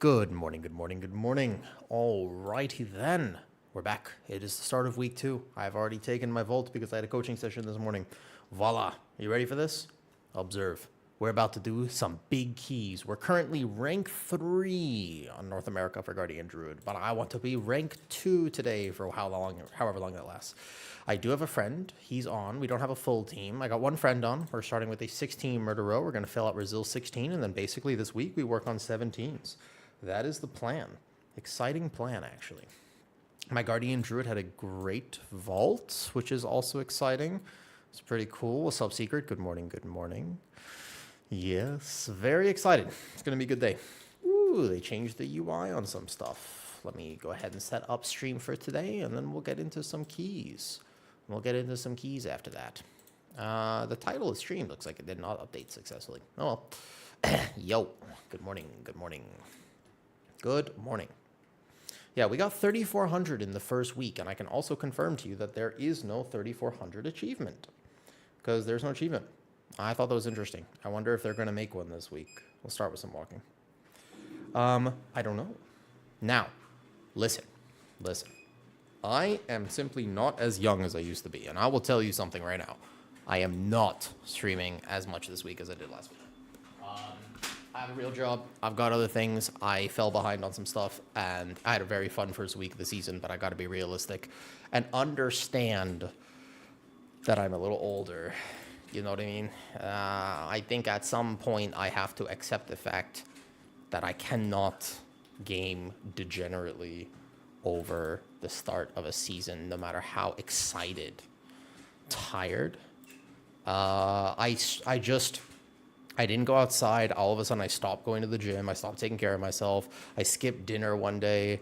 Good morning, good morning, good morning. Alrighty then. We're back. It is the start of week 2. I've already taken my vault because I had a coaching session this morning. Voila. Are you ready for this? Observe. We're about to do some big keys. We're currently rank 3 on North America for Guardian Druid, but I want to be rank 2 today for however long that lasts. I do have a friend. He's on. We don't have a full team. I got one friend on. We're starting with a 16 murder row. We're going to fill out Brazil 16, and then basically this week we work on 17s. That is the plan. Exciting plan, actually. My Guardian Druid had a great vault, which is also exciting. It's pretty cool. What's up, Secret? Good morning, good morning. Yes, very excited. It's going to be a good day. Ooh, they changed the UI on some stuff. Let me go ahead and set up stream for today, and then we'll get into some keys. We'll get into some keys after that. The title of stream looks like it did not update successfully. Oh, well. Yo, good morning, good morning. Good morning. Yeah, we got 3,400 in the first week, and I can also confirm to you that there is no 3,400 achievement because there's no achievement. I thought that was interesting. I wonder if they're going to make one this week. We'll start with some walking. I don't know. Now, listen. I am simply not as young as I used to be, and I will tell you something right now. I am not streaming as much this week as I did last week. I have a real job. I've got other things. I fell behind on some stuff, and I had a very fun first week of the season, but I got to be realistic and understand that I'm a little older. You know what I mean? I think at some point I have to accept the fact that I cannot game degenerately over the start of a season, no matter how excited, tired. I didn't go outside. All of a sudden, I stopped going to the gym. I stopped taking care of myself. I skipped dinner one day.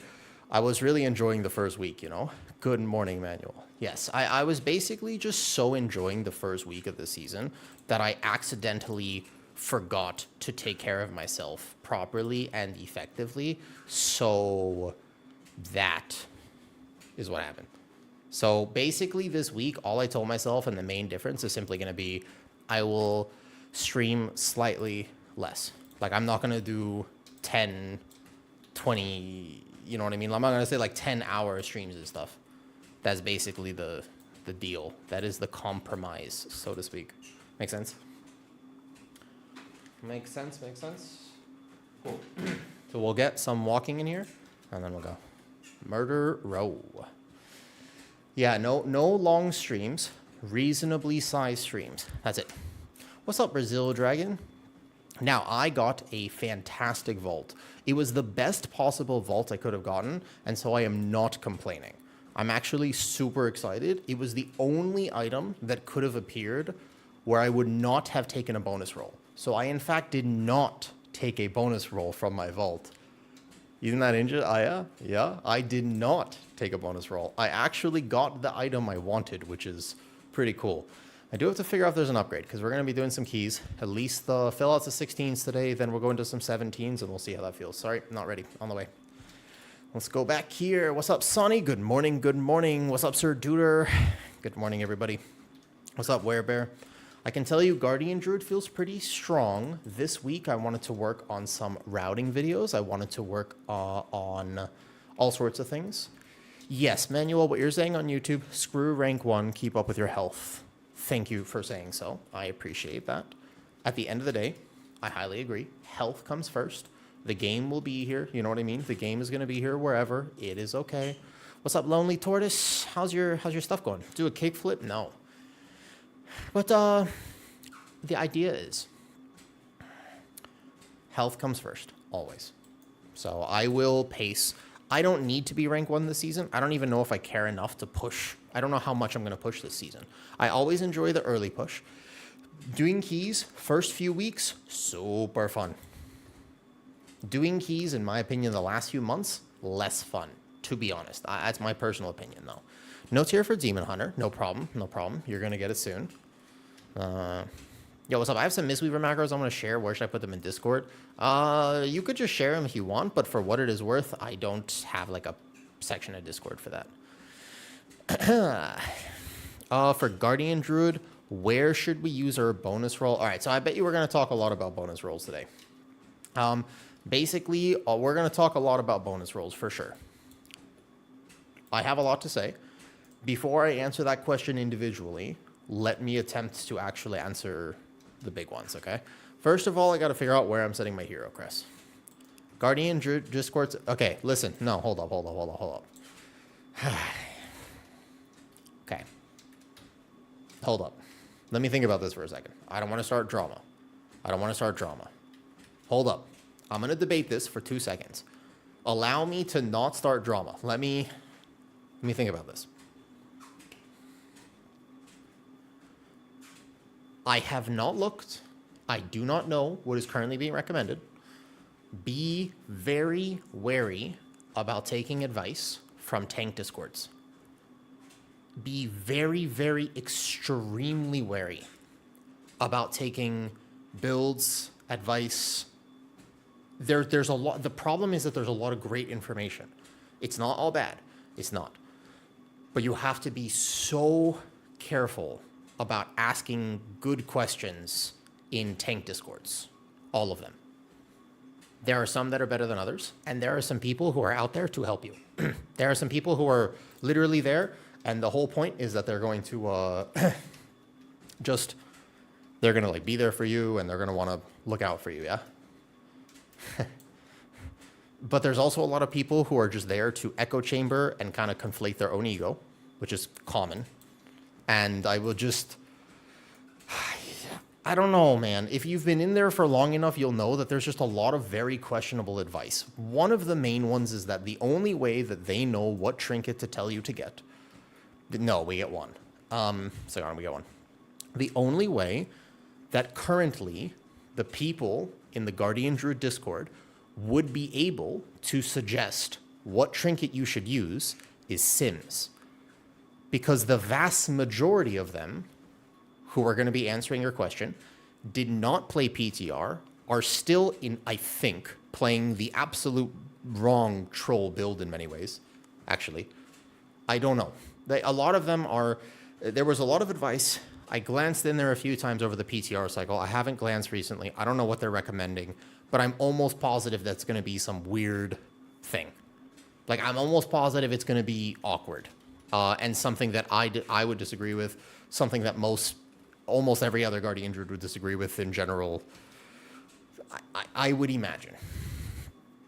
I was really enjoying the first week, you know? Good morning, Manuel. Yes, I was basically just so enjoying the first week of the season that I accidentally forgot to take care of myself properly and effectively. So that is what happened. So basically this week, all I told myself, and the main difference is simply going to be I will stream slightly less. Like, I'm not going to do 10, 20, you know what I mean? I'm not going to say like 10-hour streams and stuff. That's basically the deal. That is the compromise, so to speak. Make sense? Makes sense. Cool. So we'll get some walking in here, and then we'll go. Murder row. Yeah, no long streams. Reasonably sized streams. That's it. What's up, Brazil Dragon? Now, I got a fantastic vault. It was the best possible vault I could have gotten, and so I am not complaining. I'm actually super excited. It was the only item that could have appeared where I would not have taken a bonus roll. So I, in fact, did not take a bonus roll from my vault. Isn't that injured, Aya? Yeah, I did not take a bonus roll. I actually got the item I wanted, which is pretty cool. I do have to figure out if there's an upgrade, because we're going to be doing some keys. At least the fill outs of 16s today, then we'll go into some 17s, and we'll see how that feels. Sorry, not ready. On the way. Let's go back here. What's up, Sonny? Good morning, good morning. What's up, Sir Duder? Good morning, everybody. What's up, Werebear? I can tell you Guardian Druid feels pretty strong. This week, I wanted to work on some routing videos. I wanted to work on all sorts of things. Yes, Manuel, what you're saying on YouTube, screw rank 1, keep up with your health. Thank you for saying so. I appreciate that. At the end of the day, I highly agree. Health comes first. The game will be here. You know what I mean? The game is going to be here wherever. It is okay. What's up, Lonely Tortoise? How's your stuff going? Do a kickflip? No. But the idea is health comes first, always. So I will pace. I don't need to be rank 1 this season. I don't even know if I care enough to push. I don't know how much I'm going to push this season. I always enjoy the early push. Doing keys, first few weeks, super fun. Doing keys, in my opinion, the last few months, less fun, to be honest. That's my personal opinion, though. No tier for Demon Hunter. No problem. You're going to get it soon. Yo, what's up? I have some Mistweaver macros I'm going to share. Where should I put them in Discord? You could just share them if you want, but for what it is worth, I don't have like a section of Discord for that. For Guardian Druid, where should we use our bonus roll? All right, so I bet you we're going to talk a lot about bonus rolls today. Basically, we're going to talk a lot about bonus rolls for sure. I have a lot to say. Before I answer that question individually, let me attempt to actually answer the big ones, okay? First of all, I got to figure out where I'm setting my hero crest. Guardian Druid Discords. Okay, listen. No, hold up. Okay. Hold up. Let me think about this for a second. I don't want to start drama. Hold up. I'm going to debate this for 2 seconds. Allow me to not start drama. Let me think about this. I have not looked. I do not know what is currently being recommended. Be very wary about taking advice from tank discords. Be very, very extremely wary about taking builds, advice. There's a lot. The problem is that there's a lot of great information. It's not all bad. It's not. But you have to be so careful about asking good questions in tank discords. All of them. There are some that are better than others, and there are some people who are out there to help you. There are some people who are literally there, and the whole point is that they're going to they're going to like be there for you, and they're going to want to look out for you, yeah? But there's also a lot of people who are just there to echo chamber and kind of conflate their own ego, which is common. And I will just, I don't know, man. If you've been in there for long enough, you'll know that there's just a lot of very questionable advice. One of the main ones is that the only way that they know what trinket to tell you to get. No, we get one. We get one. The only way that currently the people in the Guardian Druid Discord would be able to suggest what trinket you should use is Sims. Because the vast majority of them who are going to be answering your question did not play PTR, are still in, I think, playing the absolute wrong troll build in many ways. Actually, I don't know. A lot of them are, there was a lot of advice. I glanced in there a few times over the PTR cycle. I haven't glanced recently. I don't know what they're recommending, but I'm almost positive that's going to be some weird thing. Like, I'm almost positive it's going to be awkward. And something that I would disagree with, something that almost every other Guardian Druid would disagree with in general, I would imagine.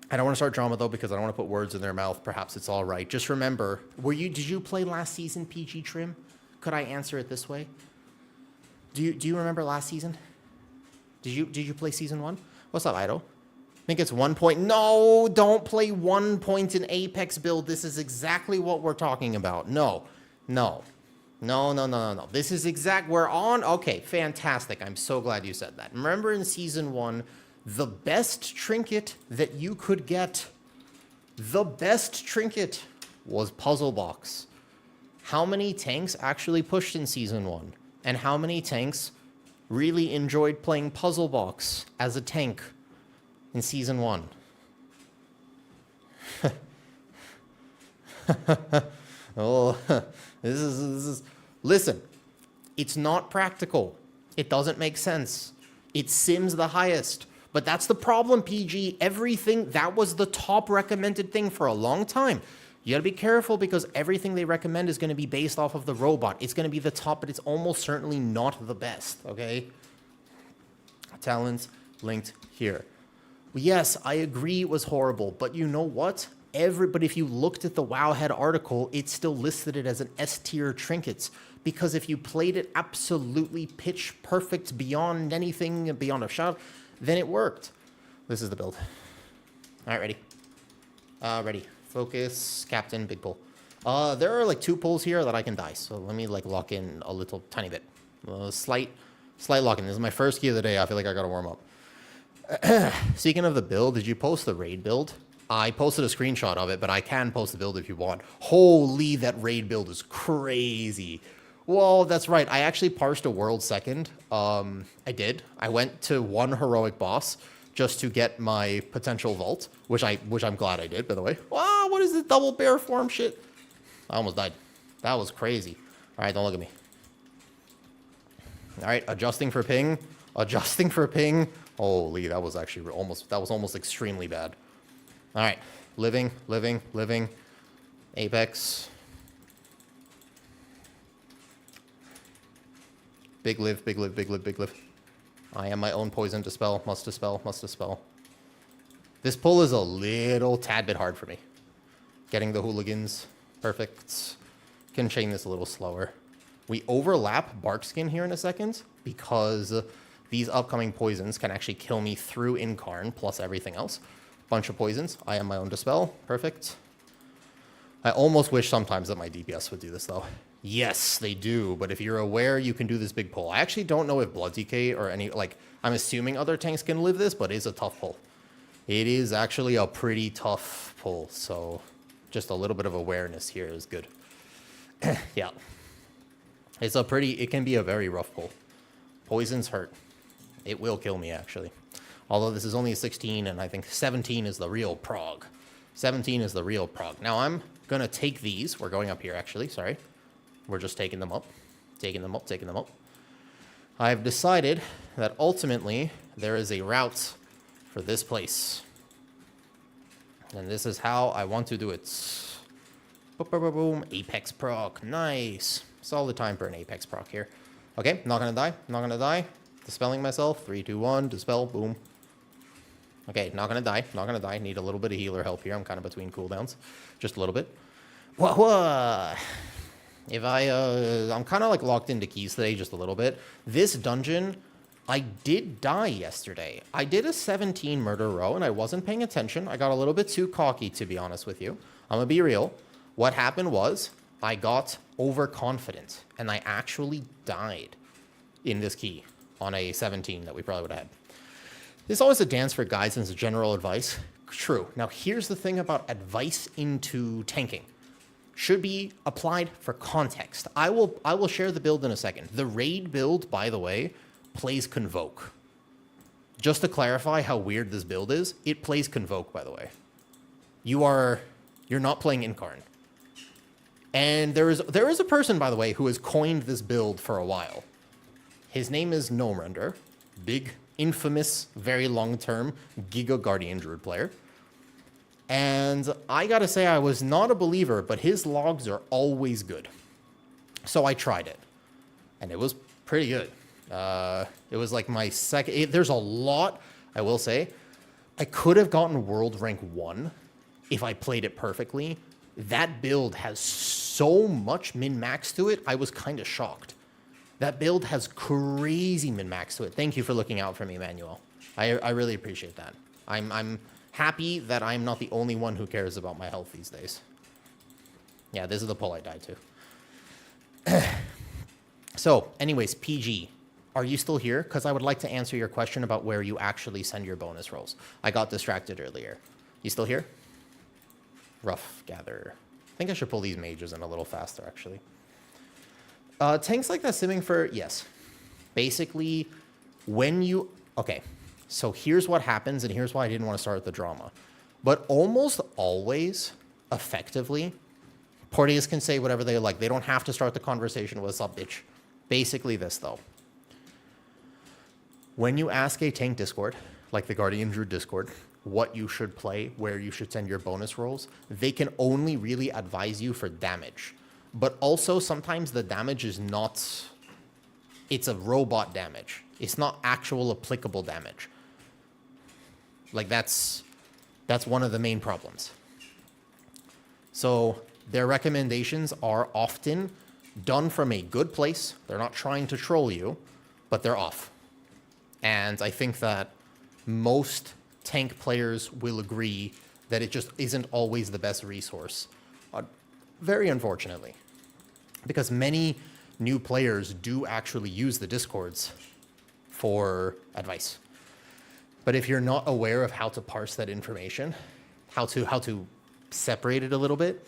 I don't want to start drama, though, because I don't want to put words in their mouth. Perhaps it's all right. Just remember, did you play last season PG Trim? Could I answer it this way? Do you remember last season? Did you play season 1? What's up, Ido? I think it's 1 point. No, don't play 1 point in Apex build. This is exactly what we're talking about. No. This is we're on. Okay, fantastic. I'm so glad you said that. Remember in season 1, the best trinket that you could get, was Puzzle Box. How many tanks actually pushed in season 1? And how many tanks really enjoyed playing Puzzle Box as a tank in season 1? Oh, this is. Listen, it's not practical. It doesn't make sense. It sims the highest. But that's the problem, PG. Everything, that was the top recommended thing for a long time. You gotta be careful because everything they recommend is gonna be based off of the robot. It's gonna be the top, but it's almost certainly not the best, okay? Talents linked here. Yes, I agree it was horrible, but you know what? But if you looked at the Wowhead article, it still listed it as an S-tier trinkets. Because if you played it absolutely pitch perfect beyond anything, beyond a shot, then it worked. This is the build. All right, ready? Ready. Focus, captain, big pull. There are like 2 pulls here that I can dice. So let me like lock in a little tiny bit. Slight lock in. This is my first key of the day. I feel like I gotta warm up. Speaking of the build, did you post the raid build? I posted a screenshot of it, but I can post the build if you want. Holy, that raid build is crazy. Well, that's right. I actually parsed a world second. I did. I went to 1 heroic boss just to get my potential vault, which I'm glad I did, by the way. Wow, what is this double bear form shit? I almost died. That was crazy. All right, don't look at me. All right, adjusting for ping. Holy, that was actually almost extremely bad. All right, living. Apex. Big live. I am my own poison dispel. Must dispel. This pull is a little tad bit hard for me. Getting the hooligans. Perfect. Can chain this a little slower. We overlap Barkskin here in a second because these upcoming poisons can actually kill me through Incarn plus everything else. Bunch of poisons. I am my own dispel. Perfect. I almost wish sometimes that my DPS would do this though. Yes, they do, but if you're aware, you can do this big pull. I actually don't know if Blood DK or any, like, I'm assuming other tanks can live this, but it is a tough pull. It is actually a pretty tough pull, so just a little bit of awareness here is good. Yeah. It can be a very rough pull. Poisons hurt. It will kill me, actually. Although this is only a 16, and I think 17 is the real prog. 17 is the real prog. Now, I'm going to take these. We're going up here, actually. Sorry. We're just taking them up. Taking them up. I've decided that ultimately there is a route for this place. And this is how I want to do it. Boom. Apex proc. Nice. Solid time for an Apex proc here. Okay, not gonna die. Dispelling myself. 3, 2, 1. Dispel. Boom. Okay, not gonna die. Need a little bit of healer help here. I'm kind of between cooldowns. Just a little bit. Wah. If I'm kind of like locked into keys today just a little bit. This dungeon, I did die yesterday. I did a 17 murder row and I wasn't paying attention. I got a little bit too cocky, to be honest with you. I'm gonna be real. What happened was I got overconfident and I actually died in this key on a 17 that we probably would have had. There's always a dance for guides and general advice. True. Now here's the thing about advice into tanking. Should be applied for context. I will share the build in a second. The raid build, by the way, plays Convoke. Just to clarify how weird this build is, it plays Convoke, by the way. You're not playing Incarn. And there is a person, by the way, who has coined this build for a while. His name is Gnomrender. Big, infamous, very long-term Giga Guardian Druid player. And I gotta say, I was not a believer, but his logs are always good. So I tried it. And it was pretty good. It was like my second... There's a lot, I will say. I could have gotten world rank 1 if I played it perfectly. That build has so much min-max to it, I was kind of shocked. That build has crazy min-max to it. Thank you for looking out for me, Manuel. I really appreciate that. I'm happy that I'm not the only one who cares about my health these days. Yeah, this is the pull I died to. So, anyways, PG, are you still here? Because I would like to answer your question about where you actually send your bonus rolls. I got distracted earlier. You still here? Rough Gather. I think I should pull these mages in a little faster, actually. Tanks like that simming for... Yes. Basically, when you... Okay. So here's what happens, and here's why I didn't want to start the drama. But almost always, effectively, Porteous can say whatever they like. They don't have to start the conversation with, "What's up, bitch?" Basically this, though. When you ask a tank Discord, like the Guardian Druid Discord, what you should play, where you should send your bonus rolls, they can only really advise you for damage. But also, sometimes the damage is not... It's a robot damage. It's not actual applicable damage. Like, that's one of the main problems. So their recommendations are often done from a good place. They're not trying to troll you, but they're off. And I think that most tank players will agree that it just isn't always the best resource. Very unfortunately. Because many new players do actually use the Discords for advice. But if you're not aware of how to parse that information, how to separate it a little bit,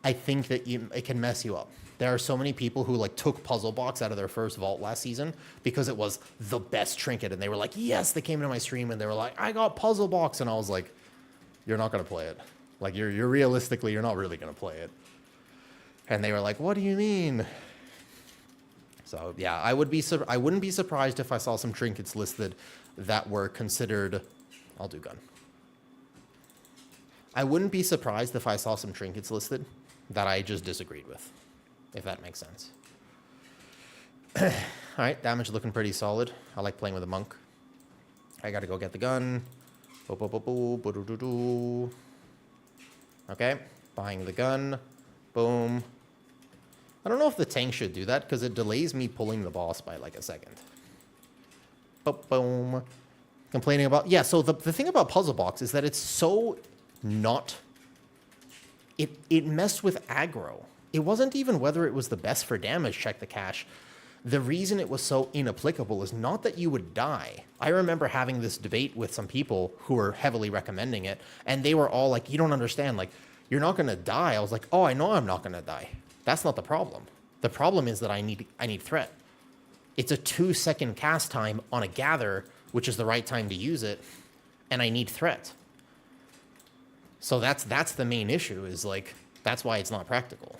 I think that it can mess you up. There are so many people who like took Puzzle Box out of their first vault last season because it was the best trinket. And they were like, yes, they came into my stream and they were like, I got Puzzle Box. And I was like, you're not going to play it. Like you're realistically, you're not really going to play it. And they were like, what do you mean? So yeah, I wouldn't be surprised if I saw some trinkets listed that were considered... I'll do gun. I wouldn't be surprised if I saw some trinkets listed that I just disagreed with, if that makes sense. All right, damage looking pretty solid. I like playing with a monk. I gotta go get the gun. Okay, buying the gun. Boom. I don't know if the tank should do that because it delays me pulling the boss by like a second. Boom. Complaining about... Yeah, so the thing about Puzzle Box is that it's so not... It messed with aggro. It wasn't even whether it was the best for damage, check the cache. The reason it was so inapplicable is not that you would die. I remember having this debate with some people who were heavily recommending it, and they were all like, you don't understand, like, you're not going to die. I was like, oh, I know I'm not going to die. That's not the problem. The problem is that I need threat. It's a 2-second cast time on a gather, which is the right time to use it, and I need threat. So that's the main issue, is like, that's why it's not practical.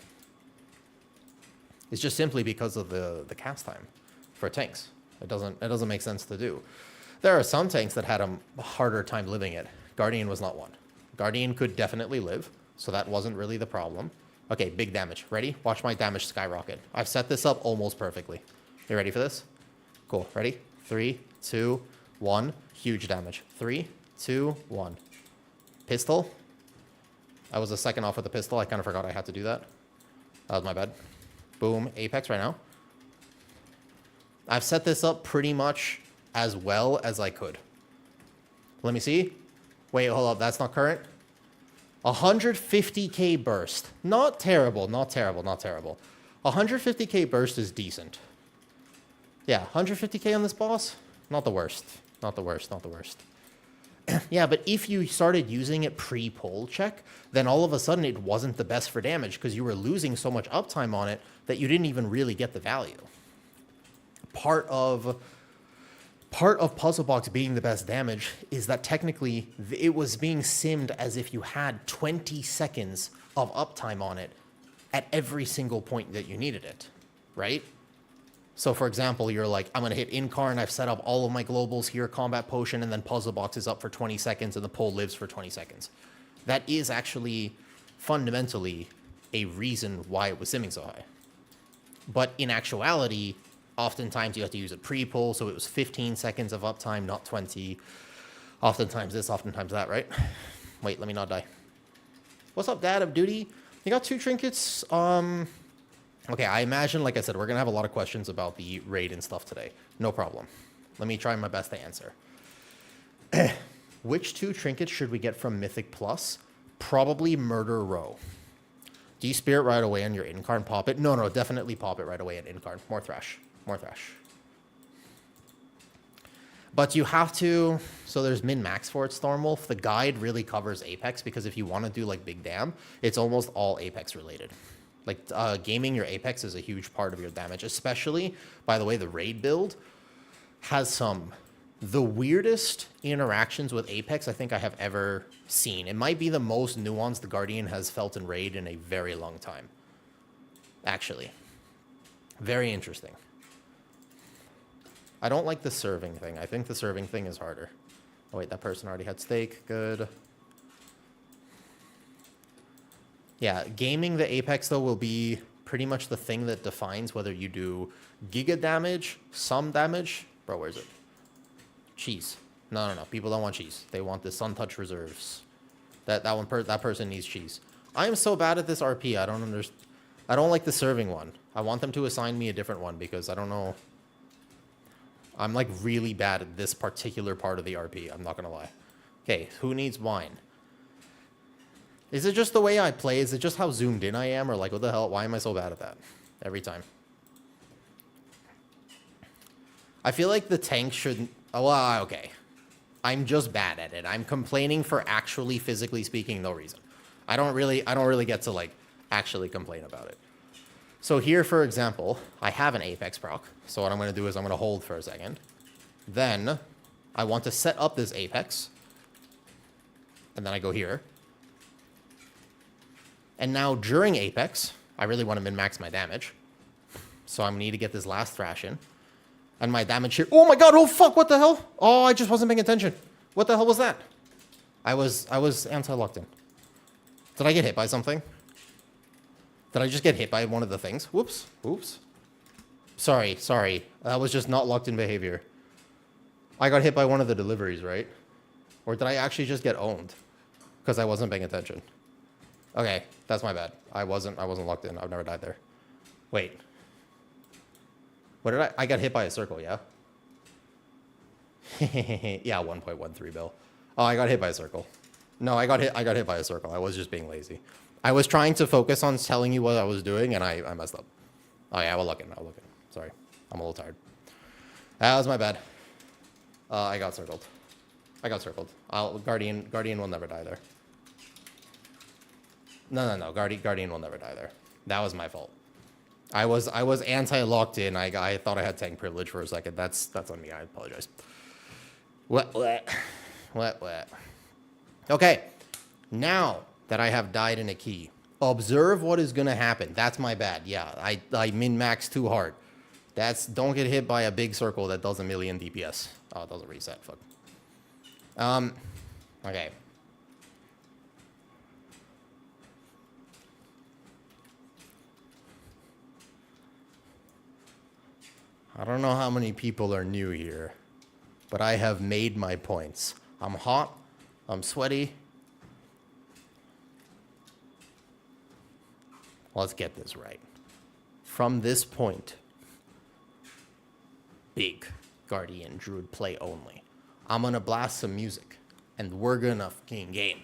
It's just simply because of the cast time for tanks. It doesn't make sense to do. There are some tanks that had a harder time living it. Guardian was not one. Guardian could definitely live, so that wasn't really the problem. Okay, big damage. Ready? Watch my damage skyrocket. I've set this up almost perfectly. You ready for this? Cool. Ready? 3, 2, 1. Huge damage. 3, 2, 1. Pistol. I was a second off with the pistol. I kind of forgot I had to do that. That was my bad. Boom. Apex right now. I've set this up pretty much as well as I could. Let me see. Wait, hold up. That's not current. 150k burst. Not terrible. Not terrible. Not terrible. 150k burst is decent. Yeah, 150k on this boss. Not the worst. Not the worst. Not the worst. Yeah, but if you started using it pre-pull check, then all of a sudden it wasn't the best for damage because you were losing so much uptime on it that you didn't even really get the value. Part of Puzzle Box being the best damage is that technically it was being simmed as if you had 20 seconds of uptime on it at every single point that you needed it, right? So, for example, you're like, I'm going to hit Incarn, I've set up all of my globals here, Combat Potion, and then Puzzle Box is up for 20 seconds, and the pull lives for 20 seconds. That is actually fundamentally a reason why it was simming so high. But in actuality, oftentimes you have to use a pre-pull, so it was 15 seconds of uptime, not 20. Oftentimes this, oftentimes that, right? Wait, let me not die. What's up, Dad of Duty? You got 2 trinkets? Okay, I imagine, like I said, we're going to have a lot of questions about the raid and stuff today. No problem. Let me try my best to answer. Which 2 trinkets should we get from Mythic Plus? Probably Murder Row. Do you spirit right away on your Incarn? Pop it? No, definitely pop it right away at Incarn. More Thrash. More Thrash. But you have to... So there's min-max for it, Stormwolf. The guide really covers Apex, because if you want to do, like, Big Dam, it's almost all Apex related. Like, gaming your Apex is a huge part of your damage, especially, by the way, the raid build has the weirdest interactions with Apex I think I have ever seen. It might be the most nuanced the Guardian has felt in raid in a very long time. Actually. Very interesting. I don't like the serving thing. I think the serving thing is harder. Oh, wait, that person already had steak. Good. Yeah, gaming the Apex, though, will be pretty much the thing that defines whether you do giga damage, some damage. Bro, where is it? Cheese. No. People don't want cheese. They want the Sun Touch reserves. That person needs cheese. I am so bad at this RP. I don't understand. I don't like the serving one. I want them to assign me a different one because I don't know. I'm like really bad at this particular part of the RP. I'm not gonna lie. Okay, who needs wine? Is it just the way I play? Is it just how zoomed in I am? Or like, what the hell? Why am I so bad at that? Every time. I feel like the tank shouldn't... Oh, well, okay. I'm just bad at it. I'm complaining for actually, physically speaking, no reason. I don't really get to, like, actually complain about it. So here, for example, I have an Apex proc. So what I'm going to do is I'm going to hold for a second. Then I want to set up this Apex. And then I go here. And now during Apex, I really want to min-max my damage. So I'm going to need to get this last thrash in. And my damage here. Oh my god, oh fuck, what the hell? Oh, I just wasn't paying attention. What the hell was that? I was anti-locked in. Did I get hit by something? Did I just get hit by one of the things? Whoops. Oops. Sorry. That was just not locked in behavior. I got hit by one of the deliveries, right? Or did I actually just get owned? Because I wasn't paying attention. Okay, that's my bad. I wasn't locked in. I've never died there. Wait. What did I got hit by a circle, yeah? Yeah, 1.13 bill. Oh, I got hit by a circle. No, I got hit by a circle. I was just being lazy. I was trying to focus on telling you what I was doing, and I messed up. Oh yeah, I'll look in. Sorry. I'm a little tired. That was my bad. I got circled. Guardian will never die there. No. Guardian will never die there. That was my fault. I was anti-locked in. I thought I had tank privilege for a second. That's on me. I apologize. What? Okay. Now that I have died in a key, observe what is gonna happen. That's my bad. Yeah, I min-max too hard. Don't get hit by a big circle that does a million DPS. Oh, it doesn't reset. Fuck. Okay. I don't know how many people are new here, but I have made my points. I'm hot. I'm sweaty. Let's get this right. From this point, big Guardian Druid play only. I'm gonna blast some music, and we're gonna fucking game.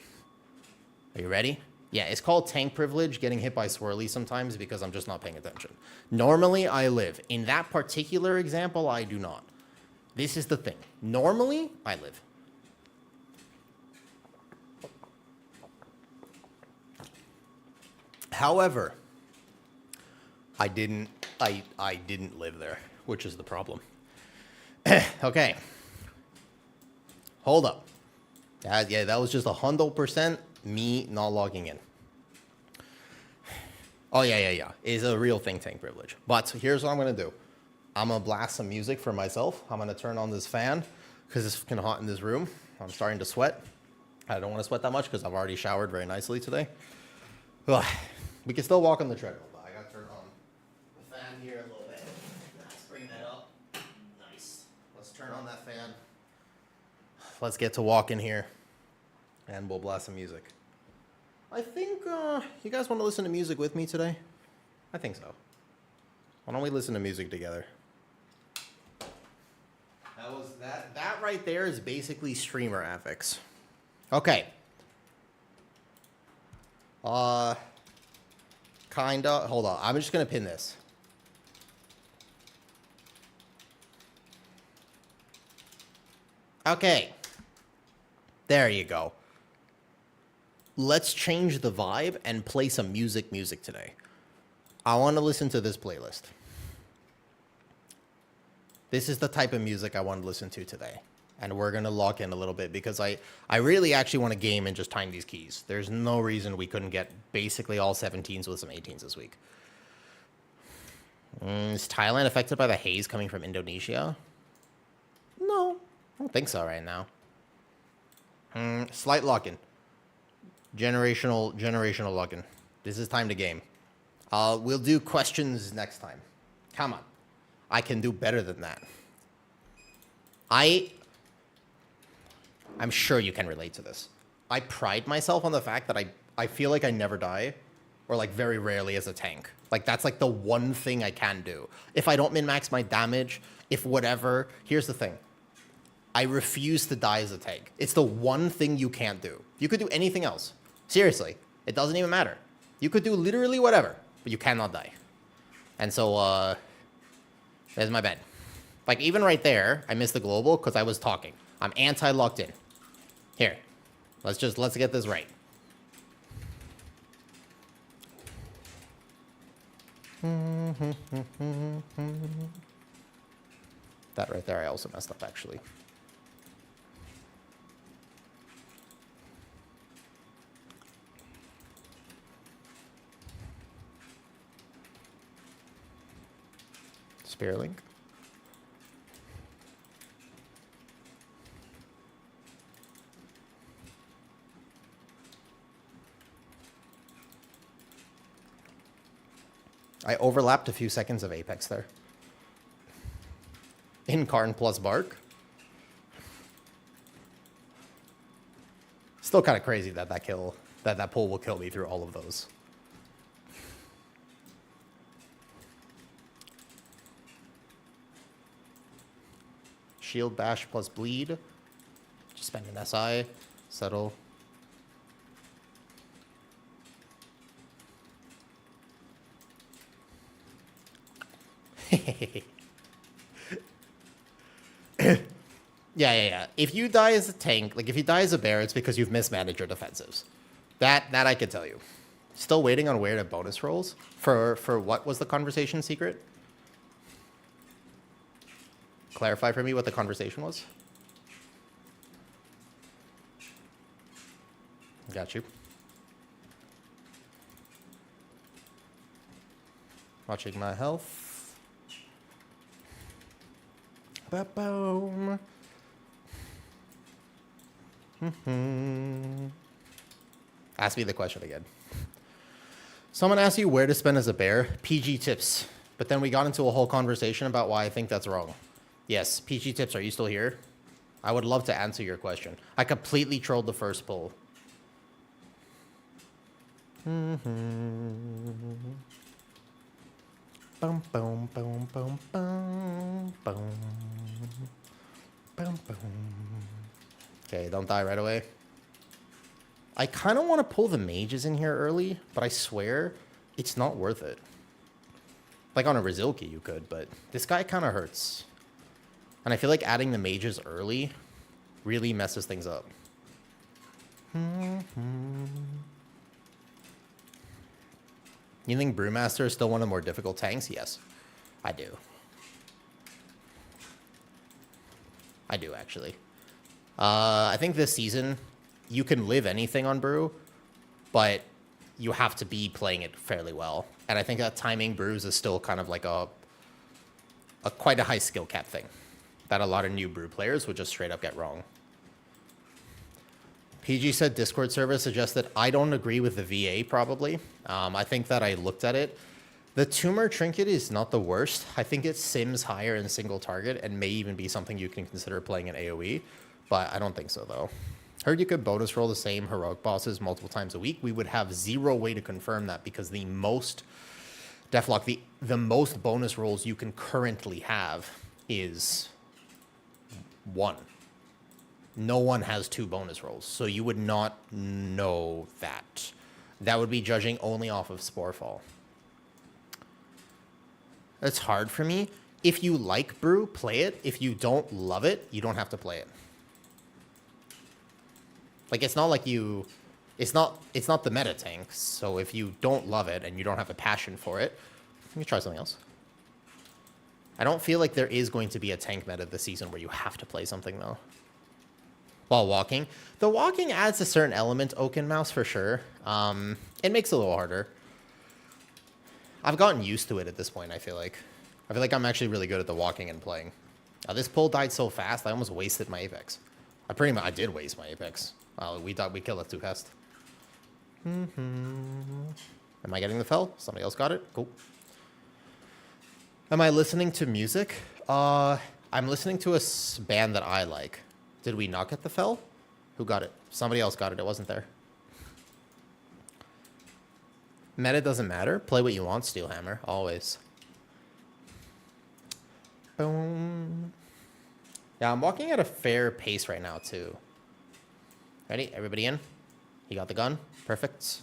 Are you ready? Yeah, it's called tank privilege, getting hit by swirly sometimes because I'm just not paying attention. Normally, I live. In that particular example, I do not. This is the thing. Normally, I live. However, I didn't live there, which is the problem. Okay. Hold up. Yeah, that was just 100% me not logging in. Oh, yeah. It's a real thing, tank privilege. But here's what I'm going to do. I'm going to blast some music for myself. I'm going to turn on this fan because it's fucking hot in this room. I'm starting to sweat. I don't want to sweat that much because I've already showered very nicely today. Ugh. We can still walk on the treadmill, but I got to turn on the fan here a little bit. Let's bring that up. Nice. Let's turn on that fan. Let's get to walking here, and we'll blast some music. I think you guys want to listen to music with me today? I think so. Why don't we listen to music together? That right there is basically streamer affix. Okay. Kinda. Hold on. I'm just gonna pin this. Okay. There you go. Let's change the vibe and play some music today. I want to listen to this playlist. This is the type of music I want to listen to today. And we're going to lock in a little bit because I really actually want to game and just time these keys. There's no reason we couldn't get basically all 17s with some 18s this week. Is Thailand affected by the haze coming from Indonesia? No, I don't think so right now. Slight lock-in. Generational lock-in. This is time to game. We'll do questions next time. Come on. I can do better than that. I'm sure you can relate to this. I pride myself on the fact that I feel like I never die, or like very rarely as a tank. Like that's like the one thing I can do. If I don't min-max my damage, if whatever, here's the thing. I refuse to die as a tank. It's the one thing you can't do. You could do anything else. Seriously, it doesn't even matter. You could do literally whatever, but you cannot die. And so, there's my bed. Like even right there, I missed the global because I was talking. I'm anti-locked in. Here, let's get this right. That right there, I also messed up actually. Spearlink. I overlapped a few seconds of Apex there. Incarn plus Bark. Still kind of crazy that that pull will kill me through all of those. Shield bash plus bleed. Just spend an SI. Settle. Yeah. If you die as a tank, like if you die as a bear, it's because you've mismanaged your defensives. That I can tell you. Still waiting on where to bonus rolls for what was the conversation secret? Clarify for me what the conversation was. Got you. Watching my health. Ba-boom. Ask me the question again. Someone asked you where to spend as a bear. PG tips. But then we got into a whole conversation about why I think that's wrong. Yes, PG tips, are you still here? I would love to answer your question. I completely trolled the first poll. Boom, boom, boom, boom, boom, boom, boom, boom. Okay, don't die right away. I kind of want to pull the mages in here early, but I swear it's not worth it. Like on a Rizilki you could, but this guy kind of hurts. And I feel like adding the mages early really messes things up. You think Brewmaster is still one of the more difficult tanks? Yes, I do. I do, actually. I think this season, you can live anything on Brew, but you have to be playing it fairly well. And I think that timing Brews is still kind of like a quite a high skill cap thing that a lot of new Brew players would just straight up get wrong. PG said Discord server suggested. I don't agree with the VA, probably. I think that I looked at it. The Tumor Trinket is not the worst. I think it sims higher in single target and may even be something you can consider playing in AoE, but I don't think so, though. Heard you could bonus roll the same heroic bosses multiple times a week. We would have zero way to confirm that because the most Deathlock, the most bonus rolls you can currently have is 1. No one has 2 bonus rolls, so you would not know that. That would be judging only off of Sporefall. It's hard for me. If you like Brew, play it. If you don't love it, you don't have to play it. Like, it's not like you... It's not the meta tank, so if you don't love it and you don't have a passion for it, you can try something else. I don't feel like there is going to be a tank meta this season where you have to play something, though. While walking. The walking adds a certain element, Oaken Mouse, for sure. It makes it a little harder. I've gotten used to it at this point, I feel like. I feel like I'm actually really good at the walking and playing. This pull died so fast, I almost wasted my Apex. I did waste my Apex. We thought we killed it too fast. Am I getting the fell? Somebody else got it? Cool. Am I listening to music? I'm listening to a band that I like. Did we not get the fell? Who got it? Somebody else got it. It wasn't there. Meta doesn't matter. Play what you want, Steelhammer. Always. Boom. Yeah, I'm walking at a fair pace right now, too. Ready? Everybody in? You got the gun? Perfect.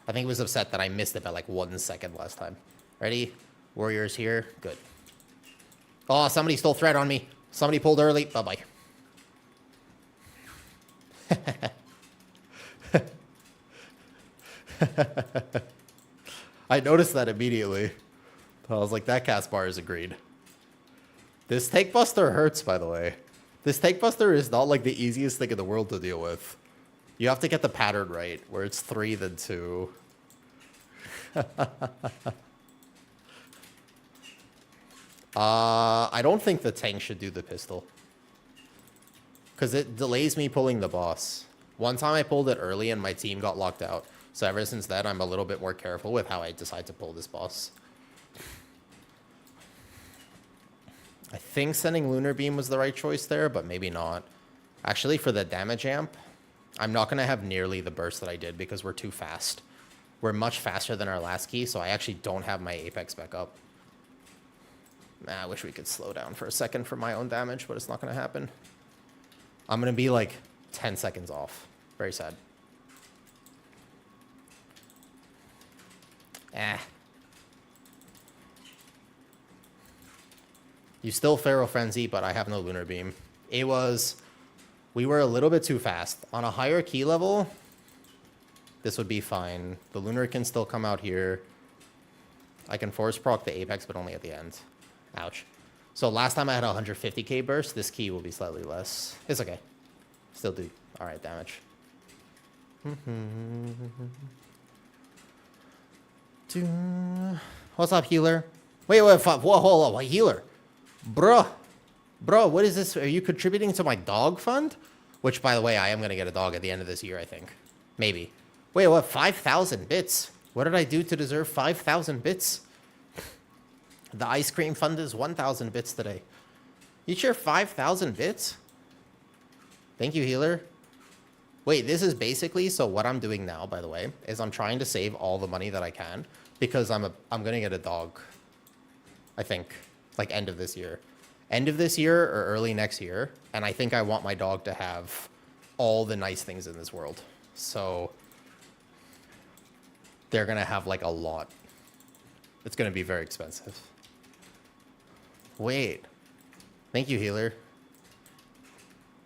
I think he was upset that I missed it by like 1 second last time. Ready? Warriors here. Good. Oh, somebody stole thread on me. Somebody pulled early. Bye-bye. I noticed that immediately. I was like, that cast bar is agreed. This Take Buster hurts, by the way. This Take Buster is not like the easiest thing in the world to deal with. You have to get the pattern right, where it's 3 then 2. I don't think the tank should do the pistol. Because it delays me pulling the boss. One time I pulled it early and my team got locked out. So ever since then, I'm a little bit more careful with how I decide to pull this boss. I think sending Lunar Beam was the right choice there, but maybe not. Actually, for the damage amp, I'm not going to have nearly the burst that I did because we're too fast. We're much faster than our last key, so I actually don't have my Apex back up. I wish we could slow down for a second for my own damage, but it's not going to happen. I'm going to be like 10 seconds off. Very sad. You still Pharaoh Frenzy, but I have no Lunar Beam. We were a little bit too fast. On a higher key level, this would be fine. The Lunar can still come out here. I can force proc the Apex, but only at the end. Ouch. So last time I had a 150k burst. This key will be slightly less. It's okay. Still do alright damage. What's up, healer? Wait, whoa, hold on, healer? Bro, what is this? Are you contributing to my dog fund? Which, by the way, I am going to get a dog at the end of this year, I think. Maybe. Wait, what? 5,000 bits? What did I do to deserve 5,000 bits? The ice cream fund is 1,000 bits today. You share 5,000 bits? Thank you, healer. Wait, this is basically, so what I'm doing now, by the way, is I'm trying to save all the money that I can because I'm going to get a dog, I think, like end of this year. End of this year or early next year, and I think I want my dog to have all the nice things in this world. So they're going to have like a lot. It's going to be very expensive. Wait. Thank you, healer.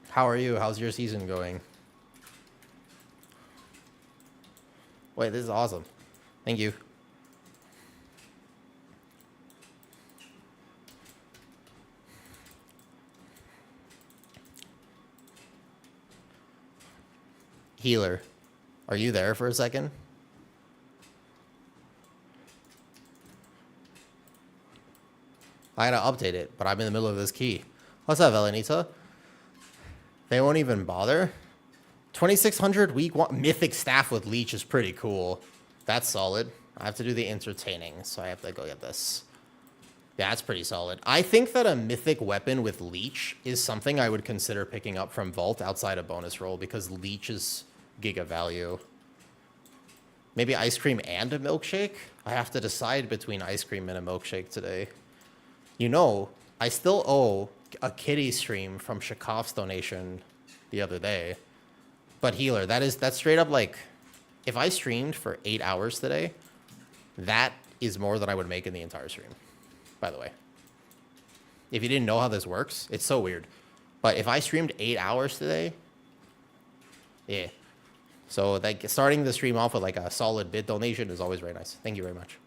How are you? How's your season going? Wait, this is awesome. Thank you. Healer, are you there for a second? I gotta update it, but I'm in the middle of this key. What's up, Elenita? They won't even bother? 2600 week one. Mythic staff with leech is pretty cool. That's solid. I have to do the entertaining, so I have to go get this. Yeah, that's pretty solid. I think that a mythic weapon with leech is something I would consider picking up from Vault outside of bonus roll because leech is giga value. Maybe ice cream and a milkshake? I have to decide between ice cream and a milkshake today. You know, I still owe a kitty stream from Shakov's donation the other day. But healer, that's straight up like, if I streamed for 8 hours today, that is more than I would make in the entire stream, by the way. If you didn't know how this works, it's so weird. But if I streamed 8 hours today, yeah. So like starting the stream off with like a solid bit donation is always very nice. Thank you very much.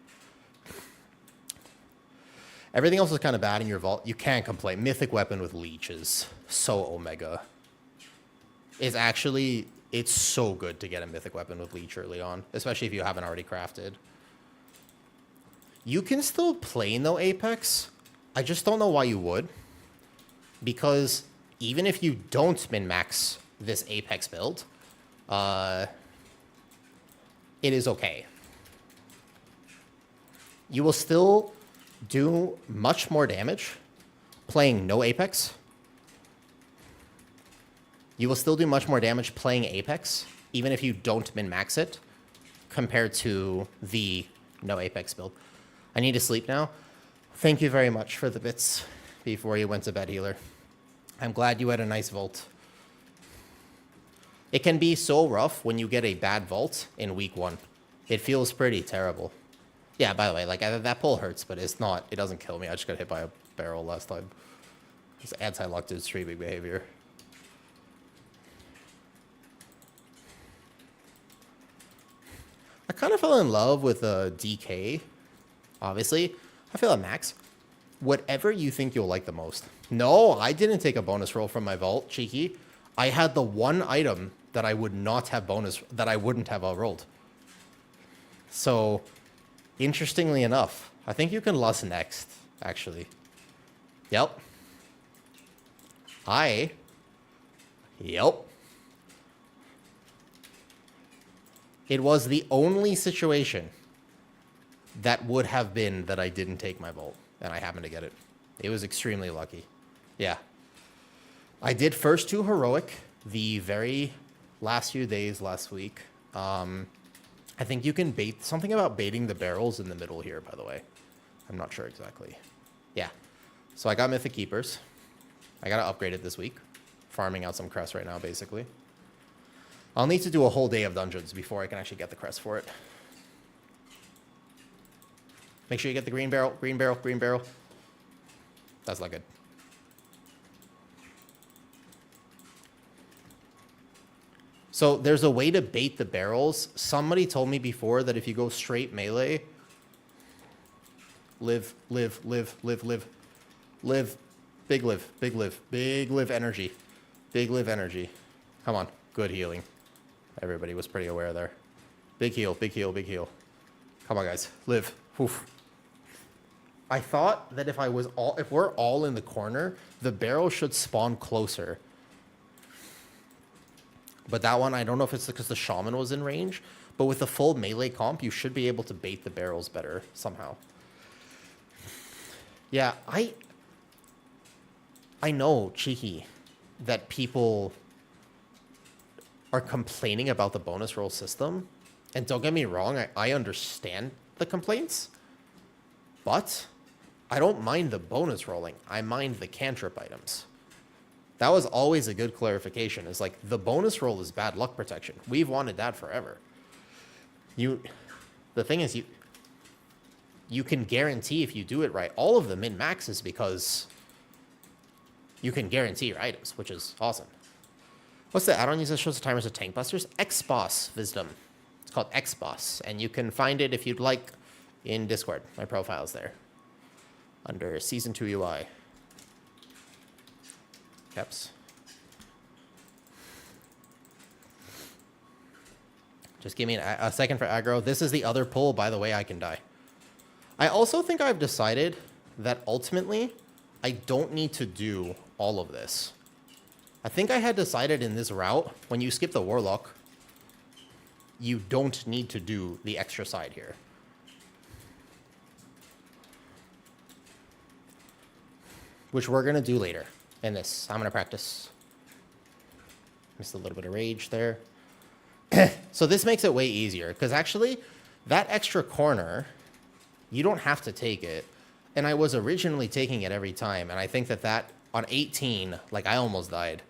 Everything else is kind of bad in your vault. You can't complain. Mythic weapon with leech is so omega. It's so good to get a mythic weapon with leech early on, especially if you haven't already crafted. You can still play no Apex. I just don't know why you would. Because even if you don't min-max this Apex build, it is okay. You will still do much more damage playing no Apex. You will still do much more damage playing Apex, even if you don't min-max it, compared to the no Apex build. I need to sleep now. Thank you very much for the bits before you went to bed, healer. I'm glad you had a nice vault. It can be so rough when you get a bad vault in week 1. It feels pretty terrible. Yeah, by the way, like that pull hurts, but it's not. It doesn't kill me. I just got hit by a barrel last time. It's anti-luck to streaming behavior. I kind of fell in love with DK. Obviously, I feel like Max. Whatever you think you'll like the most. No, I didn't take a bonus roll from my vault, cheeky. I had the one item that I would not have that I wouldn't have rolled. So, interestingly enough, I think you can lust next, actually. Yep. Yep. It was the only situation that would have been that I didn't take my vault, and I happened to get it. It was extremely lucky. Yeah. I did first 2 heroic the very last few days last week. I think you can bait something about baiting the barrels in the middle here, by the way. I'm not sure exactly. Yeah. So I got Mythic Keepers. I got to upgrade it this week. Farming out some crest right now, basically. I'll need to do a whole day of dungeons before I can actually get the crest for it. Make sure you get the green barrel, green barrel, green barrel. That's not good. So there's a way to bait the barrels. Somebody told me before that if you go straight melee, live, live, live, live, live, live, big live, big live, big live energy, big live energy. Come on, good healing. Everybody was pretty aware there. Big heal, big heal, big heal. Come on, guys, live. Oof. I thought that if we're all in the corner, the barrel should spawn closer. But that one, I don't know if it's because the shaman was in range, but with the full melee comp, you should be able to bait the barrels better somehow. Yeah, I know, Cheeky, that people are complaining about the bonus roll system. And don't get me wrong, I understand the complaints. But I don't mind the bonus rolling. I mind the cantrip items. That was always a good clarification. It's like the bonus roll is bad luck protection. We've wanted that forever. The thing is, you can guarantee if you do it right. All of the min-max is because you can guarantee your items, which is awesome. What's the add-on that shows the timers of tank busters? X-Boss Wisdom. It's called X-Boss, and you can find it if you'd like in Discord. My profile's there under Season 2 UI. Caps. Just give me a second for aggro. This is the other pull. By the way, I can die. I also think I've decided that ultimately I don't need to do all of this. I think I had decided in this route, when you skip the Warlock, you don't need to do the extra side here. Which we're going to do later in this. I'm going to practice. Missed a little bit of rage there. So this makes it way easier, because actually, that extra corner, you don't have to take it. And I was originally taking it every time, and I think that on 18, like I almost died.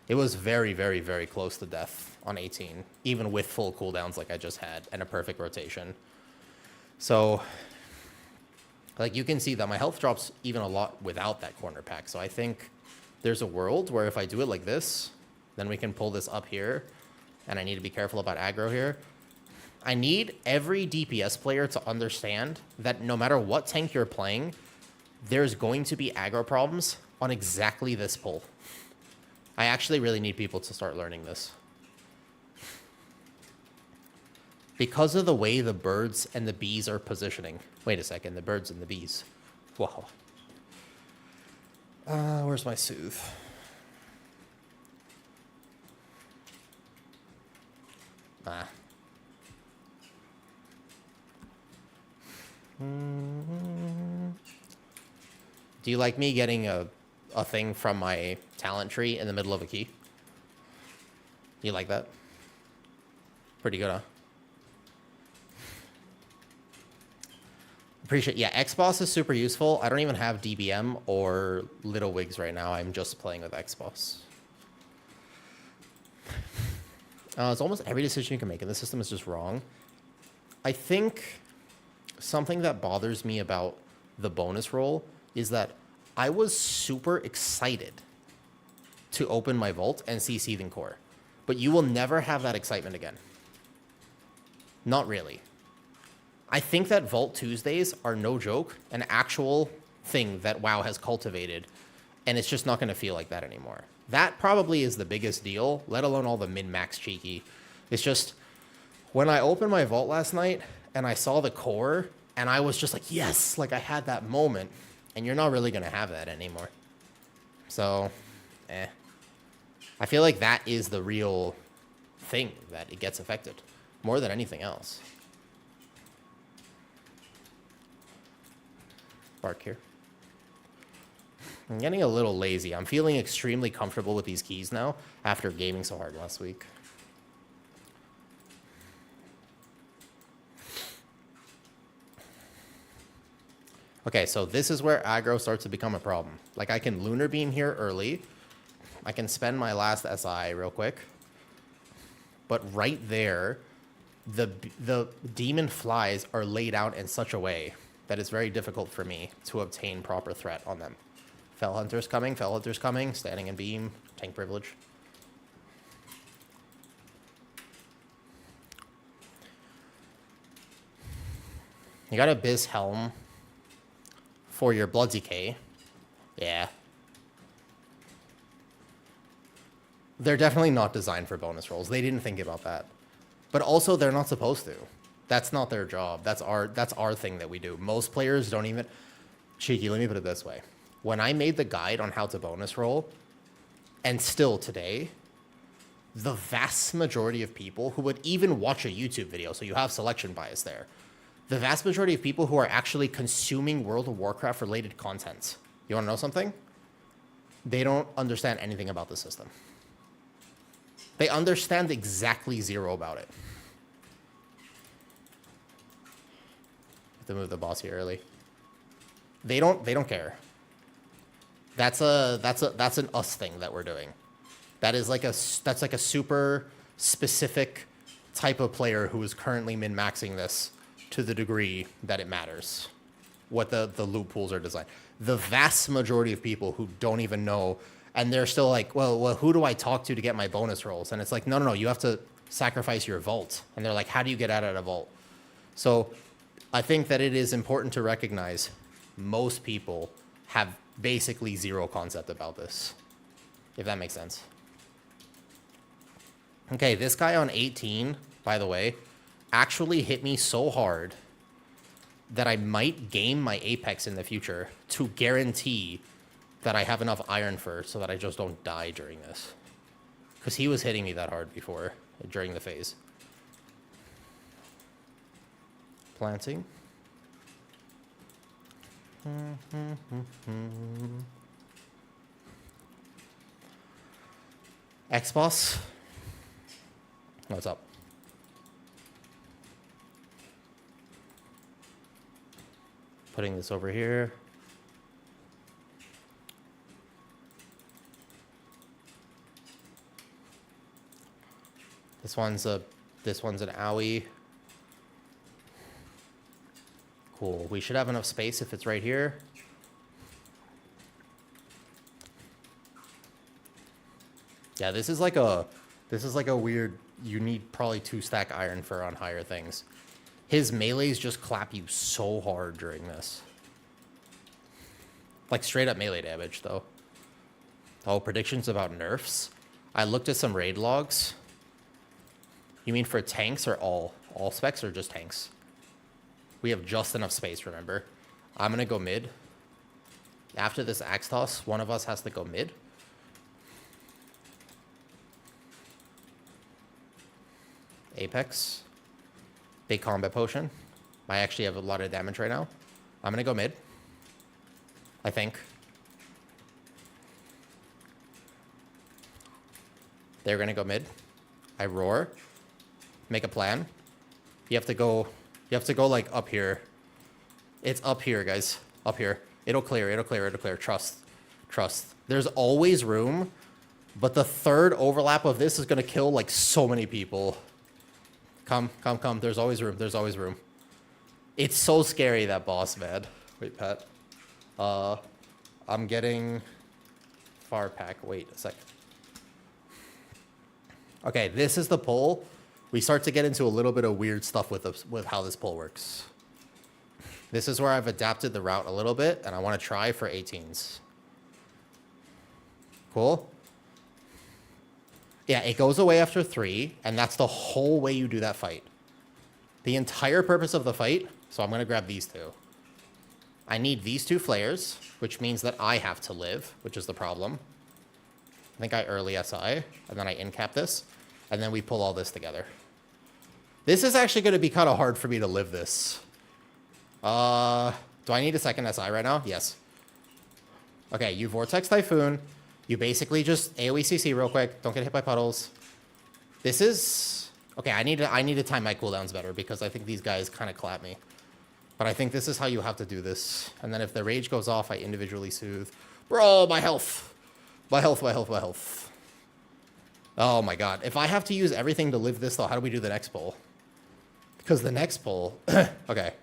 It was very, very, very close to death on 18, even with full cooldowns like I just had, and a perfect rotation. So, like you can see that my health drops even a lot without that corner pack. So I think there's a world where if I do it like this, then we can pull this up here. And I need to be careful about aggro here. I need every DPS player to understand that no matter what tank you're playing, there's going to be aggro problems on exactly this pull. I actually really need people to start learning this. Because of the way the birds and the bees are positioning. Wait a second, the birds and the bees. Whoa. Where's my soothe? Ah. Do you like me getting a thing from my talent tree in the middle of a key? You like that? Pretty good, huh? Appreciate. Yeah, X-Boss is super useful. I don't even have DBM or Little Wigs right now. I'm just playing with X-Boss. It's almost every decision you can make in the system is just wrong. I think something that bothers me about the bonus roll is that I was super excited to open my vault and see Seething Core. But you will never have that excitement again. Not really. I think that Vault Tuesdays are no joke, an actual thing that WoW has cultivated, and it's just not going to feel like that anymore. That probably is the biggest deal, let alone all the min-max cheeky. It's just, when I opened my vault last night, and I saw the core, and I was just like, yes, like I had that moment, and you're not really going to have that anymore. So, I feel like that is the real thing that it gets affected, more than anything else. Bark here. I'm getting a little lazy. I'm feeling extremely comfortable with these keys now after gaming so hard last week. Okay, so this is where aggro starts to become a problem. Like, I can Lunar Beam here early. I can spend my last SI real quick. But right there, the demon flies are laid out in such a way that it's very difficult for me to obtain proper threat on them. Fell Hunter's coming, standing in beam, tank privilege. You got Abyss Helm for your Blood Decay. Yeah. They're definitely not designed for bonus rolls. They didn't think about that. But also, they're not supposed to. That's not their job. That's our thing that we do. Most players don't even... Cheeky, let me put it this way. When I made the guide on how to bonus roll, and still today, the vast majority of people who would even watch a YouTube video, so you have selection bias there, the vast majority of people who are actually consuming World of Warcraft related content, you want to know something? They don't understand anything about the system. They understand exactly zero about it. Have to move the boss here early. They don't care. That's an us thing that we're doing. That's like a super specific type of player who is currently min-maxing this to the degree that it matters what the loot pools are designed. The vast majority of people who don't even know, and they're still like, well, who do I talk to get my bonus rolls? And it's like, no, you have to sacrifice your vault. And they're like, how do you get out of a vault? So I think that it is important to recognize most people have basically zero concept about this, if that makes sense. Okay, this guy on 18, by the way, actually hit me so hard that I might game my Apex in the future to guarantee that I have enough Iron Fur so that I just don't die during this. Because he was hitting me that hard before, during the phase. Planting. X-Boss. What's up? Putting this over here. This one's an owie. Cool. We should have enough space if it's right here. Yeah, this is like a weird, you need probably 2 stack Iron Fur on higher things. His melees just clap you so hard during this. Like straight up melee damage though. Oh, predictions about nerfs? I looked at some raid logs. You mean for tanks or all specs or just tanks? We have just enough space, remember? I'm gonna go mid. After this axe toss, one of us has to go mid. Apex. Big combat potion. I actually have a lot of damage right now. I'm gonna go mid. I think. They're gonna go mid. I roar. Make a plan. You have to go like up here. It's up here, guys. Up here. It'll clear. Trust. There's always room, but the third overlap of this is gonna kill like so many people. Come. There's always room. It's so scary, that boss, man. Wait, Pat. I'm getting far pack. Wait a sec. Okay, this is the pull. We start to get into a little bit of weird stuff with how this pull works. This is where I've adapted the route a little bit, and I want to try for 18s. Cool? Yeah, it goes away after 3, and that's the whole way you do that fight. The entire purpose of the fight, so I'm going to grab these 2. I need these 2 flares, which means that I have to live, which is the problem. I think I early SI, and then I in-cap this, and then we pull all this together. This is actually going to be kind of hard for me to live this. Do I need a second SI right now? Yes. Okay, you Vortex Typhoon. You basically just AoE CC real quick. Don't get hit by puddles. This is... Okay, I need to time my cooldowns better because I think these guys kind of clap me. But I think this is how you have to do this. And then if the rage goes off, I individually soothe. Bro, my health. My health, my health, my health. Oh my god. If I have to use everything to live this, though, how do we do the next pull? Because the next pull... okay.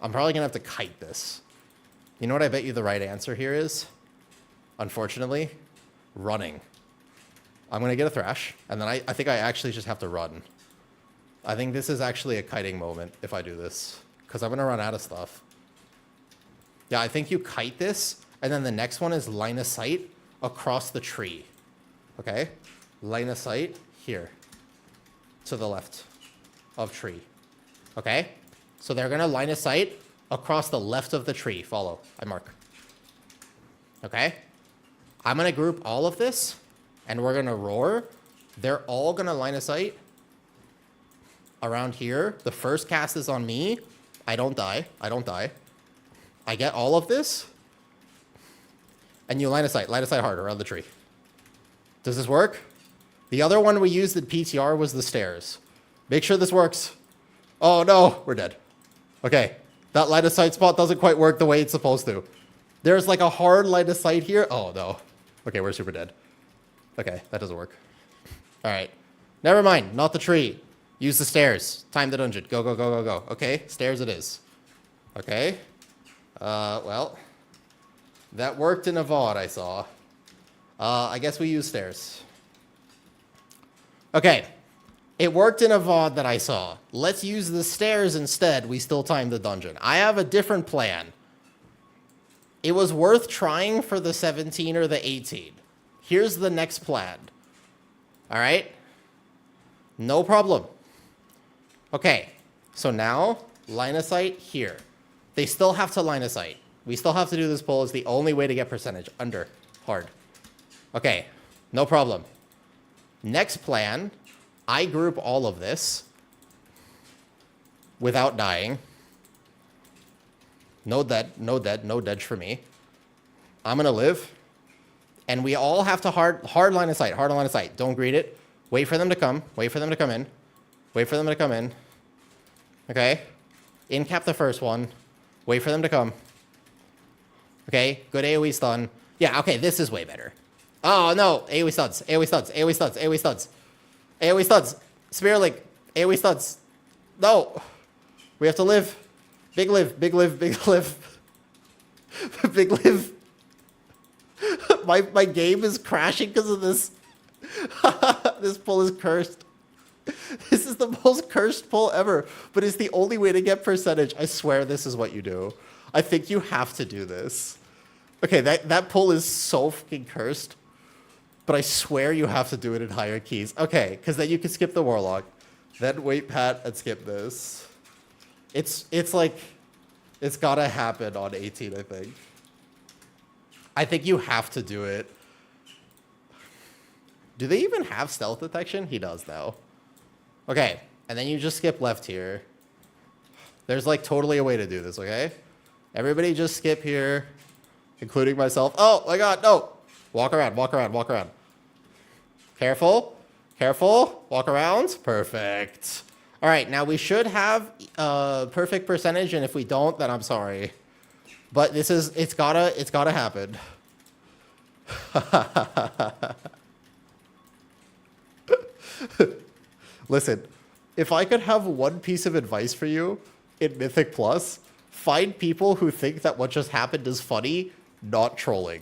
I'm probably going to have to kite this. You know what I bet you the right answer here is? Unfortunately, running. I'm going to get a Thrash, and then I think I actually just have to run. I think this is actually a kiting moment if I do this, because I'm going to run out of stuff. Yeah, I think you kite this, and then the next one is line of sight across the tree. Okay? Line of sight here, to the left of tree. Okay? So they're going to line of sight across the left of the tree. Follow. I mark. Okay? I'm going to group all of this, and we're going to roar. They're all going to line of sight around here. The first cast is on me. I don't die. I don't die. I get all of this, and you line of sight hard around the tree. Does this work? The other one we used at PTR was the stairs. Make sure this works. Oh no, we're dead. Okay, that line of sight spot doesn't quite work the way it's supposed to. There's like a hard line of sight here. Oh no. Okay, we're super dead. Okay, that doesn't work. All right, never mind, not the tree. Use the stairs. Time the dungeon. Go, go, go, go, go. Okay, stairs it is. Okay. Well, that worked in a VOD I saw. I guess we use stairs. Okay. It worked in a VOD that I saw. Let's use the stairs instead. We still time the dungeon. I have a different plan. It was worth trying for the 17 or the 18. Here's the next plan. All right? No problem. Okay. So now, line of sight here. They still have to line of sight. We still have to do this pull. It's the only way to get percentage. Under. Hard. Okay. No problem. Next plan... I group all of this without dying. No dead, no dead, no dead for me. I'm going to live. And we all have to hard line of sight, hard line of sight. Don't greet it. Wait for them to come. Wait for them to come in. Wait for them to come in. Okay. In-cap the first one. Wait for them to come. Okay. Good AoE stun. Yeah, okay, this is way better. Oh, no. AoE stuns, AoE stuns, AoE stuns, AoE stuns. AoE stuns. Spear Link. AoE stuns. No. We have to live. Big live. Big live. Big live. Big live. My game is crashing because of this. This pull is cursed. This is the most cursed pull ever. But it's the only way to get percentage. I swear this is what you do. I think you have to do this. Okay, that pull is so freaking cursed. But I swear you have to do it in higher keys. Okay, because then you can skip the Warlock. Then wait Pat and skip this. It's like, it's gotta happen on 18, I think. I think you have to do it. Do they even have stealth detection? He does, though. Okay, and then you just skip left here. There's like totally a way to do this, okay? Everybody just skip here, including myself. Oh my god, no! Walk around, walk around, walk around. Careful, careful, walk around. Perfect. All right, now we should have perfect percentage, and if we don't, then I'm sorry. But this is, it's gotta happen. Listen, if I could have one piece of advice for you in Mythic Plus, find people who think that what just happened is funny, not trolling.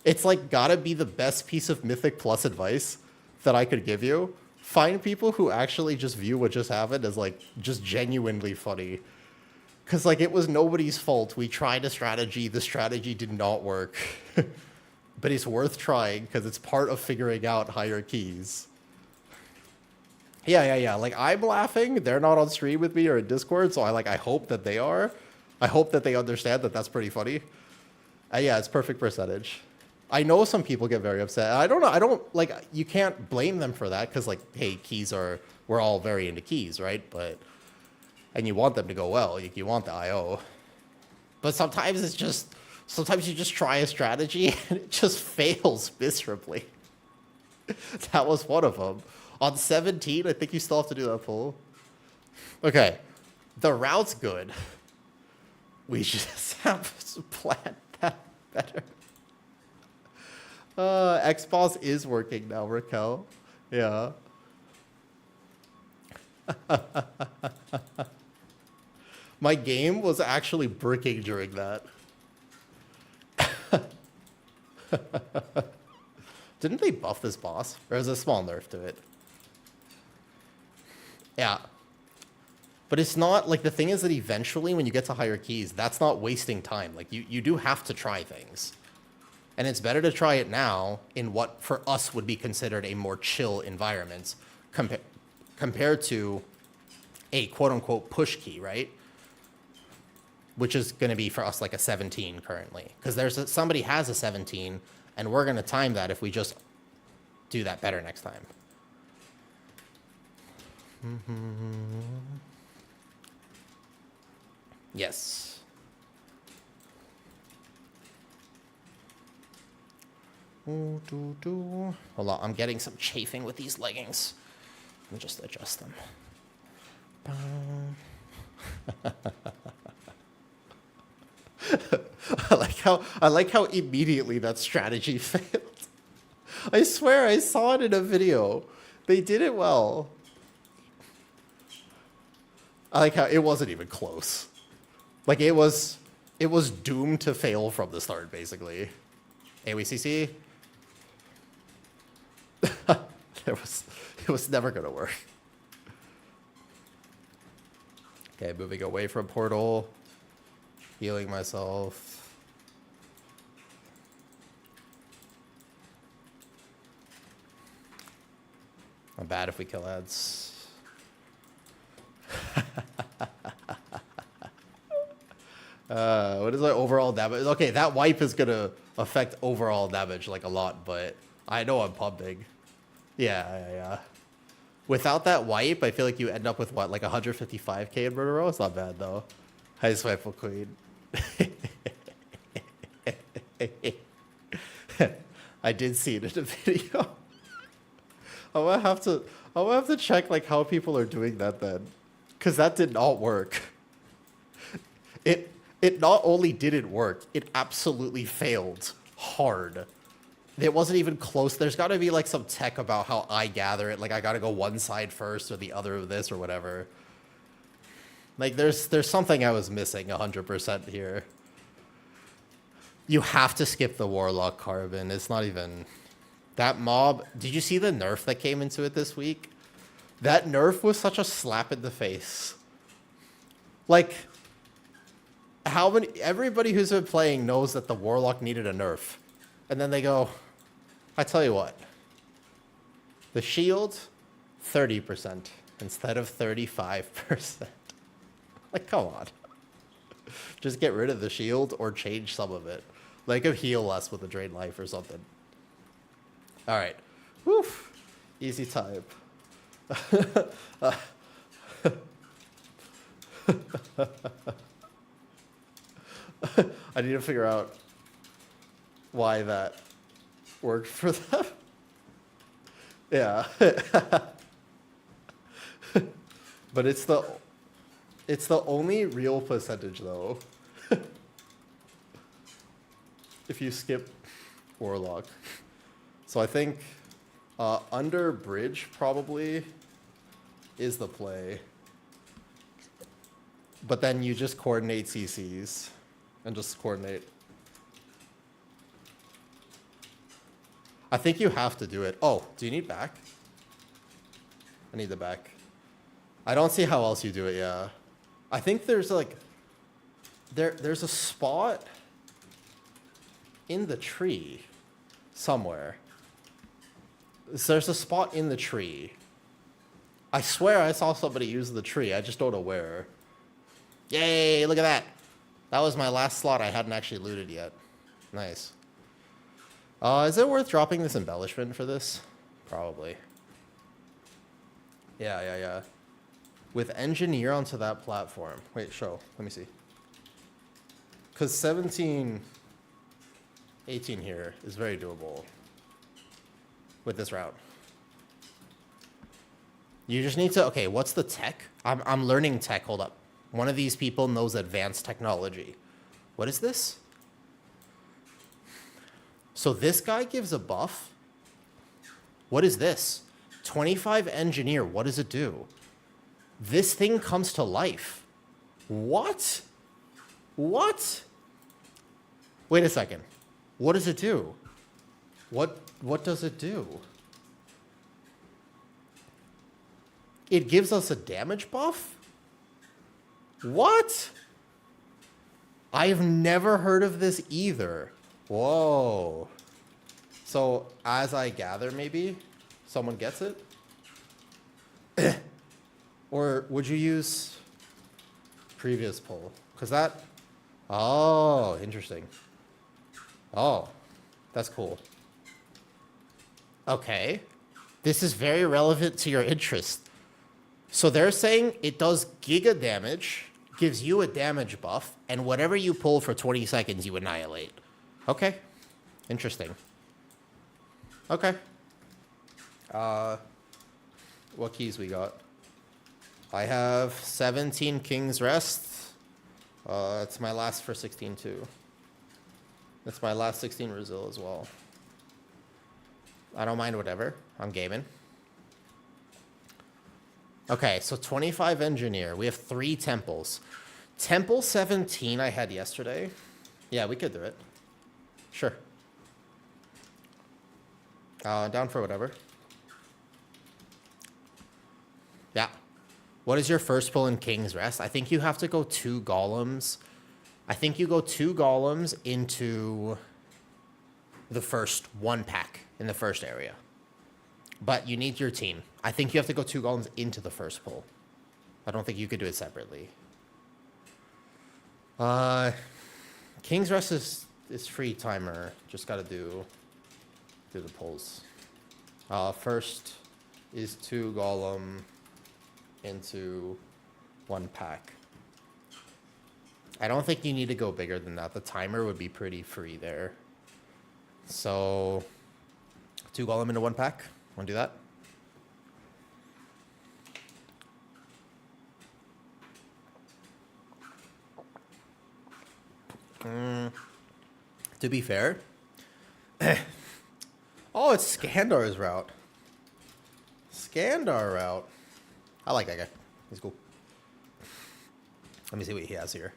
It's like gotta be the best piece of Mythic Plus advice that I could give you. Find people who actually just view what just happened as like just genuinely funny. Cause like it was nobody's fault. We tried a strategy, the strategy did not work. But it's worth trying because it's part of figuring out higher keys. Yeah. Like I'm laughing. They're not on stream with me or in Discord, so I hope that they are. I hope that they understand that that's pretty funny. Yeah, it's perfect percentage. I know some people get very upset. I don't know. Like, you can't blame them for that because, like, hey, we're all very into keys, right? And you want them to go well. You want the IO. But sometimes it's just Sometimes you just try a strategy and it just fails miserably. That was one of them. On 17, I think you still have to do that pull. Okay. The route's good. We just have to plan that better. Xbox is working now, Raquel. Yeah. My game was actually bricking during that. Didn't they buff this boss? Or is a small nerf to it? Yeah. But it's not, like, the thing is that eventually when you get to higher keys, that's not wasting time. Like, you do have to try things. And it's better to try it now in what, for us, would be considered a more chill environment compared to a quote-unquote push key, right? Which is going to be, for us, like a 17 currently. Because somebody has a 17, and we're going to time that if we just do that better next time. Yes. Hold on, I'm getting some chafing with these leggings. Let me just adjust them. I like how immediately that strategy failed. I swear I saw it in a video. They did it well. I like how it wasn't even close. Like it was doomed to fail from the start, basically. AWCC. It was never gonna work. Okay, moving away from portal. Healing myself. Not bad if we kill ads. What is my overall damage? Okay, that wipe is gonna affect overall damage like a lot, but I know I'm pumping. Yeah. Without that wipe, I feel like you end up with what, like 155k in murder row? It's not bad though. Hi, Swipeful Queen. I did see it in a video. I'm gonna have to check like how people are doing that then, because that did not work. It not only didn't work, it absolutely failed hard. It wasn't even close. There's got to be like some tech about how I gather it. Like I got to go one side first or the other of this or whatever. Like there's something I was missing 100% here. You have to skip the Warlock Carbon. It's not even... That mob... Did you see the nerf that came into it this week? That nerf was such a slap in the face. Like... How many... Everybody who's been playing knows that the Warlock needed a nerf. And then they go... I tell you what. The shield, 30% instead of 35%. Like, come on. Just get rid of the shield or change some of it. Like a heal less with a drain life or something. Alright. Woof. Easy type. I need to figure out why that worked for them. Yeah. But it's the only real percentage though. If you skip Warlock. So I think under bridge probably is the play. But then you just coordinate CCs and just coordinate. I think you have to do it. Oh, do you need back? I need the back. I don't see how else you do it, yeah. I think there's like... There's a spot in the tree somewhere. There's a spot in the tree. I swear I saw somebody use the tree. I just don't know where. Yay, look at that. That was my last slot I hadn't actually looted yet. Nice. Is it worth dropping this embellishment for this? Probably. Yeah. With engineer onto that platform. Wait, show. Let me see. Because 17 18 here is very doable with this route. You just need to, okay, what's the tech? I'm learning tech, hold up. One of these people knows advanced technology. What is this? So this guy gives a buff. What is this? 25 engineer, what does it do? This thing comes to life. What? What? Wait a second. What does it do? What does it do? It gives us a damage buff? What? I've never heard of this either. Whoa. So as I gather, maybe someone gets it? Or would you use previous pull? Because that... Oh, interesting. Oh, that's cool. Okay. This is very relevant to your interest. So they're saying it does giga damage, gives you a damage buff, and whatever you pull for 20 seconds, you annihilate. Okay. Interesting. Okay. What keys we got? I have 17 King's Rest. It's my last for 16 too. That's my last 16 Brazil as well. I don't mind whatever. I'm gaming. Okay, so 25 engineer. We have 3 temples. Temple 17 I had yesterday. Yeah, we could do it. Sure. Down for whatever. Yeah. What is your first pull in King's Rest? I think you have to go 2 golems. I think you go 2 golems into the first 1 pack in the first area. But you need your team. I think you have to go 2 golems into the first pull. I don't think you could do it separately. King's Rest is free timer. Just gotta do the pulls. First is 2 golem into 1 pack. I don't think you need to go bigger than that. The timer would be pretty free there. So 2 golem into 1 pack. Want to do that? To be fair. Oh, it's Skandar's route. Skandar route. I like that guy. He's cool. Let me see what he has here.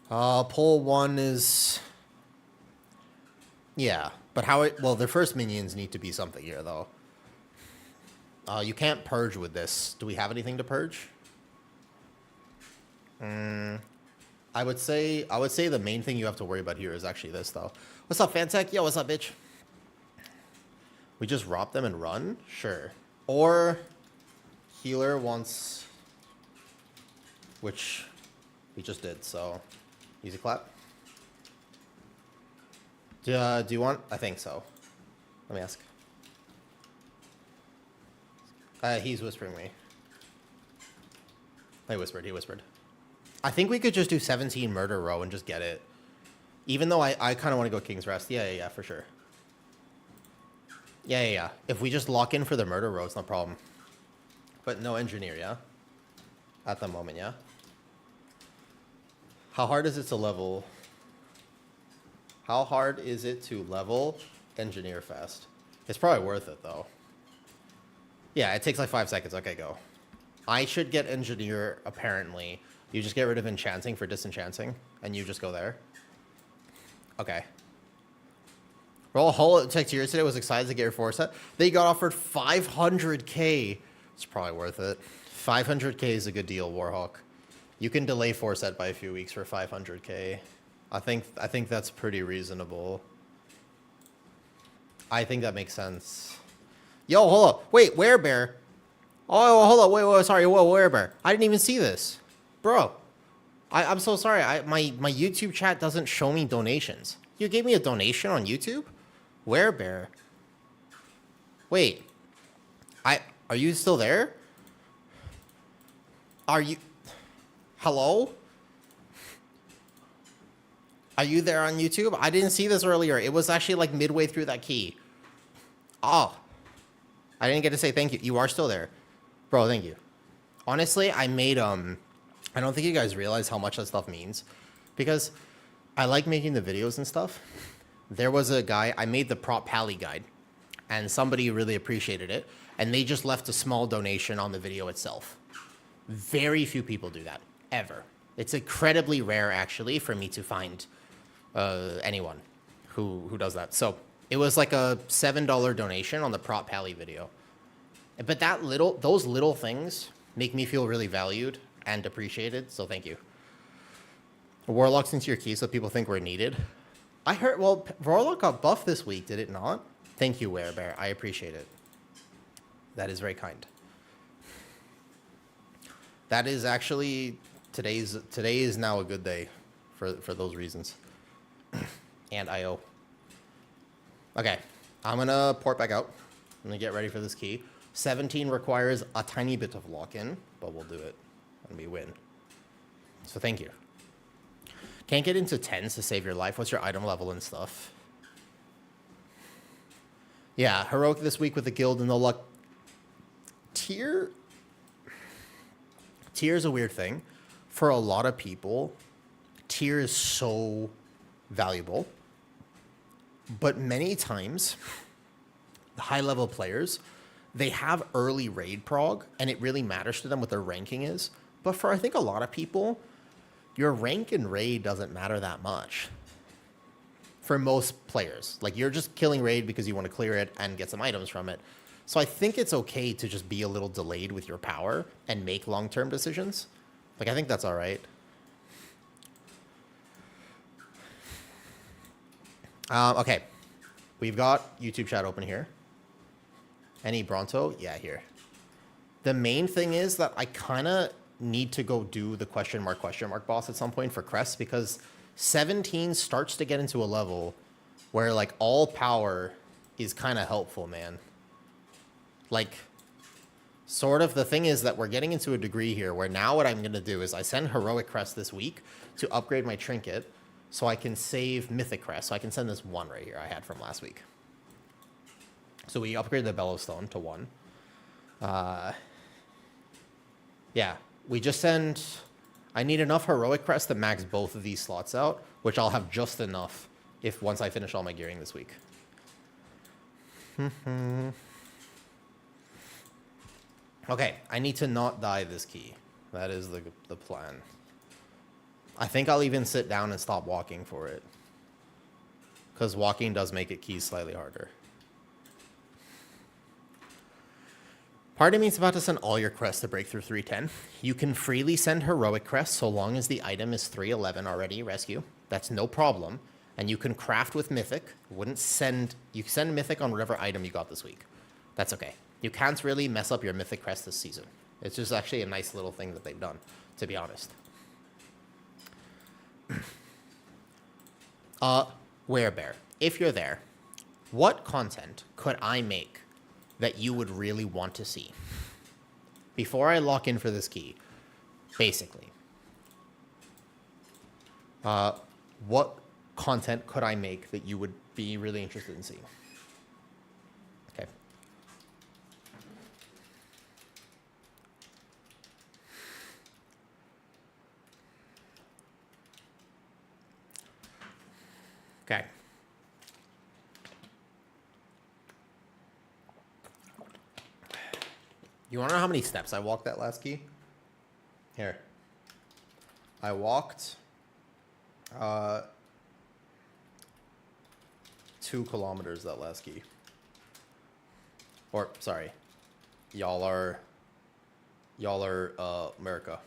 Pull 1 is... Yeah, but how it... Well, their first minions need to be something here, though. You can't purge with this. Do we have anything to purge? I would say the main thing you have to worry about here is actually this, though. What's up, Fantech? Yo, what's up, bitch? We just rob them and run? Sure. Or healer wants... Which we just did, so... Easy clap. Do you want... I think so. Let me ask. He's whispering me. He whispered. I think we could just do 17 murder row and just get it. Even though I kind of want to go King's Rest. Yeah, for sure. Yeah. If we just lock in for the murder row, it's no problem. But no engineer, yeah? At the moment, yeah? How hard is it to level? How hard is it to level engineer fast? It's probably worth it, though. Yeah, it takes like 5 seconds. Okay, go. I should get engineer, apparently. You just get rid of enchanting for disenchanting, and you just go there. Okay. Roll a whole checked here today. Was excited to get your 4 set. They got offered 500k. It's probably worth it. 500k is a good deal, Warhawk. You can delay 4 set by a few weeks for 500k. I think that's pretty reasonable. I think that makes sense. Yo, hold up. Wait, Werebear. Oh, hold up. Wait, sorry. Whoa, Werebear. I didn't even see this. Bro, I'm so sorry. My YouTube chat doesn't show me donations. You gave me a donation on YouTube? Werebear. Wait. Are you still there? Are you... Hello? Are you there on YouTube? I didn't see this earlier. It was actually like midway through that key. Oh. I didn't get to say thank you. You are still there. Bro, thank you. Honestly, I made, I don't think you guys realize how much that stuff means. Because I like making the videos and stuff. There was a guy, I made the prop pally guide. And somebody really appreciated it. And they just left a small donation on the video itself. Very few people do that, ever. It's incredibly rare, actually, for me to find anyone who does that. So it was like a $7 donation on the prop pally video. But those little things make me feel really valued and appreciated. So thank you. Warlock's into your key so people think we're needed. I heard, well, Warlock got buffed this week, did it not? Thank you, Werebear. I appreciate it. That is very kind. That is actually, today is now a good day for those reasons. And IO. Okay, I'm gonna port back out. I'm gonna get ready for this key. 17 requires a tiny bit of lock-in, but we'll do it, and we win. So thank you. Can't get into 10s to save your life. What's your item level and stuff? Yeah, heroic this week with the guild and no luck. Tier is a weird thing. For a lot of people, tier is so valuable. But many times, the high-level players, they have early raid prog, and it really matters to them what their ranking is. But for, I think, a lot of people, your rank in raid doesn't matter that much. For most players. Like, you're just killing raid because you want to clear it and get some items from it. So I think it's okay to just be a little delayed with your power and make long-term decisions. Like, I think that's all right. Okay. We've got YouTube chat open here. Any Bronto? Yeah, here. The main thing is that I kind of need to go do the question mark boss at some point for Crest because 17 starts to get into a level where, like, all power is kind of helpful, man. Like, sort of the thing is that we're getting into a degree here where now what I'm going to do is I send Heroic Crest this week to upgrade my trinket so I can save Mythic Crest. So I can send this 1 right here I had from last week. So we upgraded the Bellowstone to 1. Yeah, we just send... I need enough Heroic Crest to max both of these slots out, which I'll have just enough once I finish all my gearing this week. Okay, I need to not die this key. That is the plan. I think I'll even sit down and stop walking for it. Because walking does make it keys slightly harder. Part of me is about to send all your crests to break through 310. You can freely send heroic crests so long as the item is 311 already, rescue. That's no problem. And you can craft with mythic. You send mythic on whatever item you got this week. That's okay. You can't really mess up your mythic crest this season. It's just actually a nice little thing that they've done, to be honest. Werebear, if you're there, what content could I make that you would really want to see? Before I lock in for this key, basically. What content could I make that you would be really interested in seeing? Okay. Okay. You want to know how many steps I walked that last key? Here. I walked 2 kilometers that last key. Or, sorry. Y'all are America.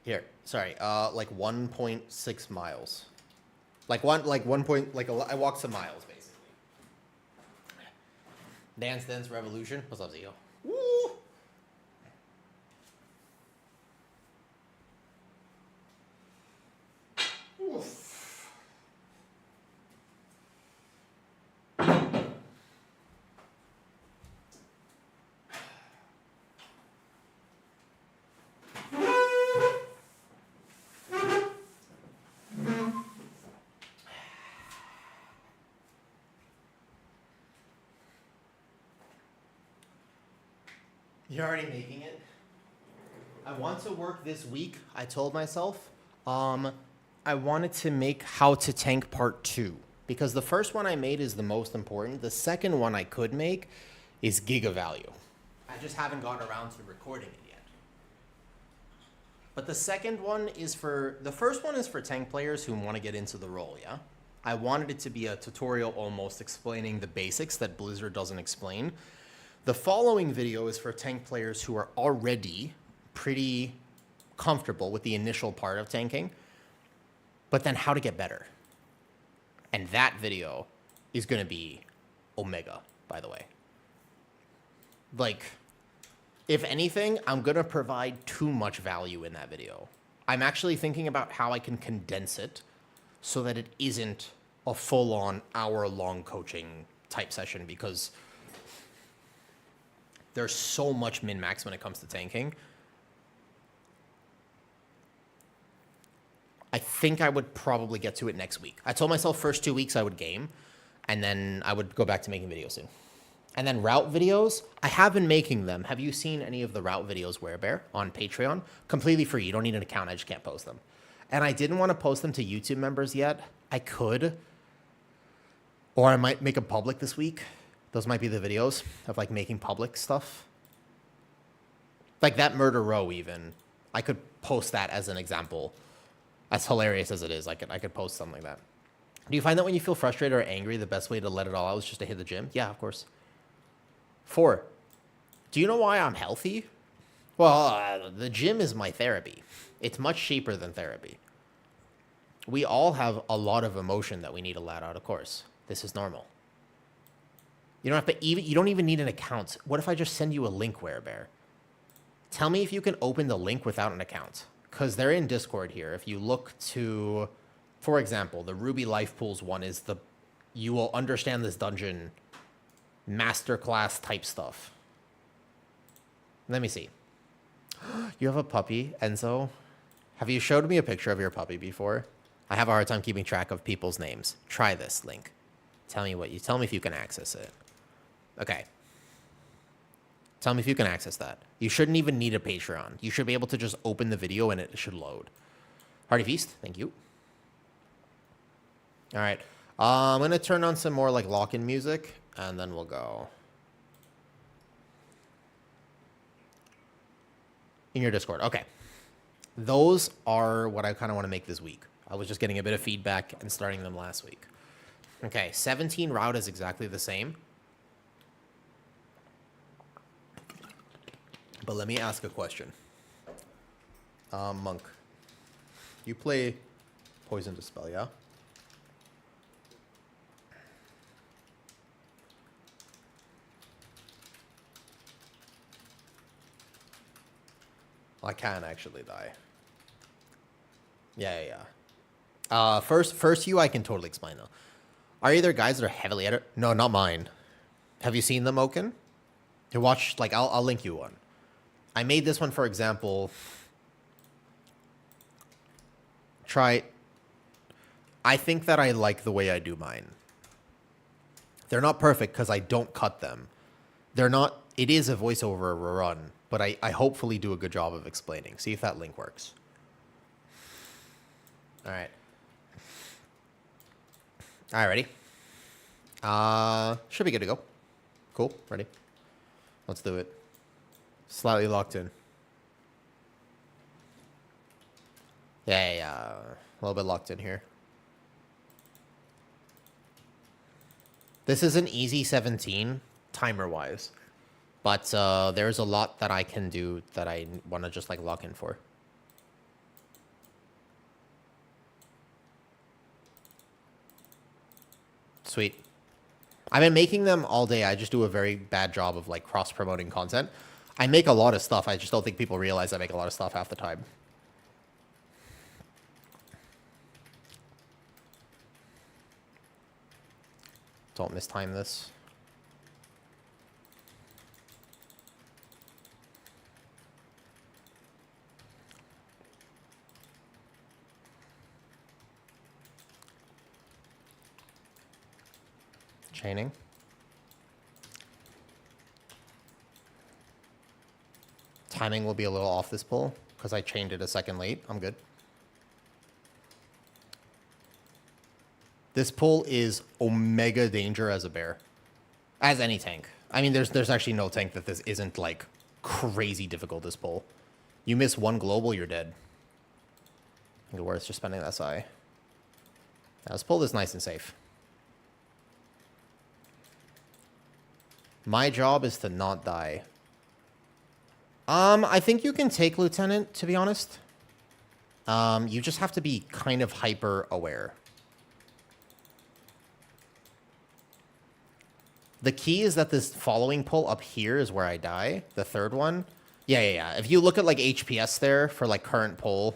Here, sorry. Like 1.6 miles. I walked some miles, basically. Dance Revolution. What's up, Zio? Woo! Oof. You're already making it? I want to work this week. I told myself I wanted to make how to tank part 2 because the first one I made is the most important. The second one I could make is giga value. I just haven't gotten around to recording it yet. But the second one is the first one is for tank players who want to get into the role, yeah? I wanted it to be a tutorial almost explaining the basics that Blizzard doesn't explain. The following video is for tank players who are already pretty comfortable with the initial part of tanking, but then how to get better. And that video is going to be Omega, by the way. Like, if anything, I'm going to provide too much value in that video. I'm actually thinking about how I can condense it so that it isn't a full-on hour-long coaching type session because there's so much min-max when it comes to tanking. I think I would probably get to it next week. I told myself first 2 weeks I would game, and then I would go back to making videos soon. And then route videos, I have been making them. Have you seen any of the route videos, Werebear, on Patreon? Completely free. You don't need an account. I just can't post them. And I didn't want to post them to YouTube members yet. I could. Or I might make them public this week. Those might be the videos of like making public stuff. Like that murder row even. I could post that as an example. As hilarious as it is, I could post something like that. Do you find that when you feel frustrated or angry, the best way to let it all out is just to hit the gym? Yeah, of course. 4, do you know why I'm healthy? Well, the gym is my therapy. It's much cheaper than therapy. We all have a lot of emotion that we need to let out, of course. This is normal. You don't have to you don't even need an account. What if I just send you a link, Werebear? Tell me if you can open the link without an account. Because they're in Discord here. If you look to, for example, the Ruby Life Pools one is you will understand this dungeon masterclass type stuff. Let me see. You have a puppy, Enzo? Have you showed me a picture of your puppy before? I have a hard time keeping track of people's names. Try this link. Tell me if you can access it. Okay. Tell me if you can access that. You shouldn't even need a Patreon. You should be able to just open the video and it should load. Hearty Feast, thank you. All right. I'm going to turn on some more like lock-in music and then we'll go. In your Discord. Okay. Those are what I kind of want to make this week. I was just getting a bit of feedback and starting them last week. Okay, 17 route is exactly the same. But let me ask a question. Monk, you play Poison Dispel, yeah? I can actually die. Yeah. First you I can totally explain though. Are either guys that are heavily edited? No, not mine. Have you seen them, Oaken? You watch, like, I'll link you one. I made this one, for example. I think that I like the way I do mine. They're not perfect because I don't cut them. It is a voiceover run, but I hopefully do a good job of explaining. See if that link works. All right. All right, ready? Should be good to go. Cool, ready? Let's do it. Slightly locked in. Yeah. A little bit locked in here. This is an easy 17, timer-wise. But there's a lot that I can do that I want to just, like, lock in for. Sweet. I've been making them all day. I just do a very bad job of, like, cross-promoting content. I make a lot of stuff. I just don't think people realize I make a lot of stuff half the time. Don't mistime this. Chaining. Timing will be a little off this pull because I chained it a second late. I'm good. This pull is omega danger as a bear. As any tank. I mean, there's actually no tank that this isn't, like, crazy difficult, this pull. You miss one global, you're dead. It's worth just spending that SI. Now, this pull is nice and safe. My job is to not die. I think you can take Lieutenant, to be honest. You just have to be kind of hyper aware. The key is that this following pull up here is where I die. The third one. Yeah. If you look at like HPS there for like current pull,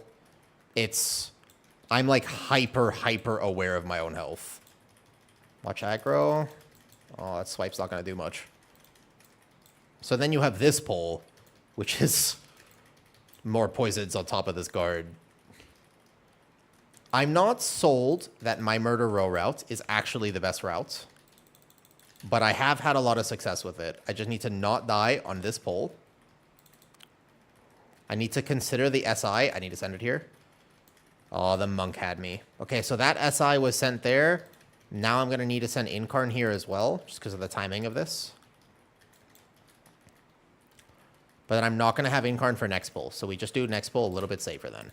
I'm like hyper aware of my own health. Watch aggro. Oh, that swipe's not going to do much. So then you have this pull, which is more poisons on top of this guard. I'm not sold that my murder row route is actually the best route. But I have had a lot of success with it. I just need to not die on this pull. I need to consider the SI. I need to send it here. Oh, the monk had me. Okay, so that SI was sent there. Now I'm going to need to send Incarn here as well, just because of the timing of this. But then I'm not going to have Incarn for next pull. So we just do next pull a little bit safer then.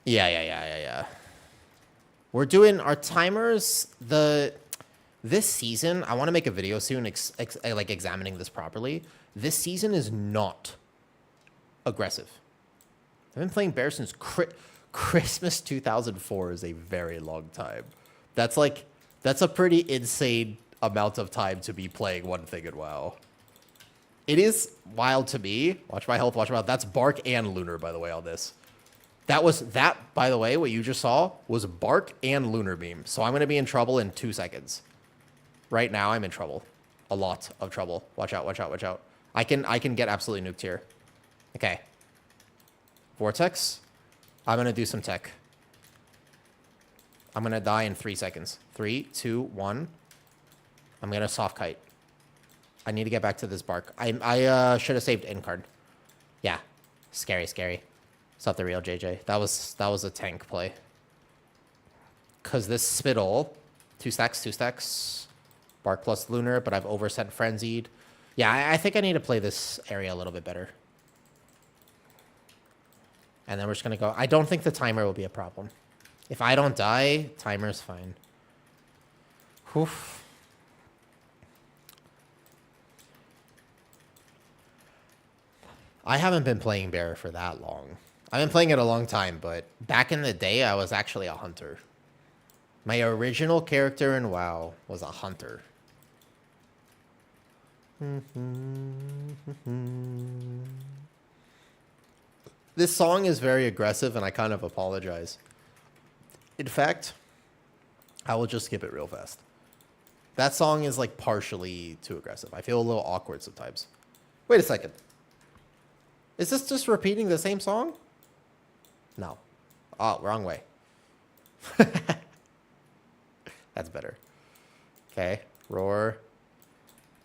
Yeah. We're doing our timers. This season, I want to make a video soon like examining this properly. This season is not aggressive. I've been playing bear since Christmas 2004 is a very long time. That's a pretty insane amount of time to be playing one thing in WoW. It is wild to me. Watch my health, watch my health. That's Bark and Lunar, by the way, on this. That, by the way, what you just saw was Bark and Lunar Beam. So I'm going to be in trouble in 2 seconds. Right now, I'm in trouble. A lot of trouble. Watch out, watch out, watch out. I can get absolutely nuked here. Okay. Vortex. I'm going to do some tech. I'm going to die in 3 seconds. 3, 2, 1. I'm going to soft kite. I need to get back to this Bark. I should have saved Incard. Yeah. Scary. It's not the real JJ. That was a tank play. Because this Spittle, 2 stacks. Bark plus Lunar, but I've oversent Frenzied. Yeah, I think I need to play this area a little bit better. And then we're just going to go. I don't think the timer will be a problem. If I don't die, timer's fine. Oof. I haven't been playing bear for that long. I've been playing it a long time, but back in the day, I was actually a hunter. My original character in WoW was a hunter. This song is very aggressive, and I kind of apologize. In fact, I will just skip it real fast. That song is like partially too aggressive. I feel a little awkward sometimes. Wait a second. Is this just repeating the same song? No. Oh, wrong way. That's better. Okay. Roar.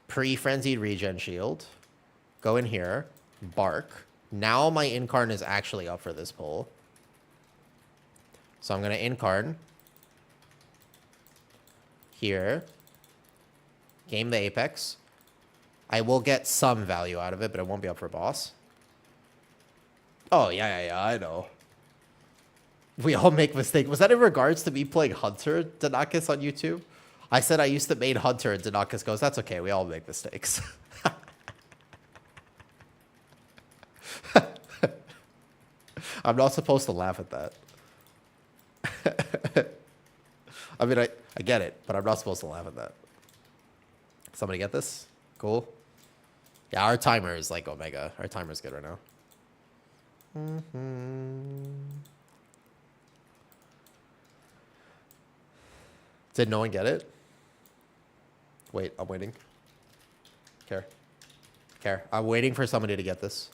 Pre-frenzied regen shield. Go in here. Bark. Now my Incarn is actually up for this pull. So I'm going to Incarn. Here. Game the Apex. I will get some value out of it, but it won't be up for boss. Oh, yeah, I know. We all make mistakes. Was that in regards to me playing Hunter, Danakis, on YouTube? I said I used to main Hunter, and Danakis goes, that's okay, we all make mistakes. I'm not supposed to laugh at that. I mean, I get it, but I'm not supposed to laugh at that. Somebody get this? Cool. Yeah, our timer is like Omega. Our timer's good right now. Did no one get it? Wait, I'm waiting. Care. I'm waiting for somebody to get this.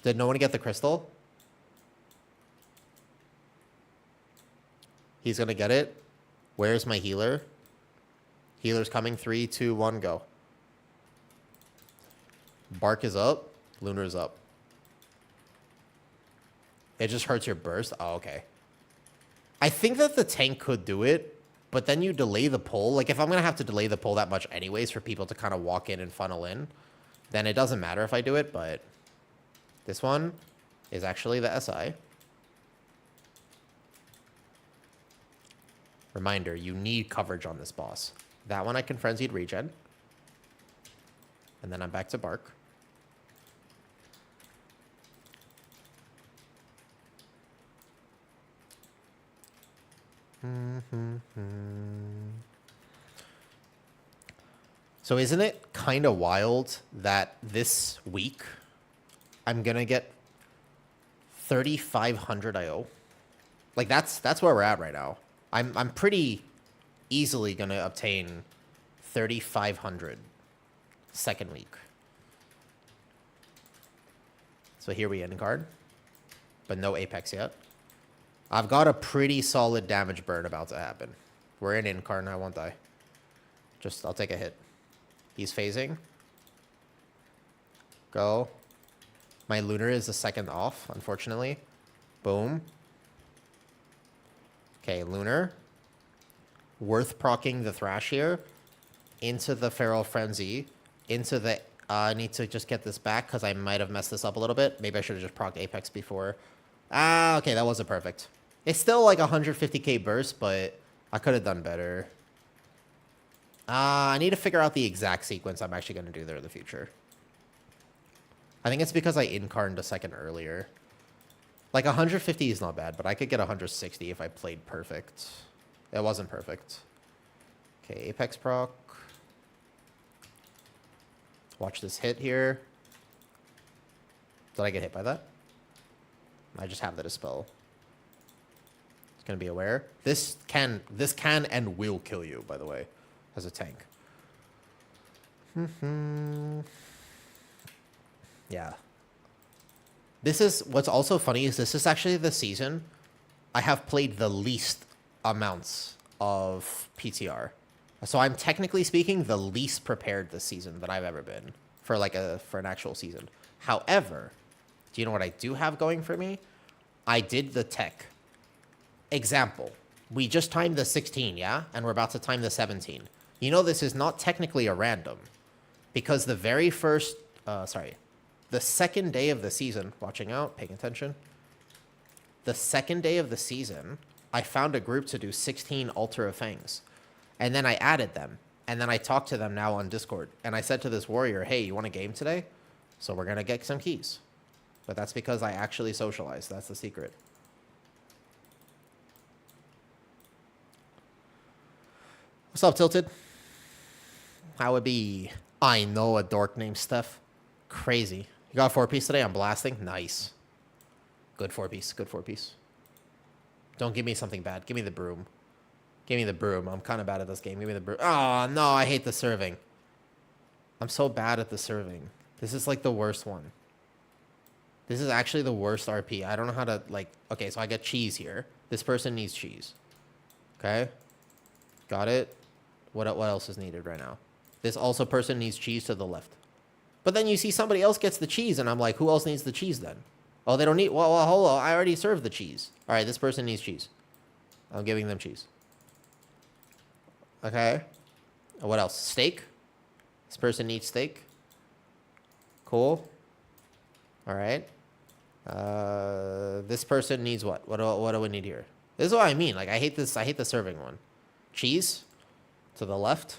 Did no one get the crystal? He's gonna get it. Where's my healer? Healer's coming. 3, 2, 1, go. Bark is up. Lunar is up. It just hurts your burst. Oh, okay. I think that the tank could do it, but then you delay the pull. Like, if I'm going to have to delay the pull that much anyways for people to kind of walk in and funnel in, then it doesn't matter if I do it, but this one is actually the SI. Reminder, you need coverage on this boss. That one I can Frenzied Regen. And then I'm back to Bark. So isn't it kind of wild that this week I'm going to get 3,500 IO? Like that's where we're at right now. I'm pretty easily going to obtain 3,500 second week. So here we end card, but no Apex yet. I've got a pretty solid damage burn about to happen. We're in card and I won't die. I'll take a hit. He's phasing. Go. My Lunar is a second off, unfortunately. Boom. Okay, Lunar. Worth proccing the Thrash here. Into the Feral Frenzy. Into the... I need to just get this back because I might have messed this up a little bit. Maybe I should have just procced Apex before. Okay, that wasn't perfect. It's still like 150k burst, but I could have done better. I need to figure out the exact sequence I'm actually going to do there in the future. I think it's because I incarned a second earlier. Like 150 is not bad, but I could get 160 if I played perfect. It wasn't perfect. Okay, Apex proc. Watch this hit here. Did I get hit by that? I just have that as spell. It's gonna be aware. This can and will kill you, by the way, as a tank. Yeah. This is what's also funny is this is actually the season I have played the least amounts of PTR. So I'm technically speaking the least prepared this season that I've ever been for an actual season. However, do you know what I do have going for me? I did the tech. Example, we just timed the 16, yeah? And we're about to time the 17. You know this is not technically a random because the very first, the second day of the season, watching out, paying attention. The second day of the season, I found a group to do 16 Altar of Fangs. And then I added them. And then I talked to them now on Discord. And I said to this warrior, hey, you want a game today? So we're going to get some keys. But that's because I actually socialized. That's the secret. What's up, Tilted? How it be? I know a dork named Steph. Crazy. You got a 4-piece today? I'm blasting. Nice. Good 4-piece. Good 4-piece. Don't give me something bad. Give me the broom. Give me the broom. I'm kind of bad at this game. Give me the broom. Oh, no. I hate the serving. I'm so bad at the serving. This is like the worst one. This is actually the worst RP. I don't know how to, okay, so I got cheese here. This person needs cheese. Okay. Got it. What else is needed right now? This also person needs cheese to the left. But then you see somebody else gets the cheese, and I'm like, who else needs the cheese then? Oh, they don't need... Well, hold on. I already served the cheese. All right, this person needs cheese. I'm giving them cheese. Okay. What else? Steak. This person needs steak. Cool. All right. This person needs what? What do we need here? This is what I mean. I hate this. I hate the serving one. Cheese to the left.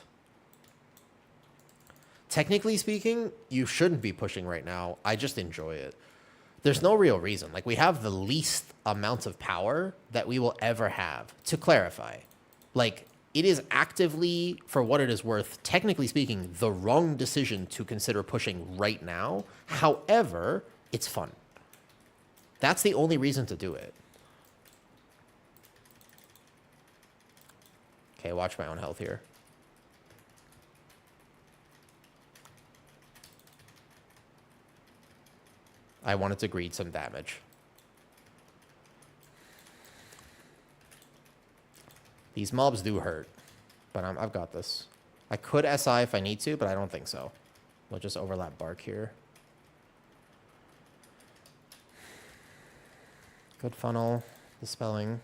Technically speaking, you shouldn't be pushing right now. I just enjoy it. There's no real reason. We have the least amount of power that we will ever have. To clarify, it is actively, for what it is worth, technically speaking, the wrong decision to consider pushing right now. However, it's fun. That's the only reason to do it. Okay, watch my own health here. I wanted to greed some damage. These mobs do hurt, but I've got this. I could SI if I need to, but I don't think so. We'll just overlap Bark here. Good funnel. Dispelling.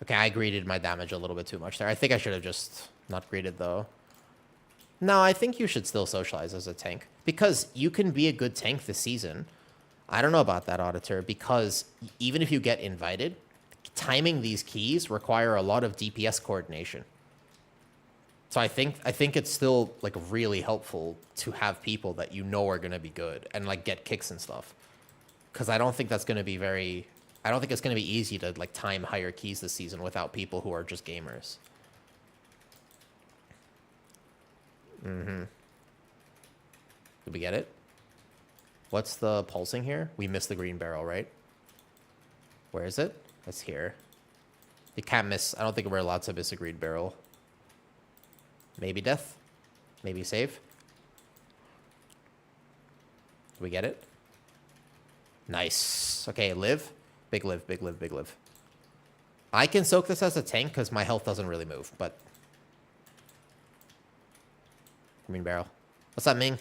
Okay, I greeted my damage a little bit too much there. I think I should have just not greeted, though. No, I think you should still socialize as a tank. Because you can be a good tank this season. I don't know about that, Auditor, because even if you get invited, timing these keys require a lot of DPS coordination. So I think it's still, like, really helpful to have people that you know are going to be good and, like, get kicks and stuff. Because I don't think that's going to be very... I don't think it's going to be easy to, like, time higher keys this season without people who are just gamers. Mm-hmm. Did we get it? What's the pulsing here? We missed the green barrel, right? Where is it? It's here. You can't miss... I don't think we're allowed to miss a green barrel. Maybe death. Maybe save. Did we get it? Nice. Okay, live. Big live, big live, big live. I can soak this as a tank because my health doesn't really move, but... Green barrel. What's up, Ming?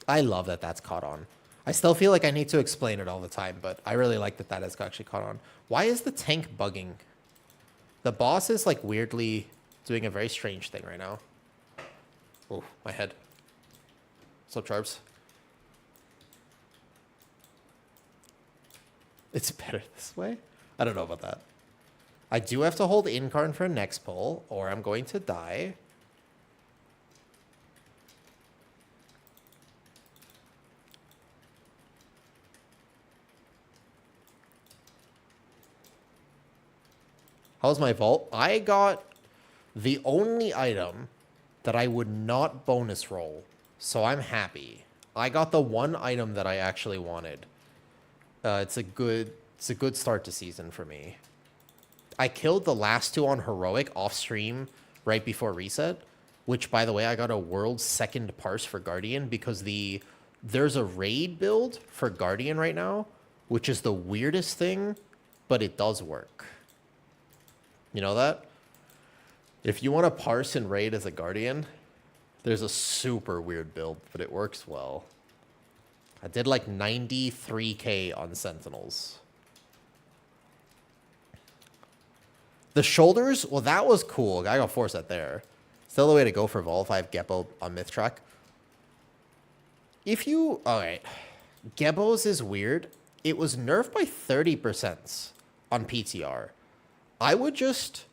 I love that that's caught on. I still feel like I need to explain it all the time, but I really like that that has actually caught on. Why is the tank bugging? The boss is, like, weirdly doing a very strange thing right now. Oh, my head. So Charbs. It's better this way? I don't know about that. I do have to hold Incarn for next pull, or I'm going to die. How's my vault? I got the only item that I would not bonus roll, so I'm happy. I got the one item that I actually wanted. It's a good start to season for me. I killed the last two on Heroic off stream right before reset, which, by the way, I got a world's second parse for Guardian because there's a raid build for Guardian right now, which is the weirdest thing, but it does work. You know that? If you want to parse and raid as a Guardian, there's a super weird build, but it works well. I did like 93k on Sentinels. The shoulders, well, that was cool. I got force that there. Still the way to go for Vol if I have Gebo on Myth Track. If you... Alright. Gebo's is weird. It was nerfed by 30% on PTR. I would just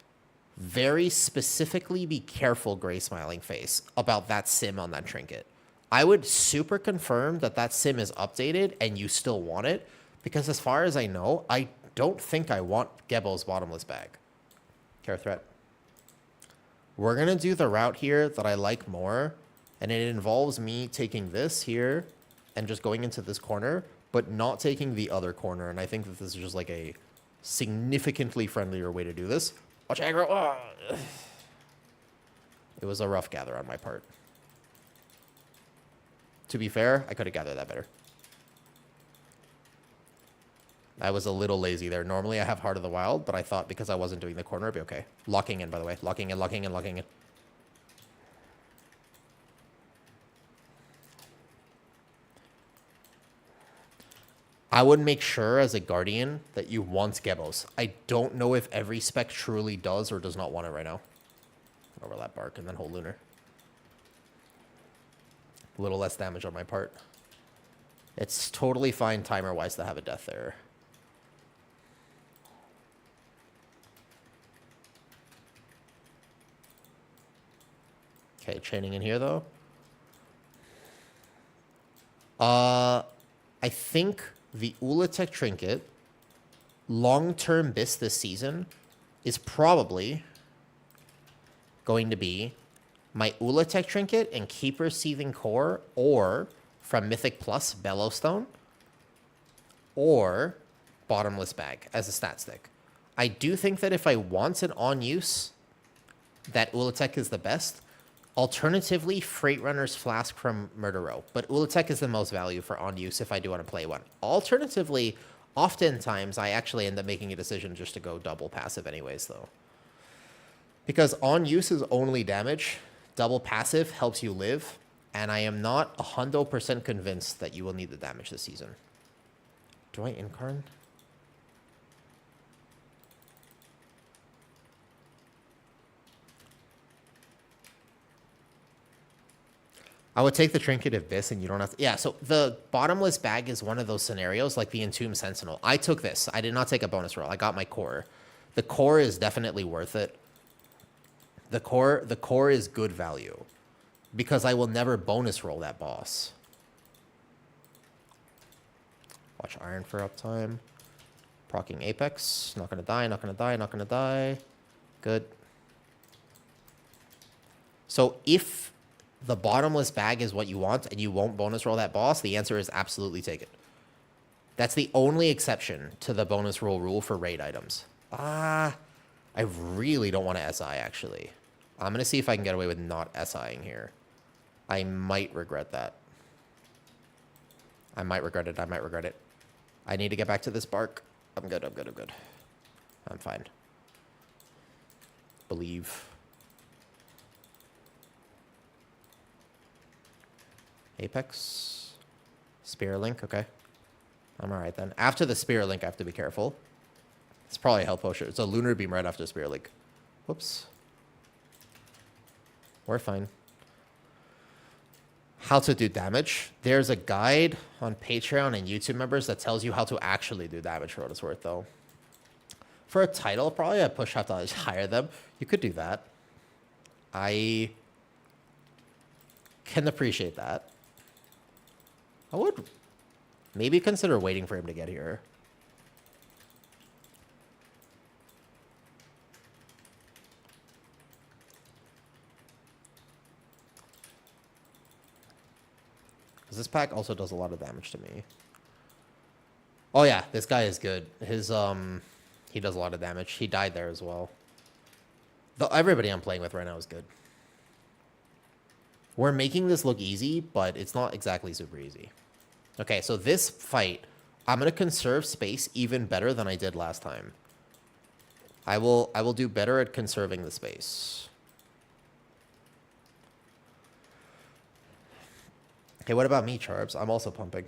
very specifically be careful, Gray Smiling Face, about that sim on that trinket. I would super confirm that that sim is updated and you still want it, because as far as I know, I don't think I want Gebo's bottomless bag. Care threat. We're going to do the route here that I like more, and it involves me taking this here and just going into this corner, but not taking the other corner, and I think that this is just like a significantly friendlier way to do this. Watch aggro. Oh. It was a rough gather on my part. To be fair, I could have gathered that better. I was a little lazy there. Normally I have Heart of the Wild, but I thought because I wasn't doing the corner, it'd be okay. Locking in, by the way. Locking in, locking in, locking in. I would make sure as a Guardian that you want Gebos. I don't know if every spec truly does or does not want it right now. Overlap Bark and then hold Lunar. A little less damage on my part. It's totally fine timer-wise to have a death there. Okay, chaining in here though. I think the Ulatech Trinket, long-term BIS this season, is probably going to be my Ulatech Trinket and Keeper Seething Core, or from Mythic Plus, Bellowstone, or Bottomless Bag as a stat stick. I do think that if I want an on-use, that Ulatech is the best. Alternatively, Freight Runner's Flask from Murder Row. But Ulatech is the most value for on-use if I do want to play one. Alternatively, Oftentimes, I actually end up making a decision just to go double passive anyways, though. Because on use is only damage, double passive helps you live, and I am not 100% convinced that you will need the damage this season. Do I incarn? I would take the Trinket of Abyss and you don't have to... Yeah, so the bottomless bag is one of those scenarios, like the Entomb Sentinel. I took this. I did not take a bonus roll. I got my core. The core is definitely worth it. The core is good value. Because I will never bonus roll that boss. Watch Iron for uptime. Proccing Apex. Not gonna die, not gonna die, not gonna die. Good. So if the bottomless bag is what you want and you won't bonus roll that boss, the answer is absolutely take it. That's the only exception to the bonus roll rule for raid items. I really don't want to SI, actually. I'm going to see if I can get away with not SIing here. I might regret that. I might regret it. I might regret it. I need to get back to this bark. I'm good. I'm good. I'm good. I'm fine. Believe. Apex. Spear Link. Okay. I'm alright then. After the Spear Link, I have to be careful. It's probably a health potion. It's a Lunar Beam right after Spear Link. Whoops. We're fine. How to do damage. There's a guide on Patreon and YouTube members that tells you how to actually do damage for what it's worth, though. For a title, probably a push have to hire them. You could do that. I can appreciate that. I would maybe consider waiting for him to get here. Because this pack also does a lot of damage to me. Oh yeah, this guy is good. His he does a lot of damage. He died there as well. Everybody I'm playing with right now is good. We're making this look easy, but it's not exactly super easy. Okay, so this fight, I'm going to conserve space even better than I did last time. I will do better at conserving the space. Okay, what about me, Charbs? I'm also pumping.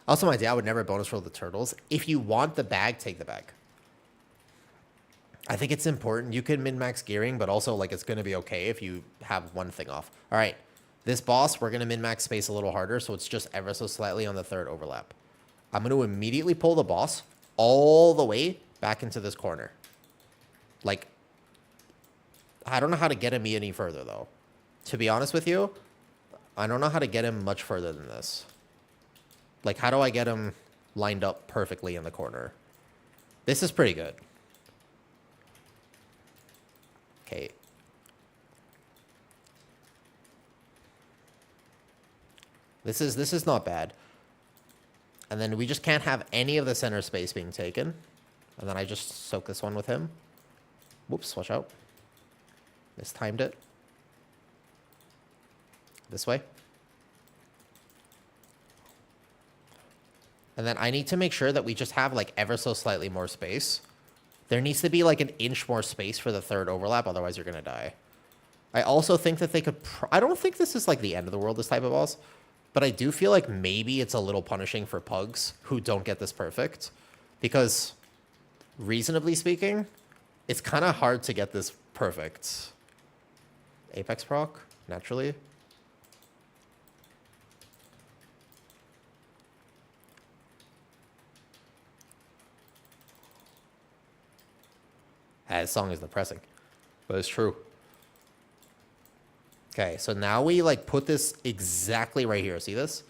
Also, my dad would never bonus roll the turtles. If you want the bag, take the bag. I think it's important. You can min-max gearing, but also, like, it's going to be okay if you have one thing off. All right, this boss, we're going to min-max space a little harder, so it's just ever so slightly on the third overlap. I'm going to immediately pull the boss all the way back into this corner. Like, I don't know how to get him any further, though. To be honest with you, I don't know how to get him much further than this. Like, how do I get him lined up perfectly in the corner? This is pretty good. Okay. This is not bad. And then we just can't have any of the center space being taken. And then I just soak this one with him. Whoops, watch out. Mistimed it. This way. And then I need to make sure that we just have like ever so slightly more space. There needs to be like an inch more space for the third overlap, otherwise you're going to die. I also think that they could... I don't think this is like the end of the world, this type of boss. But I do feel like maybe it's a little punishing for pugs who don't get this perfect. Because, reasonably speaking, it's kind of hard to get this perfect. Apex proc, naturally. This song is depressing, but it's true. Okay, so now we like put this exactly right here. See this?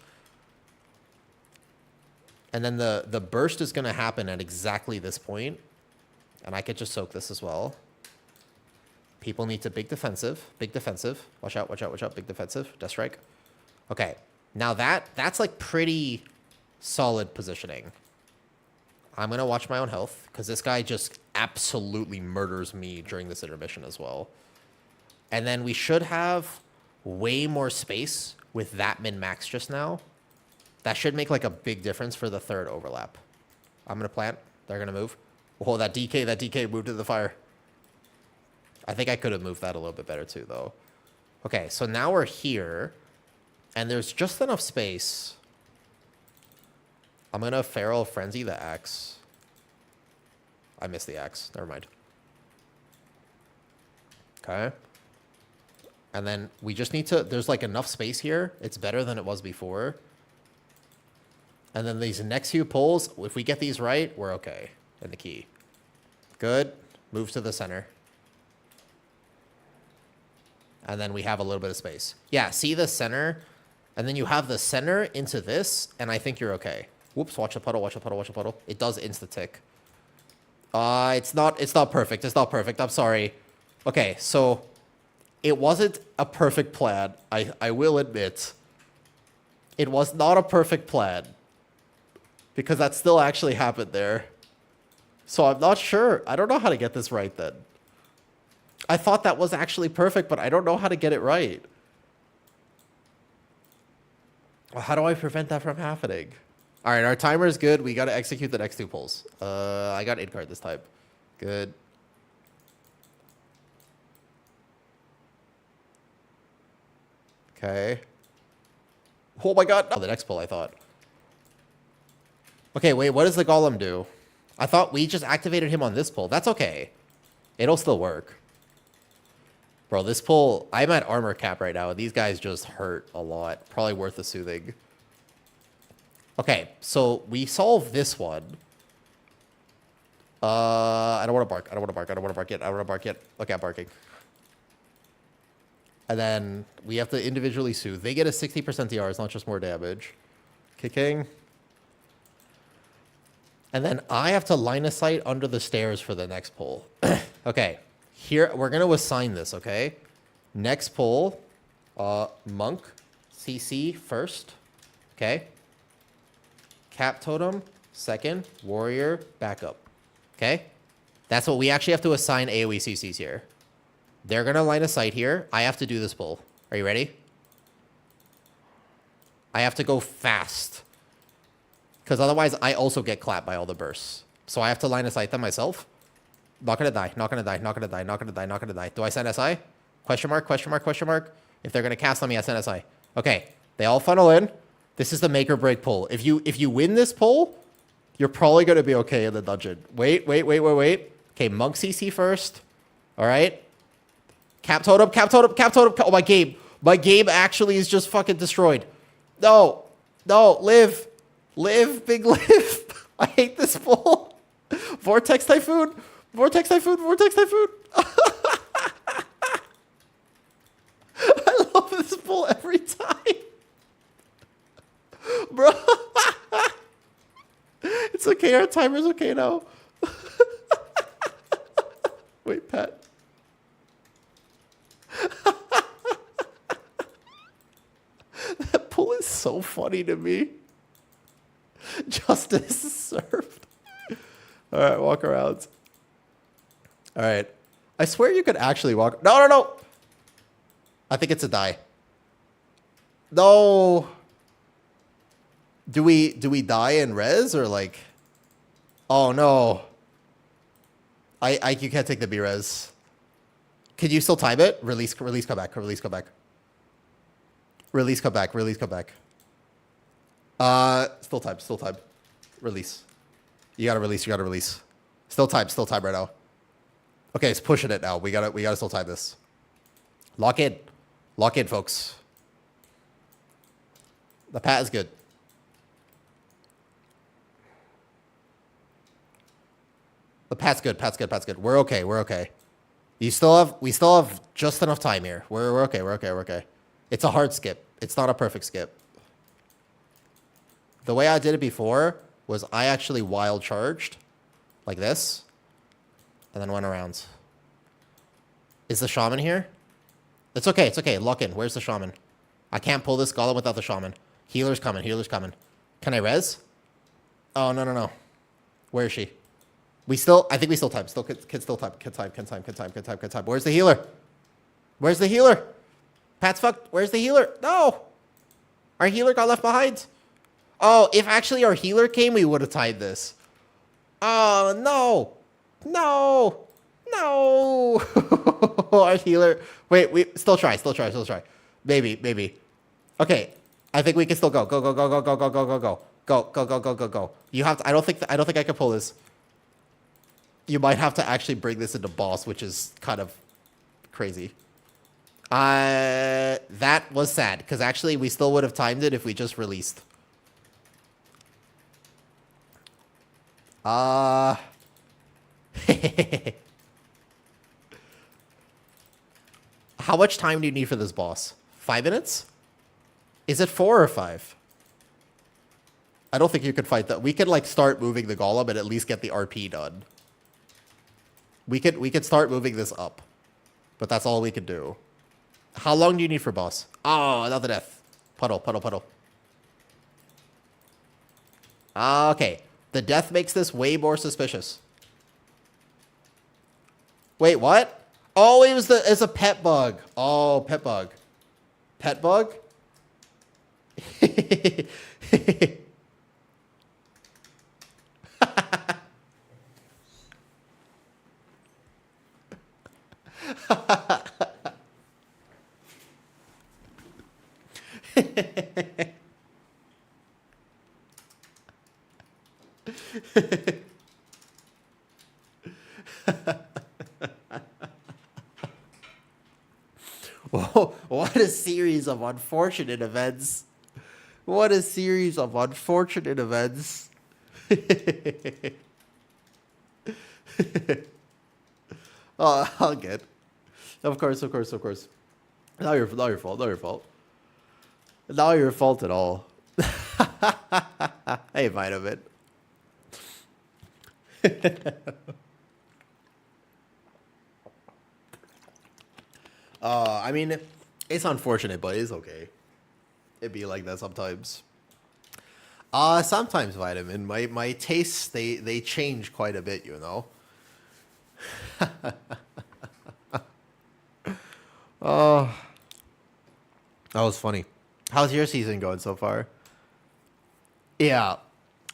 And then the burst is going to happen at exactly this point. And I could just soak this as well. People need to big defensive. Big defensive. Watch out, watch out, watch out. Big defensive. Death strike. Okay, now that's like pretty solid positioning. I'm going to watch my own health because this guy just absolutely murders me during this intermission as well. And then we should have way more space with that min-max just now, that should make like a big difference for the third overlap. I'm going to plant. They're going to move. Oh, that DK moved to the fire. I think I could have moved that a little bit better too, though. Okay, so now we're here, and there's just enough space. I'm going to Feral Frenzy the Axe. I missed the Axe. Never mind. Okay. And then we just need to... There's like enough space here. It's better than it was before. And then these next few pulls, if we get these right, we're okay in the key. Good. Move to the center. And then we have a little bit of space. Yeah, see the center? And then you have the center into this, and I think you're okay. Whoops, watch the puddle, watch the puddle, watch the puddle. It does insta-tick. It's not perfect. It's not perfect. I'm sorry. Okay, so it wasn't a perfect plan. I will admit. It was not a perfect plan. Because that still actually happened there. So I'm not sure. I don't know how to get this right then. I thought that was actually perfect, but I don't know how to get it right. How do I prevent that from happening? All right, our timer is good. We got to execute the next two pulls. I got in card this time. Good. Okay. Oh my god. Oh, the next pull, I thought. Okay, wait, what does the golem do? I thought we just activated him on this pull. That's okay. It'll still work. Bro, this pull, I'm at armor cap right now, and these guys just hurt a lot. Probably worth the soothing. Okay, so we solve this one. I don't want to bark. I don't want to bark. I don't want to bark yet. I don't want to bark yet. Okay, I'm barking. And then we have to individually soothe. They get a 60% DR. It's not just more damage. Kicking. And then I have to line of sight under the stairs for the next pull. Okay. Here, we're going to assign this, okay? Next pull, Monk, CC first, okay? Cap Totem, second, Warrior, backup, okay? That's what we actually have to assign AoE CCs here. They're going to line of sight here. I have to do this pull. Are you ready? I have to go fast. Because otherwise, I also get clapped by all the bursts. So I have to line of sight them myself. Not gonna die, not gonna die, not gonna die, not gonna die, not gonna die. Do I send SI? Question mark, question mark, question mark. If they're gonna cast on me, I send SI. Okay, they all funnel in. This is the make or break pull. If you win this pull, you're probably gonna be okay in the dungeon. Wait. Okay, Monk CC first. All right. Cap totem, cap totem, cap totem. Oh, my game actually is just fucking destroyed. No, live, big live. I hate this pull. Vortex Typhoon. Vortex Typhoon, Vortex Typhoon. I love this pull every time. Bro. It's okay, our timer's okay now. Wait, Pat. That pull is so funny to me. Justice served. All right, walk around. All right. I swear you could actually walk. No. I think it's a die. No. Do we die in res or like? Oh no. You can't take the B res. Can you still time it? Release, come back. Release, come back. Release, come back. Release, come back. Still time. Release. You gotta release. Still time right now. Okay, it's pushing it now. We gotta still time this. Lock in, folks. The pat is good. The pat's good. We're okay. We still have just enough time here. We're okay. It's a hard skip. It's not a perfect skip. The way I did it before was I actually wild charged like this. And then went around. Is the shaman here? It's okay. Lock in. Where's the shaman? I can't pull this golem without the shaman. Healer's coming. Can I res? Oh, no. Where is she? I think we still time. Can time. Where's the healer? Pat's fucked. Where's the healer? No. Our healer got left behind. Oh, if actually our healer came, we would have tied this. Oh, no. No. No. Our healer. Wait, we still try. Maybe. Okay. I think we can still go. Go. Go. You have to, I don't think I can pull this. You might have to actually bring this into boss, which is kind of crazy. That was sad, because actually we still would have timed it if we just released. How much time do you need for this boss? 5 minutes? Is it 4 or 5? I don't think you could fight that. We could like start moving the golem and at least get the RP done. We could start moving this up. But that's all we could do. How long do you need for boss? Oh, another death. Puddle. Okay. The death makes this way more suspicious. Wait, what? Oh, it's a pet bug. Oh, pet bug. Pet bug? Whoa, what a series of unfortunate events. What a series of unfortunate events. Oh, I'll get. Of course. Not your fault. Not your fault at all. Hey, Vitamin. I mean, it's unfortunate, but it's okay. It'd be like that sometimes. Sometimes, Vitamin. My tastes, they change quite a bit, you know? Oh, that was funny. How's your season going so far? Yeah.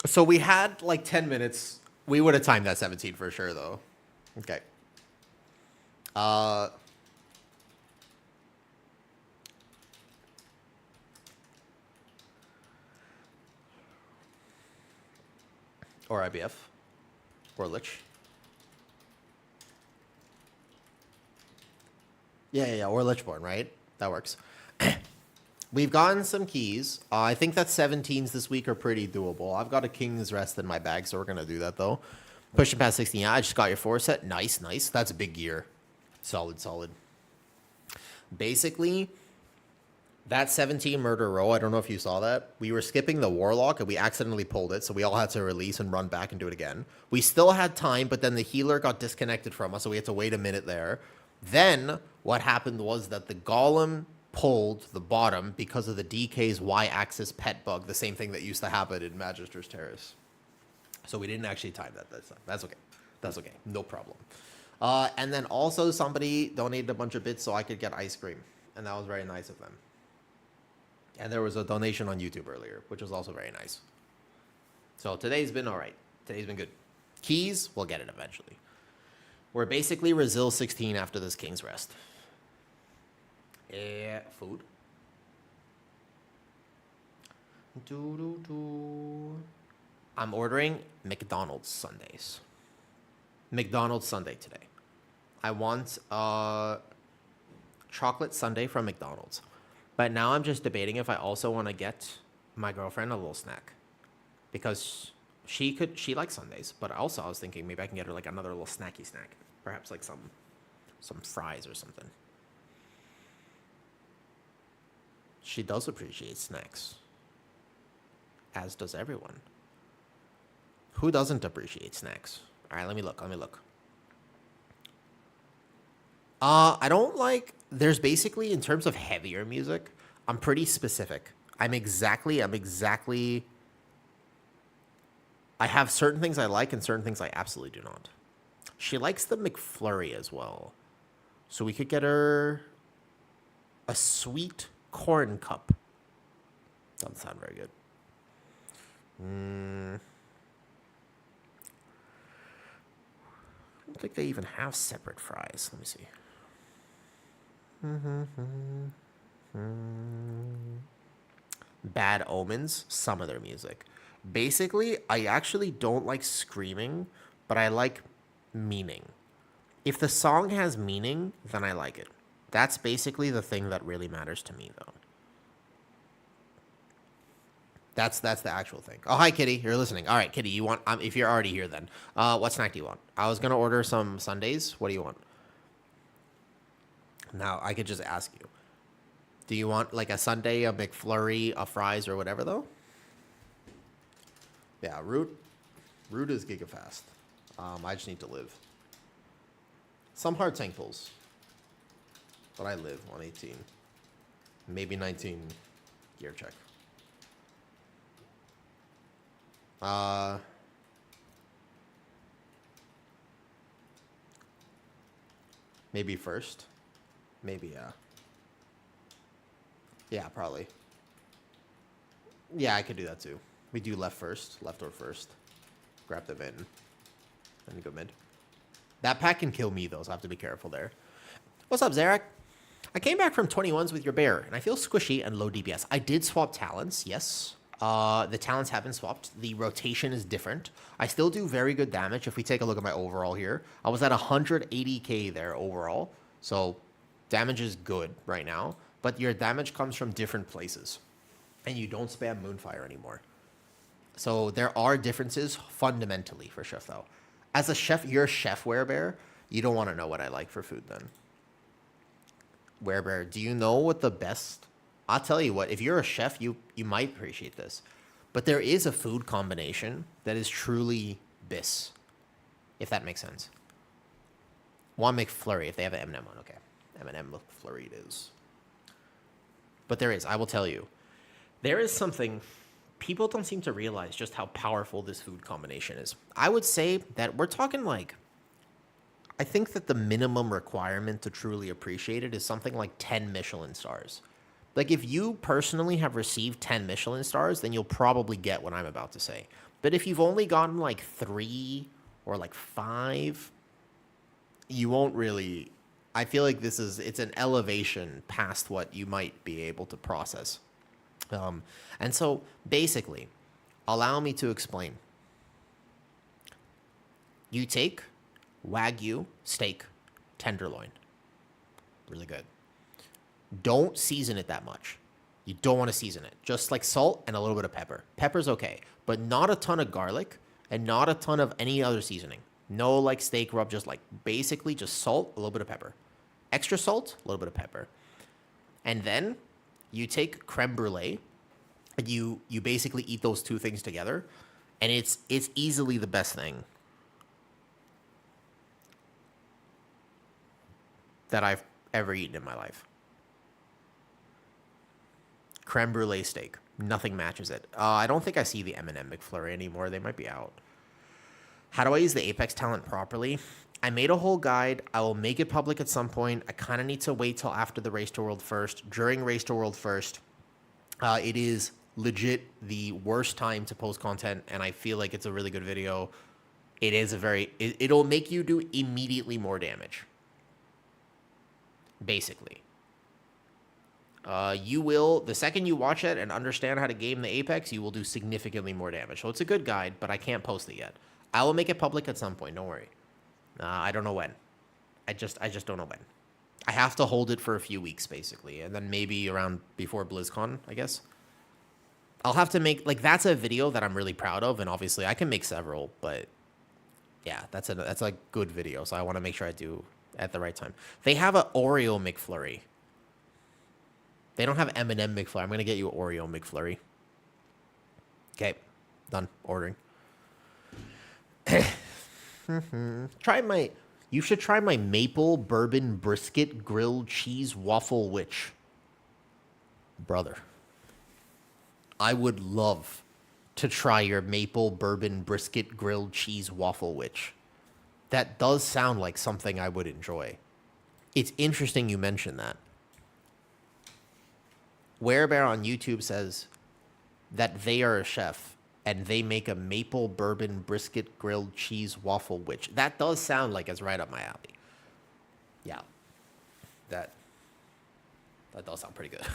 So we had like 10 minutes. We would have timed that 17 for sure, though. Okay. Or IBF. Or Lich. Yeah, or Lichborn, right? That works. We've gotten some keys. I think that 17s this week are pretty doable. I've got a King's Rest in my bag, so we're going to do that, though. Pushing past 16. Yeah, I just got your 4 set. Nice. That's a big gear. Solid. Basically, that 17 murder row, I don't know if you saw that. We were skipping the Warlock, and we accidentally pulled it, so we all had to release and run back and do it again. We still had time, but then the healer got disconnected from us, so we had to wait a minute there. Then, what happened was that the Golem pulled the bottom because of the DK's Y-axis pet bug, the same thing that used to happen in Magister's Terrace. So we didn't actually time that this time. That's okay. No problem. And then also somebody donated a bunch of bits so I could get ice cream. And that was very nice of them. And there was a donation on YouTube earlier, which was also very nice. So today's been all right. Today's been good. Keys, we'll get it eventually. We're basically Resil 16 after this King's Rest. Food. I'm ordering McDonald's Sundays. McDonald's Sunday today. I want a chocolate sundae from McDonald's. But now I'm just debating if I also want to get my girlfriend a little snack. Because she likes sundaes, but also I was thinking maybe I can get her like another little snacky snack. Perhaps like some fries or something. She does appreciate snacks. As does everyone. Who doesn't appreciate snacks? All right, let me look. I don't like, there's basically, in terms of heavier music, I'm pretty specific. I have certain things I like and certain things I absolutely do not. She likes the McFlurry as well. So we could get her a sweet corn cup. Doesn't sound very good. I don't think they even have separate fries. Let me see. Bad Omens, some of their music. Basically, I actually don't like screaming, but I like meaning. If the song has meaning, then I like it. That's basically the thing that really matters to me, though. That's the actual thing. Oh, hi, Kitty. You're listening. All right, Kitty, you want... if you're already here, then. What snack do you want? I was going to order some sundaes. What do you want? Now, I could just ask you. Do you want, like, a sundae, a McFlurry, a fries, or whatever, though? Yeah, root is gigafast. I just need to live. Some hard tank pulls. But I live on 18. Maybe 19 gear check. Maybe first. Maybe, yeah. Yeah, probably. Yeah, I could do that too. We do left or first. Grab the mid. And go mid. That pack can kill me, though, so I have to be careful there. What's up, Zarek? I came back from 21s with your bear, and I feel squishy and low DPS. I did swap talents, yes. The talents have been swapped. The rotation is different. I still do very good damage. If we take a look at my overall here, I was at 180k there overall. So damage is good right now, but your damage comes from different places, and you don't spam Moonfire anymore. So there are differences fundamentally for Chef, though. As a chef, you're a chef werebear. You don't want to know what I like for food then. Werebear, do you know what the best... I'll tell you what, if you're a chef, you might appreciate this. But there is a food combination that is truly bis, if that makes sense. One McFlurry, if they have an M&M one, okay. M&M McFlurry it is. But there is, I will tell you. There is something, people don't seem to realize just how powerful this food combination is. I would say that we're talking like, I think that the minimum requirement to truly appreciate it is something like 10 Michelin stars. Like, if you personally have received 10 Michelin stars, then you'll probably get what I'm about to say. But if you've only gotten, like, 3 or, like, 5, you won't really... I feel like it's an elevation past what you might be able to process. And so, basically, allow me to explain. You take Wagyu steak tenderloin. Really good. Don't season it that much. You don't want to season it. Just like salt and a little bit of pepper. Pepper's okay, but not a ton of garlic and not a ton of any other seasoning. No like steak rub, just like basically just salt, a little bit of pepper. Extra salt, a little bit of pepper. And then you take creme brulee and you basically eat those two things together, and it's easily the best thing that I've ever eaten in my life. Creme brulee steak. Nothing matches it. I don't think I see the M&M McFlurry anymore. They might be out. How do I use the Apex talent properly? I made a whole guide. I will make it public at some point. I kind of need to wait till after the Race to World First. During Race to World First, it is legit the worst time to post content, and I feel like it's a really good video. It is it'll make you do immediately more damage. Basically. You will, the second you watch it and understand how to game the Apex, you will do significantly more damage. So it's a good guide, but I can't post it yet. I will make it public at some point, don't worry. I don't know when. I just don't know when. I have to hold it for a few weeks, basically, and then maybe around before BlizzCon, I guess. I'll have to make, like, that's a video that I'm really proud of, and obviously I can make several, but yeah, that's a good video, so I want to make sure I do at the right time. They have an Oreo McFlurry. They don't have M&M McFlurry. I'm going to get you an Oreo McFlurry. Okay. Done. Ordering. You should try my maple bourbon brisket grilled cheese waffle witch. Brother. I would love to try your maple bourbon brisket grilled cheese waffle witch. That does sound like something I would enjoy. It's interesting you mentioned that. Werebear on YouTube says, that they are a chef and they make a maple bourbon brisket grilled cheese waffle witch. That does sound like it's right up my alley. Yeah. That does sound pretty good.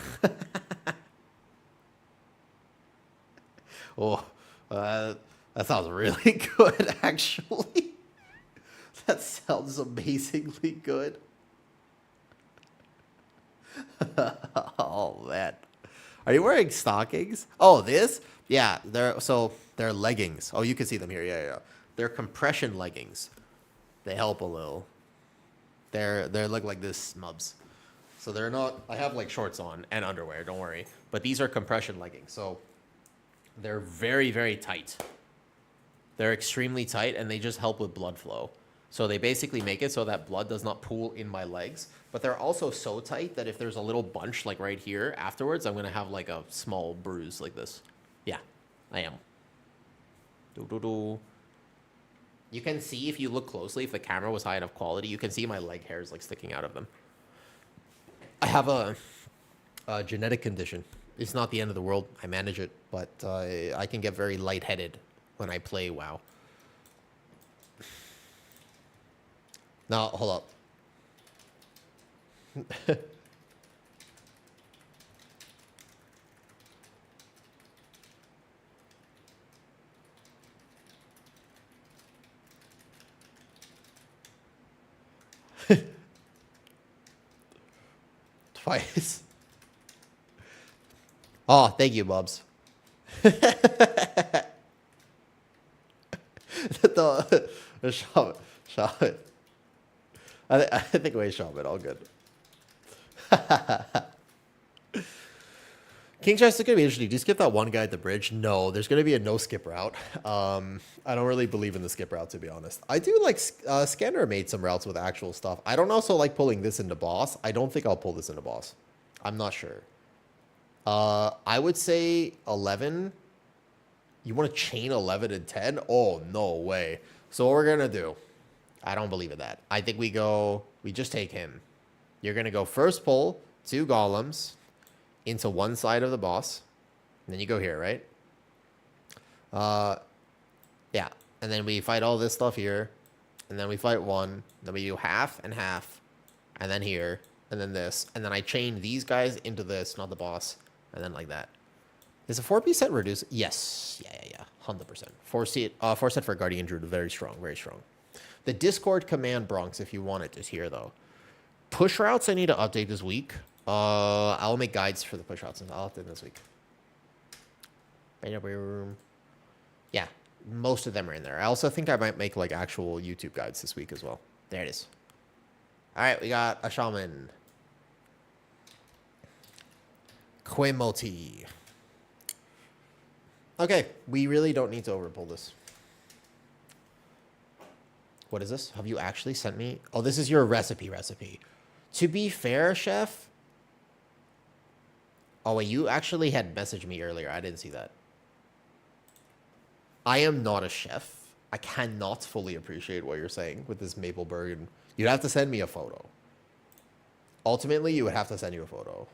Oh, that sounds really good, actually. That sounds amazingly good. Oh, man. Are you wearing stockings? Oh, this? Yeah, they're leggings. Oh, you can see them here. Yeah. They're compression leggings. They help a little. They look like this, Mubs. So they're not, I have like shorts on and underwear, don't worry. But these are compression leggings. So they're very, very tight. They're extremely tight and they just help with blood flow. So they basically make it so that blood does not pool in my legs. But they're also so tight that if there's a little bunch like right here afterwards, I'm going to have like a small bruise like this. Yeah, I am. You can see if you look closely, if the camera was high enough quality, you can see my leg hairs like sticking out of them. I have a genetic condition. It's not the end of the world. I manage it, but I can get very lightheaded when I play WoW. Now, hold up. Twice. Oh, thank you, Bubs. the shaman. I think we shaman, all good. King Chest is going to be interesting. Do you skip that one guy at the bridge? No, there's going to be a no skip route. I don't really believe in the skip route, to be honest. I do like Scanner made some routes with actual stuff. I don't also like pulling this into boss. I don't think I'll pull this into boss. I'm not sure. I would say 11. You want to chain 11 and 10? Oh, no way. So what we're going to do, I don't believe in that. I think we just take him. You're going to go first pull, 2 golems into one side of the boss. And then you go here, right? Yeah. And then we fight all this stuff here. And then we fight 1. Then we do half and half. And then here. And then this. And then I chain these guys into this, not the boss. And then like that. Is a 4-piece set reduced? Yes. Yeah. 100%. 4 set for Guardian Druid. Very strong. Very strong. The Discord command Bronx, if you want it, is here, though. Push routes I need to update this week. I'll make guides for the push routes, and I'll update this week. Yeah, most of them are in there. I also think I might make, like, actual YouTube guides this week as well. There it is. All right, we got a shaman. Quemoti. Okay, we really don't need to overpull this. What is this? Have you actually sent me? Oh, this is your recipe. To be fair, chef. Oh, wait, you actually had messaged me earlier. I didn't see that. I am not a chef. I cannot fully appreciate what you're saying with this maple bourbon. You'd have to send me a photo. Ultimately, you would have to send you a photo.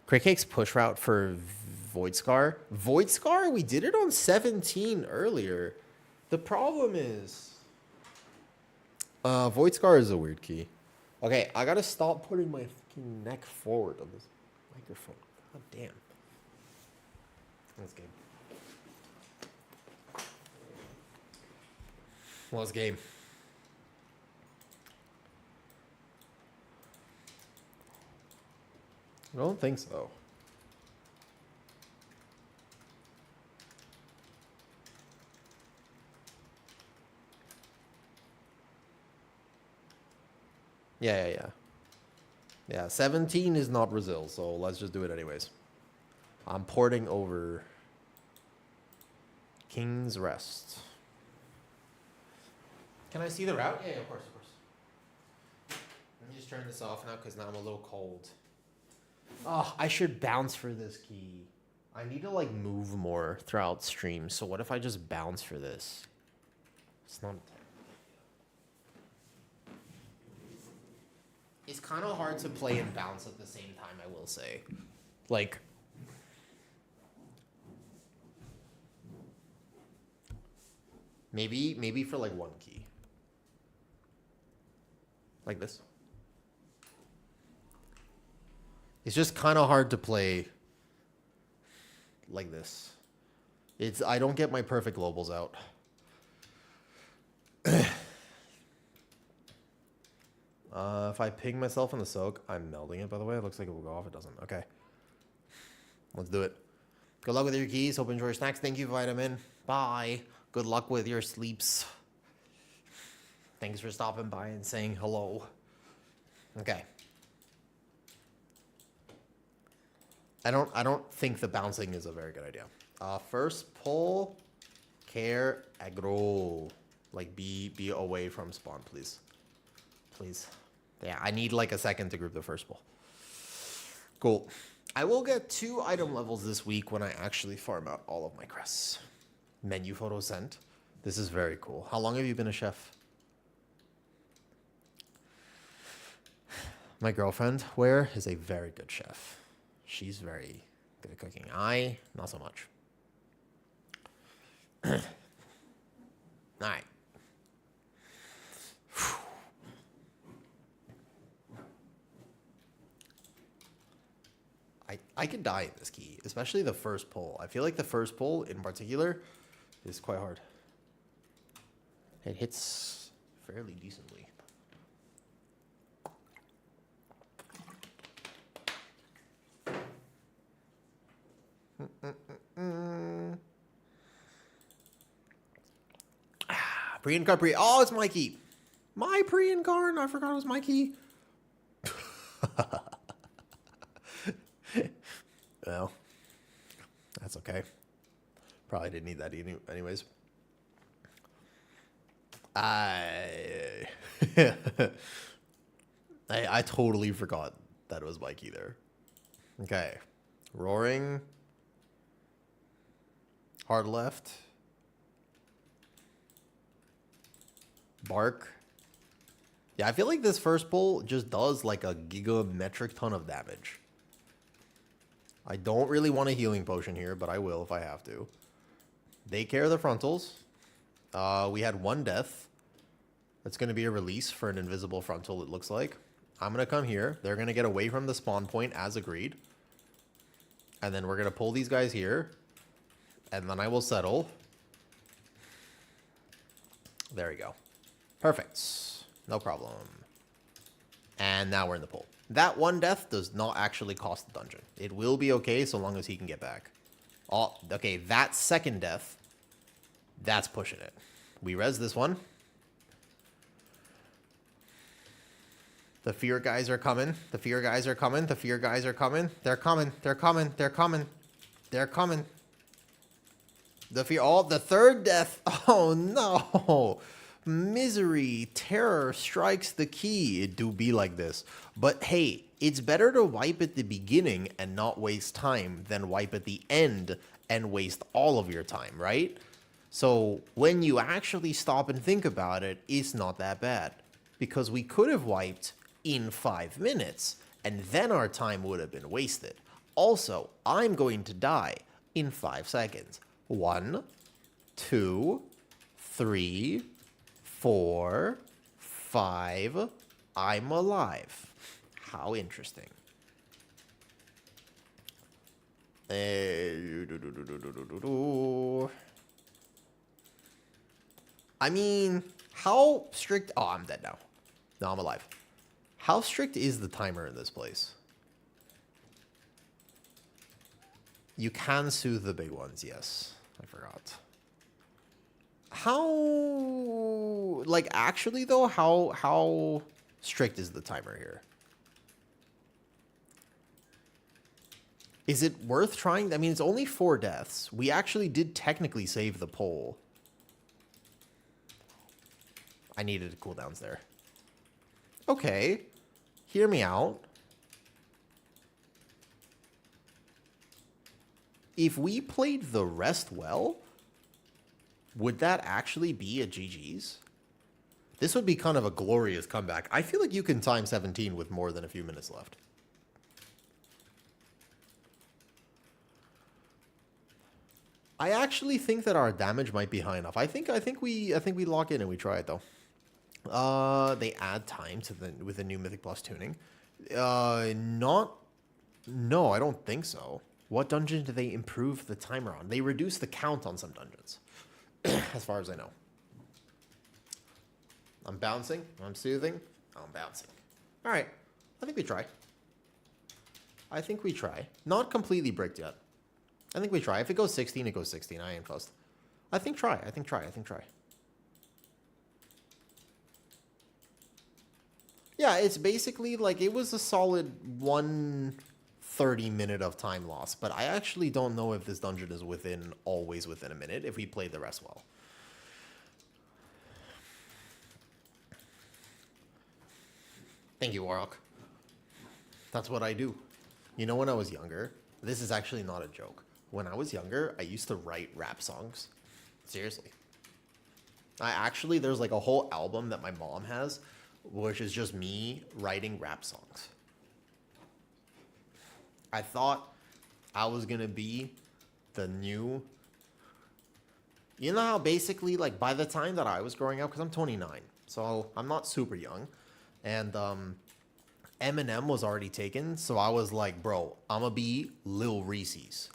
Crickcake's push route for Void Scar. Void Scar? We did it on 17 earlier. The problem is... Void Scar is a weird key. Okay, I gotta stop putting my fucking neck forward on this microphone. God damn. Let's game. Let's game. I don't think so. Yeah, 17 is not Brazil, so let's just do it anyways. I'm porting over King's Rest. Can I see the route? Yeah, of course. Let me just turn this off now because now I'm a little cold. Oh, I should bounce for this key. I need to, like, move more throughout stream, so what if I just bounce for this? It's not... It's kind of hard to play and bounce at the same time, I will say. Like, maybe for like one key. Like this. It's just kind of hard to play like this. I don't get my perfect globals out. If I ping myself in the soak, I'm melding it, by the way. It looks like it will go off. It doesn't. Okay. Let's do it. Good luck with your keys. Hope you enjoy your snacks. Thank you, Vitamin. Bye. Good luck with your sleeps. Thanks for stopping by and saying hello. Okay. I don't think the bouncing is a very good idea. First pull, care, aggro. Like be away from spawn, please. Please. Yeah, I need like a second to group the first pull. Cool. I will get 2 item levels this week when I actually farm out all of my crests. Menu photo sent. This is very cool. How long have you been a chef? My girlfriend, Where, is a very good chef. She's very good at cooking. I, not so much. All right. I can die in this key, especially the first pull. I feel like the first pull in particular is quite hard. It hits fairly decently. Pre-incarn. Oh, it's Mikey. My pre-incarn. I forgot it was Mikey. Well, that's okay. Probably didn't need that anyways. I totally forgot that it was Mikey there. Okay. Roaring. Hard left. Bark. Yeah, I feel like this first pull just does like a gigametric ton of damage. I don't really want a healing potion here, but I will if I have to. They care the frontals. We had 1 death. That's going to be a release for an invisible frontal, it looks like. I'm going to come here. They're going to get away from the spawn point as agreed. And then we're going to pull these guys here. And then I will settle. There we go. Perfect. No problem. And now we're in the pull. That 1 death does not actually cost the dungeon. It will be okay so long as he can get back. Oh, okay, that 2nd death, that's pushing it. We res this one. The fear guys are coming. The fear guys are coming. The fear guys are coming. They're coming. They're coming. They're coming. They're coming. The fear. Oh, the 3rd death. Oh, no. Misery, terror strikes the key. It do be like this. But hey, it's better to wipe at the beginning and not waste time than wipe at the end and waste all of your time, right? So when you actually stop and think about it, it's not that bad. Because we could have wiped in 5 minutes and then our time would have been wasted. Also, I'm going to die in 5 seconds. 1, 2, 3, 4, 5. I'm alive. How interesting. I mean, how strict... Oh, I'm dead now. No, I'm alive. How strict is the timer in this place? You can soothe the big ones, yes. I forgot. How... Like, actually, though, how strict is the timer here? Is it worth trying? I mean, it's only 4 deaths. We actually did technically save the poll. I needed cooldowns there. Okay. Hear me out. If we played the rest well, would that actually be a GG's? This would be kind of a glorious comeback. I feel like you can time 17 with more than a few minutes left. I actually think that our damage might be high enough. I think we lock in and we try it though. They add time to with the new Mythic Plus tuning. No, I don't think so. What dungeon do they improve the timer on? They reduce the count on some dungeons, as far as I know. I'm bouncing. I'm soothing. I'm bouncing. All right. I think we try. Not completely bricked yet. I think we try. If it goes 16, it goes 16. I ain't fussed. I think try. Yeah, it's basically like it was a solid 1:30 minute of time loss, but I actually don't know if this dungeon is always within a minute if we played the rest well. Thank you, Warlock. That's what I do. You know, when I was younger, this is actually not a joke. When I was younger, I used to write rap songs. Seriously. There's like a whole album that my mom has, which is just me writing rap songs. I thought I was going to be the new... You know how basically, like, by the time that I was growing up, because I'm 29, so I'm not super young, and Eminem was already taken, so I was like, bro, I'm going to be Lil Reese's.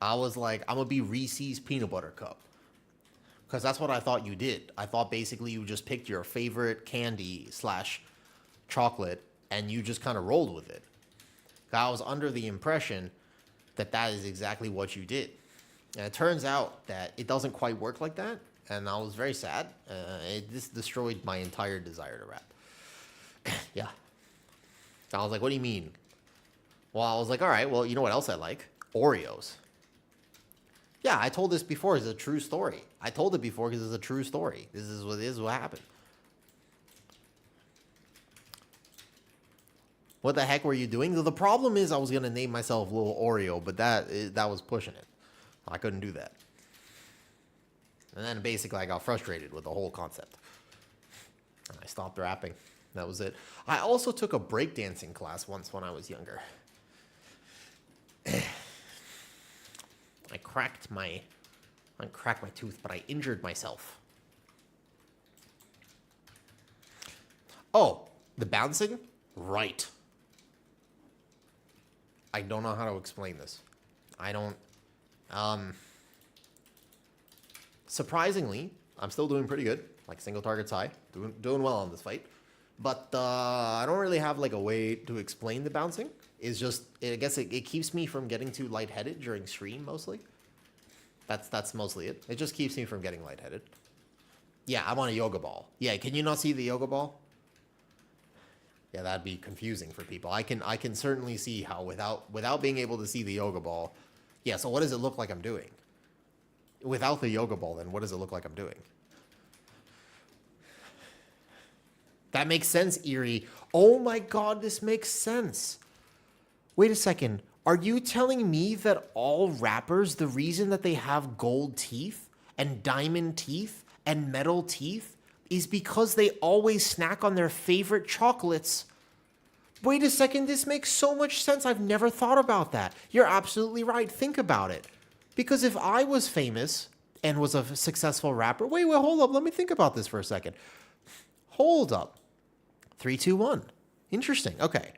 I was like, I'm going to be Reese's Peanut Butter Cup. Because that's what I thought you did. I thought basically you just picked your favorite candy / chocolate, and you just kind of rolled with it. I was under the impression that that is exactly what you did. And it turns out that it doesn't quite work like that, and I was very sad. This destroyed my entire desire to rap. Yeah. I was like, what do you mean? Well, I was like, all right, well, you know what else I like? Oreos. Yeah, I told this before. It's a true story. I told it before because it's a true story. This is what happened. What the heck were you doing? The problem is I was going to name myself Little Oreo, but that was pushing it. I couldn't do that. And then basically I got frustrated with the whole concept. And I stopped rapping. That was it. I also took a breakdancing class once when I was younger. I cracked my tooth, but I injured myself. Oh, the bouncing? Right. I don't know how to explain this. I don't... Surprisingly, I'm still doing pretty good. Like, single targets high. Doing well on this fight. But I don't really have, like, a way to explain the bouncing. It's just... I guess it keeps me from getting too lightheaded during stream, mostly. That's mostly it. It just keeps me from getting lightheaded. Yeah, I'm on a yoga ball. Yeah, can you not see the yoga ball? Yeah, that'd be confusing for people. I can certainly see how without being able to see the yoga ball. Yeah, so what does it look like I'm doing? Without the yoga ball, then what does it look like I'm doing? That makes sense, Eerie. Oh my god, this makes sense. Wait a second. Are you telling me that all rappers, the reason that they have gold teeth and diamond teeth and metal teeth is because they always snack on their favorite chocolates? Wait a second, this makes so much sense. I've never thought about that. You're absolutely right. Think about it. Because if I was famous and was a successful rapper... Wait, hold up. Let me think about this for a second. Hold up. 3, 2, 1. Interesting. Okay.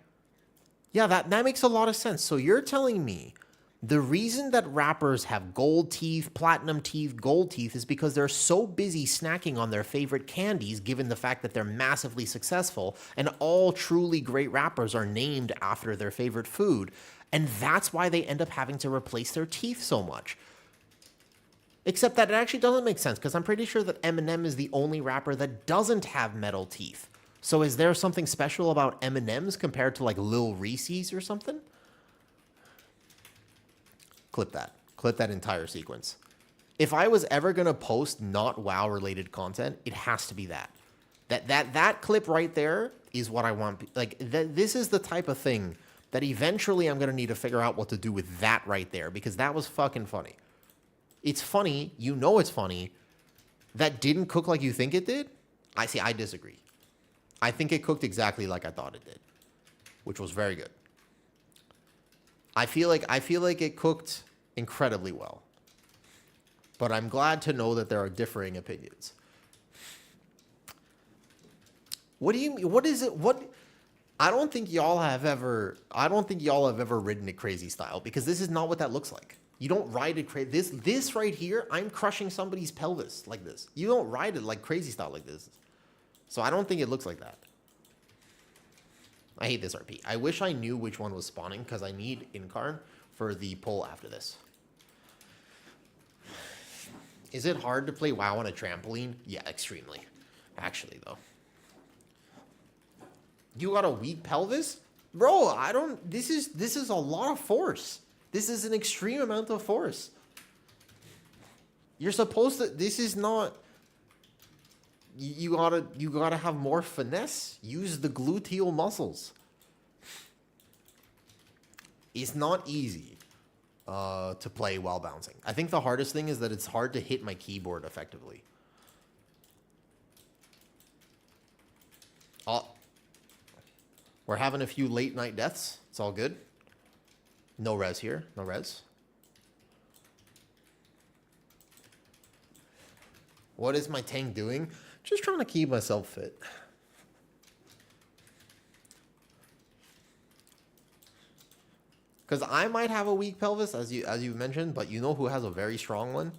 Yeah, that makes a lot of sense. So you're telling me the reason that rappers have gold teeth, platinum teeth, gold teeth is because they're so busy snacking on their favorite candies, given the fact that they're massively successful, and all truly great rappers are named after their favorite food, and that's why they end up having to replace their teeth so much. Except that it actually doesn't make sense, because I'm pretty sure that Eminem is the only rapper that doesn't have metal teeth. So is there something special about M&M's compared to like Lil Reese's or something? Clip that. Clip that entire sequence. If I was ever going to post not WoW related content, it has to be that. That clip right there is what I want. Like this is the type of thing that eventually I'm going to need to figure out what to do with that right there, because that was fucking funny. It's funny. You know it's funny. That didn't cook like you think it did. I disagree. I think it cooked exactly like I thought it did, which was very good. I feel like it cooked incredibly well. But I'm glad to know that there are differing opinions. What is it? I don't think y'all have ever ridden it crazy style, because this is not what that looks like. You don't ride it crazy. This right here, I'm crushing somebody's pelvis like this. You don't ride it like crazy style like this. So I don't think it looks like that. I hate this RP. I wish I knew which one was spawning, because I need Incarn for the poll after this. Is it hard to play WoW on a trampoline? Yeah, extremely. Actually, though. You got a weak pelvis? Bro, this is a lot of force. This is an extreme amount of force. You're supposed to, this is not, you gotta have more finesse. Use the gluteal muscles. It's not easy to play while bouncing. I think the hardest thing is that it's hard to hit my keyboard effectively. We're having a few late night deaths. It's all good. No res here. No res. What is my tank doing? Just trying to keep myself fit. Because I might have a weak pelvis, as you mentioned, but you know who has a very strong one?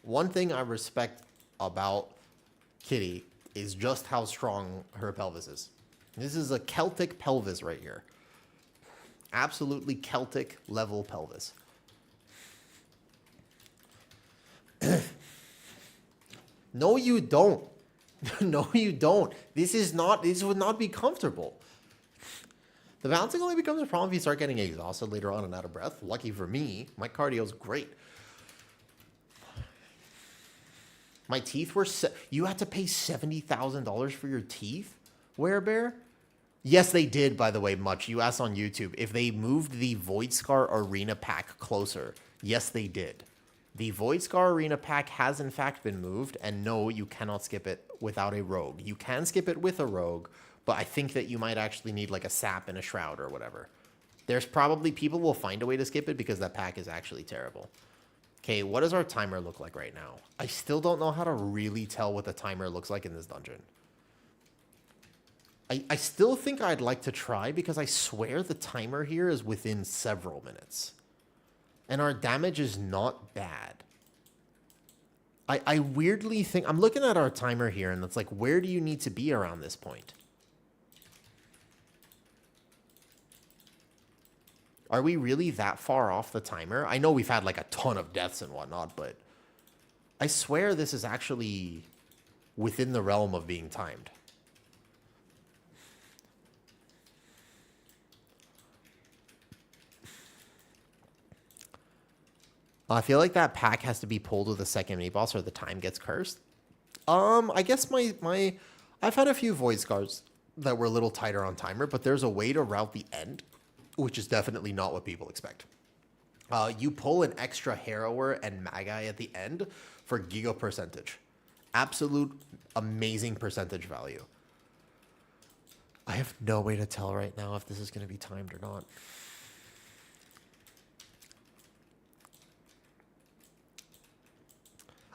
One thing I respect about Kitty is just how strong her pelvis is. This is a Celtic pelvis right here. Absolutely Celtic level pelvis. No, you don't. No, you don't. This would not be comfortable. The bouncing only becomes a problem if you start getting exhausted later on and out of breath. Lucky for me, my cardio is great. My teeth were you had to pay $70,000 for your teeth, Werebear? Yes, they did, by the way, Much. You asked on YouTube if they moved the Void Scar Arena pack closer. Yes, they did. The Void Scar Arena pack has in fact been moved, and no, you cannot skip it without a rogue. You can skip it with a rogue, but I think that you might actually need like a sap and a shroud or whatever. There's probably people will find a way to skip it because that pack is actually terrible. Okay, what does our timer look like right now? I still don't know how to really tell what the timer looks like in this dungeon. I still think I'd like to try, because I swear the timer here is within several minutes. And our damage is not bad. I weirdly think, I'm looking at our timer here, and it's like, where do you need to be around this point? Are we really that far off the timer? I know we've had like a ton of deaths and whatnot, but I swear this is actually within the realm of being timed. I feel like that pack has to be pulled with the second mini boss or the time gets cursed. I guess I've had a few Void Scars that were a little tighter on timer, but there's a way to route the end, which is definitely not what people expect. You pull an extra Harrower and Magi at the end for giga percentage. Absolute amazing percentage value. I have no way to tell right now if this is going to be timed or not.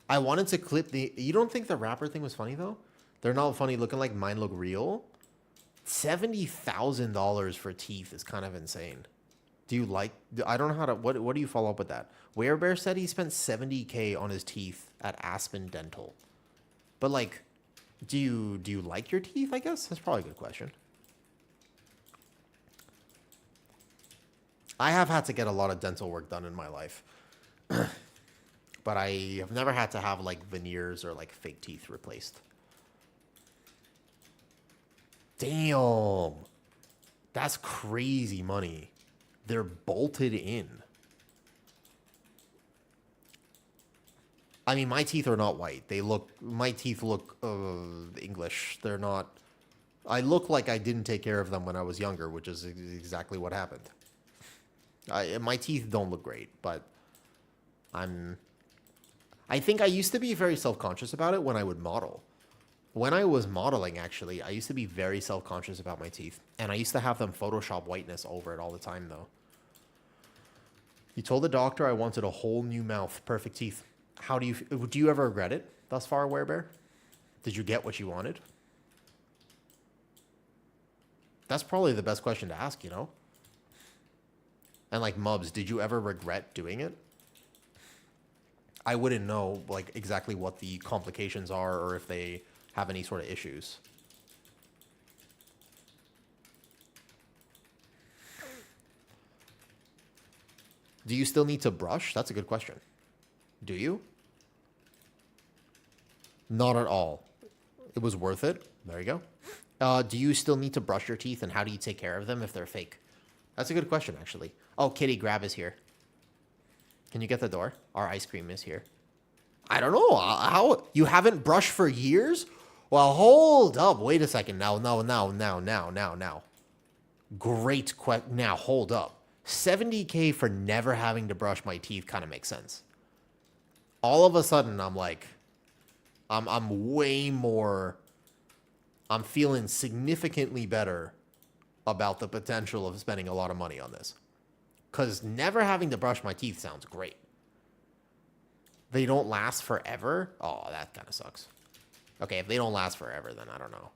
I wanted to clip the... You don't think the rapper thing was funny, though? They're not funny looking like mine look real. $70,000 for teeth is kind of insane. Do you like... I don't know how to... What do you follow up with that? Werebear said he spent $70K on his teeth at Aspen Dental. But, like, do you like your teeth, I guess? That's probably a good question. I have had to get a lot of dental work done in my life. But I have never had to have, like, veneers or, like, fake teeth replaced. Damn. That's crazy money. They're bolted in. I mean, my teeth are not white. My teeth look English. They're not... I look like I didn't take care of them when I was younger, which is exactly what happened. My teeth don't look great, but I I think I used to be very self-conscious about it when I would model. When I was modeling, actually, I used to be very self-conscious about my teeth. And I used to have them Photoshop whiteness over it all the time, though. You told the doctor I wanted a whole new mouth, perfect teeth. How do you ever regret it thus far, Werebear? Did you get what you wanted? That's probably the best question to ask, you know? And like, Mubs, did you ever regret doing it? I wouldn't know, like, exactly what the complications are or if they have any sort of issues. Do you still need to brush? That's a good question. Do you? Not at all. It was worth it. There you go. Do you still need to brush your teeth, and how do you take care of them if they're fake? That's a good question, actually. Oh, Kitty Grab is here. Can you get the door? Our ice cream is here. I don't know. How? You haven't brushed for years? Well, hold up. Wait a second. Now. Great question. Now, hold up. 70K for never having to brush my teeth kind of makes sense. All of a sudden, I'm like, I'm way more, I'm feeling significantly better about the potential of spending a lot of money on this. Because never having to brush my teeth sounds great. They don't last forever? Oh, that kind of sucks. Okay, if they don't last forever, then I don't know.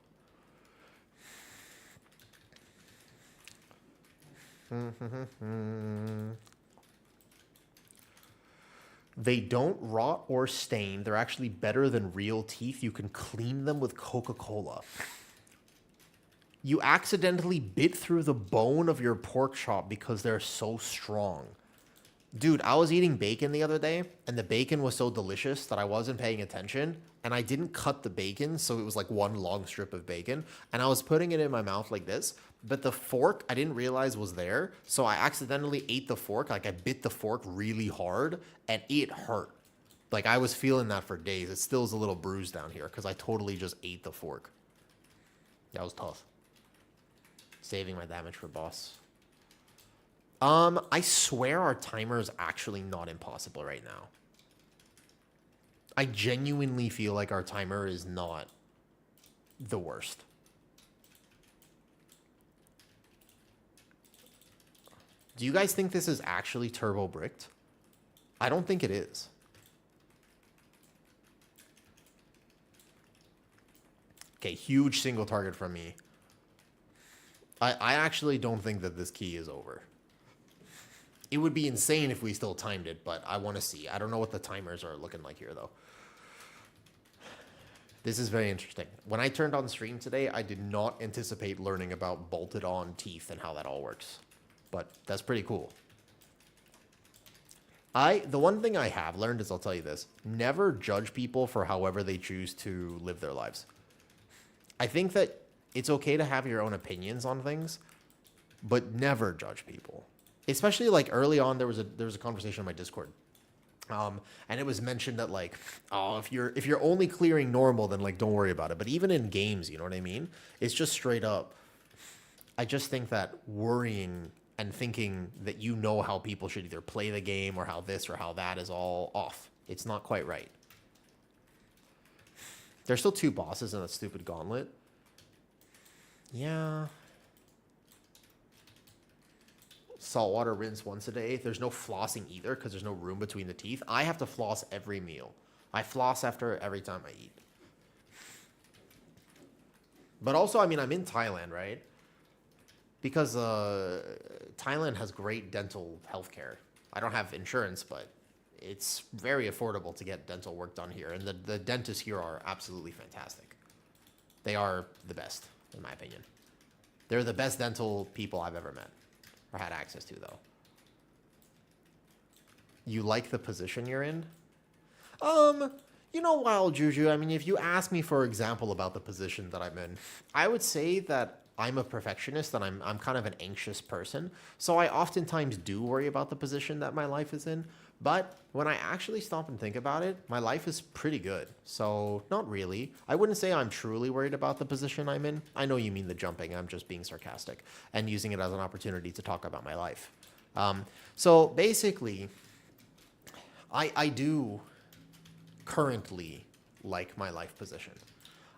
They don't rot or stain. They're actually better than real teeth. You can clean them with Coca-Cola. You accidentally bit through the bone of your pork chop because they're so strong. Dude, I was eating bacon the other day, and the bacon was so delicious that I wasn't paying attention, and I didn't cut the bacon, so it was like one long strip of bacon, and I was putting it in my mouth like this, but the fork I didn't realize was there, so I accidentally ate the fork. Like, I bit the fork really hard, and it hurt. Like, I was feeling that for days. It still is a little bruised down here because I totally just ate the fork. That was tough. Saving my damage for boss. I swear our timer is actually not impossible right now. I genuinely feel like our timer is not the worst. Do you guys think this is actually turbo bricked? I don't think it is. Okay, huge single target from me. I actually don't think that this key is over. It would be insane if we still timed it, but I want to see. I don't know what the timers are looking like here, though. This is very interesting. When I turned on stream today, I did not anticipate learning about bolted on teeth and how that all works. But that's pretty cool. The one thing I have learned is, I'll tell you this, never judge people for however they choose to live their lives. I think that it's okay to have your own opinions on things, but never judge people. Especially like early on, there was a conversation on my Discord, and it was mentioned that like, oh, if you're only clearing normal, then like don't worry about it. But even in games, you know what I mean? It's just straight up. I just think that worrying and thinking that you know how people should either play the game or how this or how that is all off. It's not quite right. There's still 2 bosses in that stupid gauntlet. Yeah. Saltwater rinse once a day. There's no flossing either because there's no room between the teeth. I have to floss every meal. I floss after every time I eat. But also, I mean, I'm in Thailand, right? Because Thailand has great dental healthcare. I don't have insurance, but it's very affordable to get dental work done here. And the dentists here are absolutely fantastic. They are the best, in my opinion. They're the best dental people I've ever met. Or had access to, though. You like the position you're in? You know, Wild Juju, I mean, if you ask me, for example, about the position that I'm in, I would say that I'm a perfectionist and I'm kind of an anxious person. So I oftentimes do worry about the position that my life is in. But when I actually stop and think about it, my life is pretty good. So not really. I wouldn't say I'm truly worried about the position I'm in. I know you mean the jumping. I'm just being sarcastic and using it as an opportunity to talk about my life. So basically, I do currently like my life position.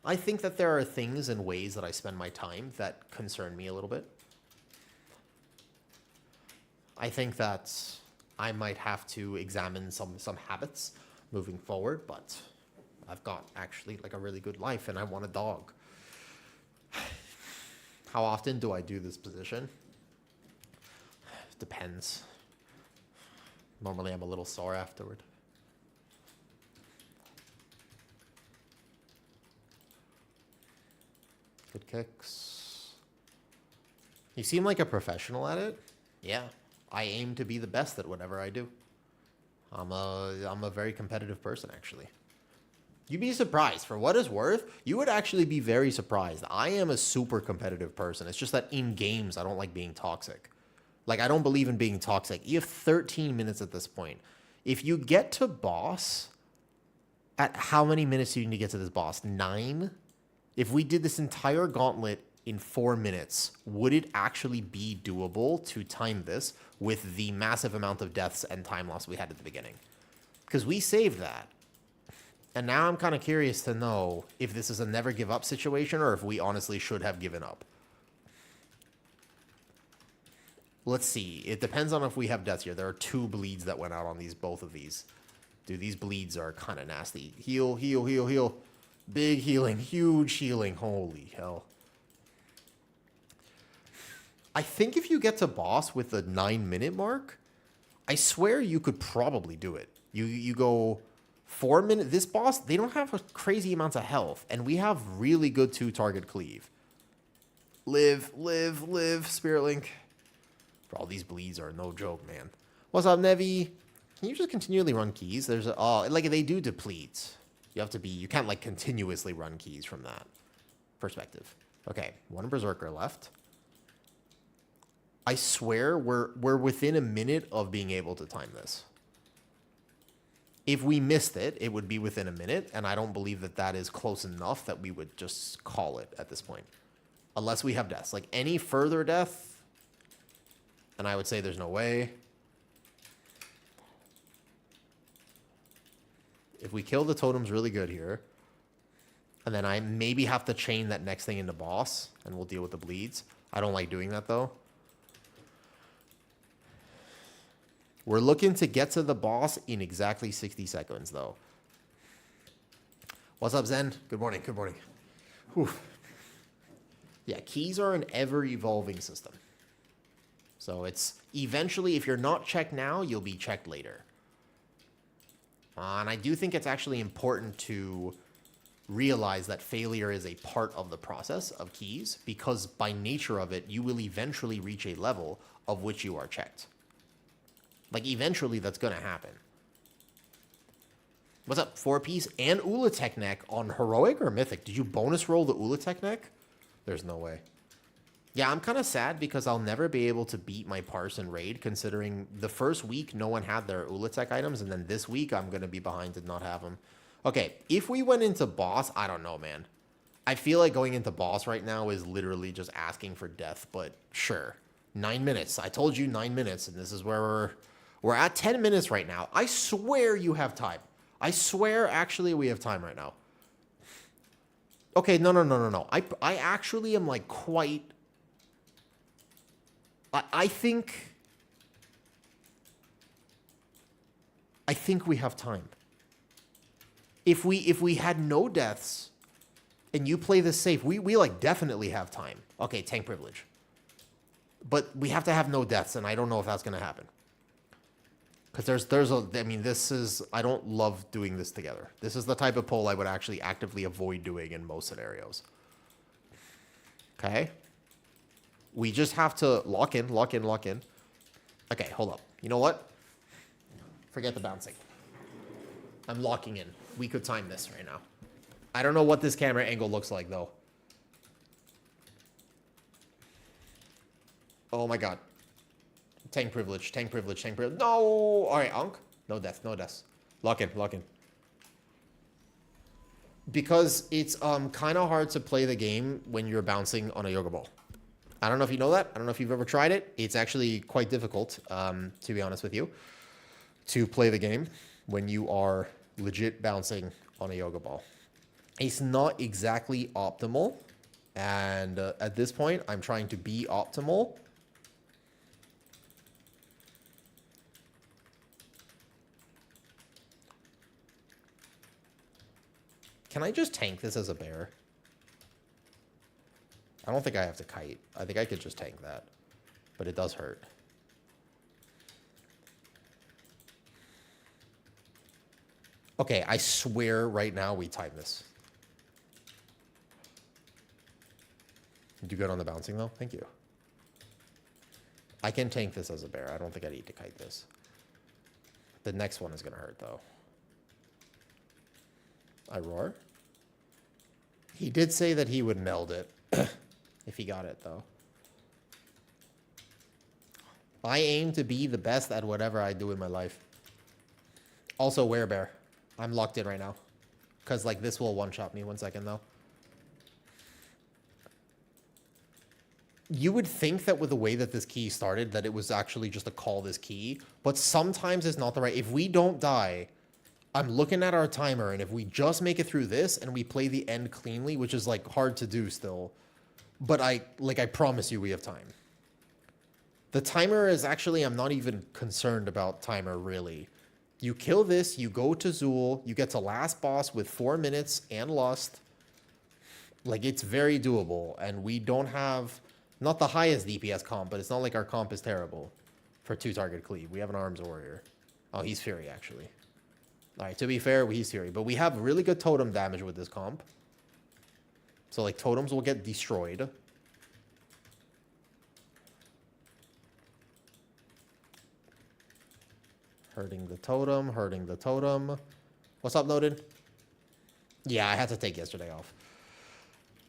I think that there are things and ways that I spend my time that concern me a little bit. I think that I might have to examine some habits moving forward, but I've got actually like a really good life and I want a dog. How often do I do this position? Depends. Normally I'm a little sore afterward. Good kicks. You seem like a professional at it. Yeah, I aim to be the best at whatever I do. I'm a very competitive person, actually. You'd be surprised. For what it's worth, you would actually be very surprised. I am a super competitive person. It's just that in games, I don't like being toxic. Like, I don't believe in being toxic. You have 13 minutes at this point. If you get to boss, at how many minutes do you need to get to this boss? 9? If we did this entire gauntlet in 4 minutes, would it actually be doable to time this with the massive amount of deaths and time loss we had at the beginning? Because we saved that. And now I'm kind of curious to know if this is a never give up situation or if we honestly should have given up. Let's see. It depends on if we have deaths here. There are 2 bleeds that went out on both of these. Dude, these bleeds are kind of nasty. Heal, heal, heal, heal. Big healing, huge healing. Holy hell. I think if you get to boss with the 9-minute mark, I swear you could probably do it. You go 4 minutes. This boss, they don't have a crazy amounts of health, and we have really good 2-target cleave. Live, live, live, Spirit Link. Bro, these bleeds are no joke, man. What's up, Nevi? Can you just continually run keys? There's a, like they do deplete. You can't like continuously run keys from that perspective. Okay, 1 Berserker left. I swear we're within a minute of being able to time this. If we missed it, it would be within a minute, and I don't believe that that is close enough that we would just call it at this point. Unless we have deaths. Like any further death, and I would say there's no way. If we kill the totems really good here, and then I maybe have to chain that next thing into boss, and we'll deal with the bleeds. I don't like doing that, though. We're looking to get to the boss in exactly 60 seconds, though. What's up, Zen? Good morning, good morning. Whew. Yeah, keys are an ever-evolving system. So it's eventually, if you're not checked now, you'll be checked later. And I do think it's actually important to realize that failure is a part of the process of keys, because by nature of it, you will eventually reach a level of which you are checked. Like, eventually, that's going to happen. What's up? 4-piece and Ulatech neck on Heroic or Mythic? Did you bonus roll the Ulatech neck? There's no way. Yeah, I'm kind of sad because I'll never be able to beat my Parson raid, considering the first week no one had their Ulatech items, and then this week I'm going to be behind to not have them. Okay, if we went into boss, I don't know, man. I feel like going into boss right now is literally just asking for death, but sure. 9 minutes. I told you 9 minutes, and this is where we're at 10 minutes right now. I swear you have time. I swear, actually, we have time right now. Okay, no. I actually am, like, quite... I think we have time. If we had no deaths and you play this safe, we like definitely have time. Okay, tank privilege. But we have to have no deaths, and I don't know if that's gonna happen. Because I don't love doing this together. This is the type of poll I would actually actively avoid doing in most scenarios. Okay? We just have to lock in. Okay, hold up. You know what? Forget the bouncing. I'm locking in. We could time this right now. I don't know what this camera angle looks like, though. Oh, my God. Tank privilege. No! All right, Ankh. No death. Lock in. Because it's kind of hard to play the game when you're bouncing on a yoga ball. I don't know if you know that. I don't know if you've ever tried it. It's actually quite difficult, to be honest with you, to play the game when you are legit bouncing on a yoga ball. It's not exactly optimal. And at this point, I'm trying to be optimal. Can I just tank this as a bear? I don't think I have to kite. I think I could just tank that. But it does hurt. Okay, I swear right now we time this. You do good on the bouncing though? Thank you. I can tank this as a bear. I don't think I need to kite this. The next one is going to hurt though. I roar. He did say that he would meld it. If he got it though. I aim to be the best at whatever I do in my life. Also, werebear. I'm locked in right now. Because, like, this will one-shot me. 1 second, though. You would think that with the way that this key started, that it was actually just to call this key. But sometimes it's not the right... If we don't die, I'm looking at our timer, and if we just make it through this, and we play the end cleanly, which is, like, hard to do still. But I promise you we have time. The timer is actually... I'm not even concerned about timer, really. You kill this, you go to Zool, you get to last boss with 4 minutes and Lust. Like, it's very doable, and we don't have, not the highest DPS comp, but it's not like our comp is terrible for 2-target cleave. We have an Arms Warrior. Oh, he's Fury, actually. Alright, to be fair, he's Fury, but we have really good totem damage with this comp. So, like, totems will get destroyed. Hurting the totem, hurting the totem. What's up, Noted? Yeah, I had to take yesterday off.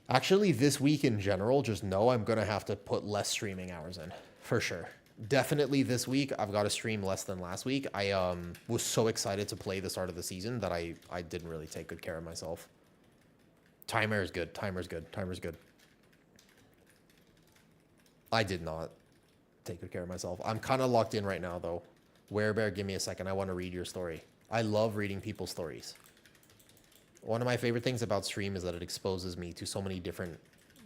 Actually, this week in general, just know I'm going to have to put less streaming hours in. For sure. Definitely this week, I've got to stream less than last week. I was so excited to play the start of the season that I didn't really take good care of myself. Timer is good. Timer's good. Timer's good. I did not take good care of myself. I'm kind of locked in right now, though. Werebear, give me a second. I want to read your story. I love reading people's stories. One of my favorite things about stream is that it exposes me to so many different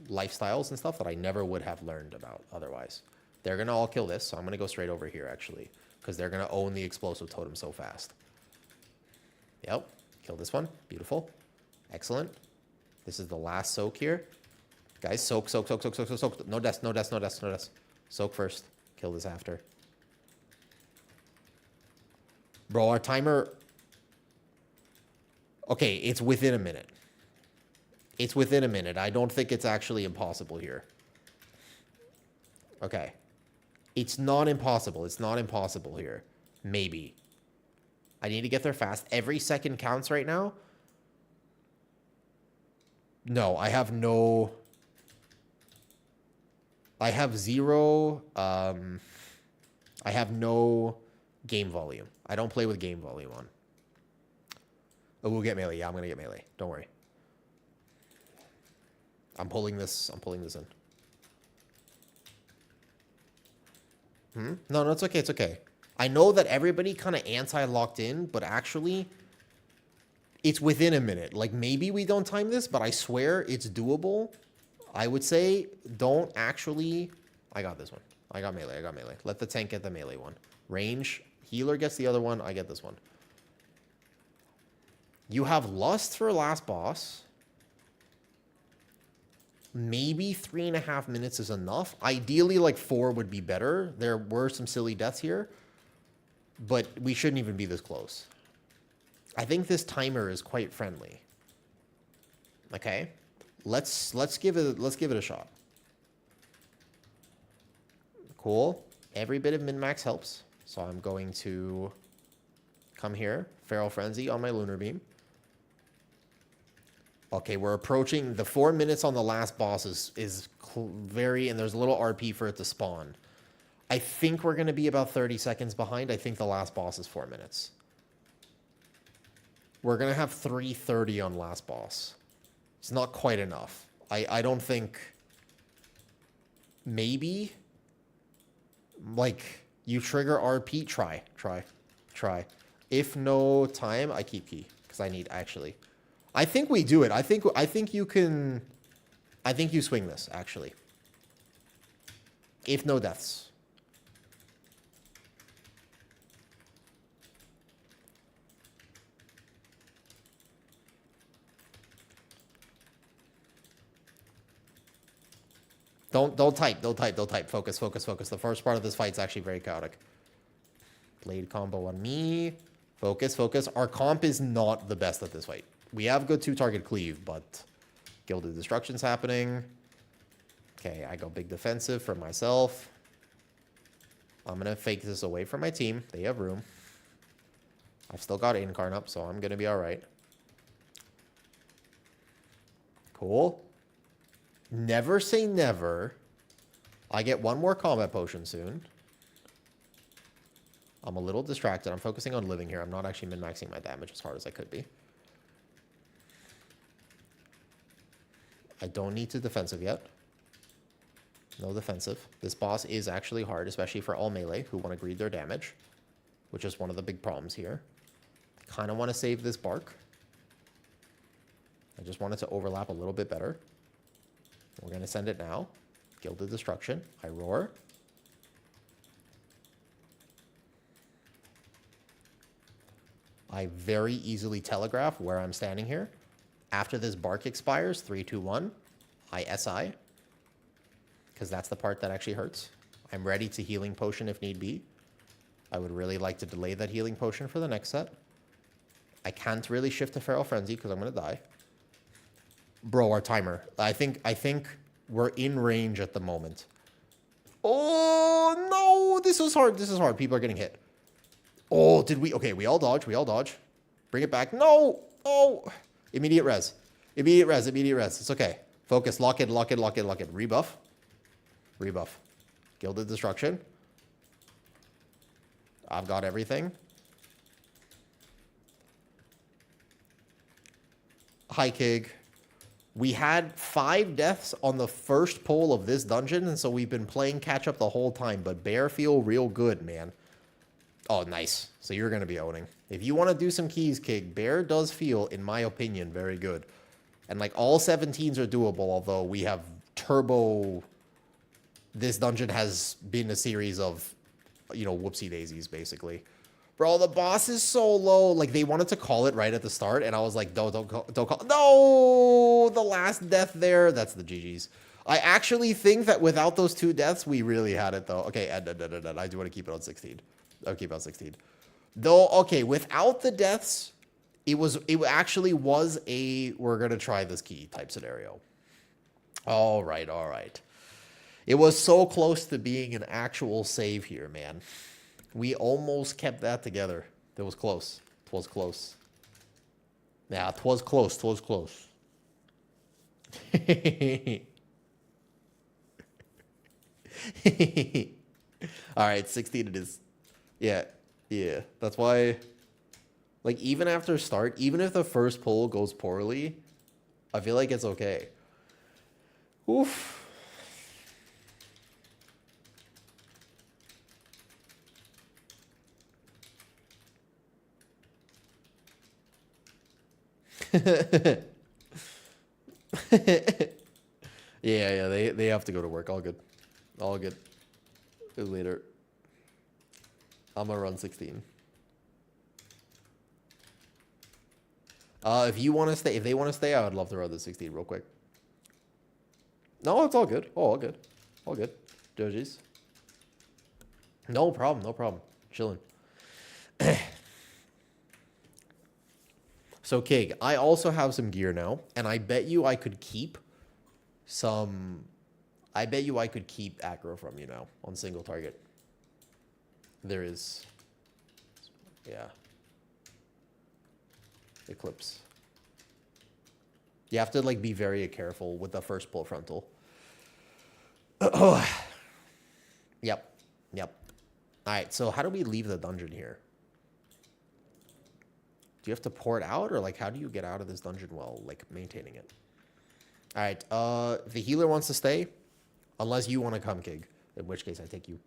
lifestyles and stuff that I never would have learned about otherwise. They're going to all kill this, so I'm going to go straight over here, actually, because they're going to own the explosive totem so fast. Yep. Kill this one. Beautiful. Excellent. This is the last soak here. Guys, soak, soak, soak, soak, soak, soak, soak. No deaths, no deaths, no deaths, no deaths. Soak first. Kill this after. Bro, our timer... Okay, it's within a minute. It's within a minute. I don't think it's actually impossible here. Okay. It's not impossible. It's not impossible here. Maybe. I need to get there fast. Every second counts right now. No, I have no... I have zero... I have no game volume. I don't play with game volume on. Oh, we'll get melee. Yeah, I'm going to get melee. Don't worry. I'm pulling this in. No, it's okay. It's okay. I know that everybody kind of anti-locked in, but actually, it's within a minute. Like, maybe we don't time this, but I swear it's doable. I would say don't actually... I got this one. I got melee. Let the tank get the melee one. Range. Healer gets the other one. I get this one. You have Lust for last boss. Maybe 3.5 minutes is enough. Ideally, like 4 would be better. There were some silly deaths here, but we shouldn't even be this close. I think this timer is quite friendly. Okay, let's give it a shot. Cool. Every bit of min-max helps. So I'm going to come here. Feral Frenzy on my Lunar Beam. Okay, we're approaching the 4 minutes on the last boss is very, and there's a little RP for it to spawn. I think we're going to be about 30 seconds behind. I think the last boss is 4 minutes. We're going to have 3:30 on last boss. It's not quite enough. I don't think... Maybe? Like, you trigger RP? Try. If no time, I keep key. Because I need, actually. I think we do it. I think you can... I think you swing this, actually. If no deaths. Don't type. Focus. The first part of this fight is actually very chaotic. Blade combo on me. Focus. Our comp is not the best at this fight. We have good 2-target cleave, but Gilded Destruction's happening. Okay, I go big defensive for myself. I'm going to fake this away from my team. They have room. I've still got Incarn up, so I'm going to be all right. Cool. Never say never. I get one more combat potion soon. I'm a little distracted. I'm focusing on living here. I'm not actually min-maxing my damage as hard as I could be. I don't need to defensive yet. No defensive. This boss is actually hard, especially for all melee who want to greed their damage, which is one of the big problems here. Kind of want to save this bark. I just want it to overlap a little bit better. We're going to send it now. Gilded Destruction. I roar. I very easily telegraph where I'm standing here. After this bark expires, 3, 2, 1, I SI. Because that's the part that actually hurts. I'm ready to healing potion if need be. I would really like to delay that healing potion for the next set. I can't really shift to Feral Frenzy because I'm going to die. Bro, our timer. I think we're in range at the moment. Oh, no. This is hard. People are getting hit. Oh, did we? Okay, we all dodge. Bring it back. No. Oh. Immediate res. It's okay. Focus. Lock it. Rebuff. Gilded Destruction. I've got everything. Hi, Kig. We had 5 deaths on the first pull of this dungeon, and so we've been playing catch up the whole time, but Bear feel real good, man. Oh, nice. So you're going to be owning. If you want to do some keys, Kig, Bear does feel, in my opinion, very good. And like all 17s are doable, although we have turbo... This dungeon has been a series of, you know, whoopsie daisies, basically. Bro, the boss is so low. Like, they wanted to call it right at the start, and I was like, don't call. No! The last death there. That's the GG's. I actually think that without those 2 deaths, we really had it, though. Okay, I do want to keep it on 16. I'll keep it on 16. Though, okay, without the deaths, it actually was a we're going to try this key type scenario. All right. It was so close to being an actual save here, man. We almost kept that together. It was close. Yeah, it was close. All right, 16 it is. Yeah. That's why, like, even after start, even if the first pull goes poorly, I feel like it's okay. Oof. Yeah, they have to go to work. All good. Later. I'm gonna run 16. If they want to stay, I would love to run the 16 real quick. No, it's all good. All good. Judges. No problem. Chilling. So, Kig, I also have some gear now, and I bet you I could keep aggro from you now on single target. There is, yeah. Eclipse. You have to, like, be very careful with the first pull frontal. Yep. All right, so how do we leave the dungeon here? Do you have to pour it out, or, like, how do you get out of this dungeon while, like, maintaining it? All right, the healer wants to stay, unless you want to come, Kig, in which case I take you.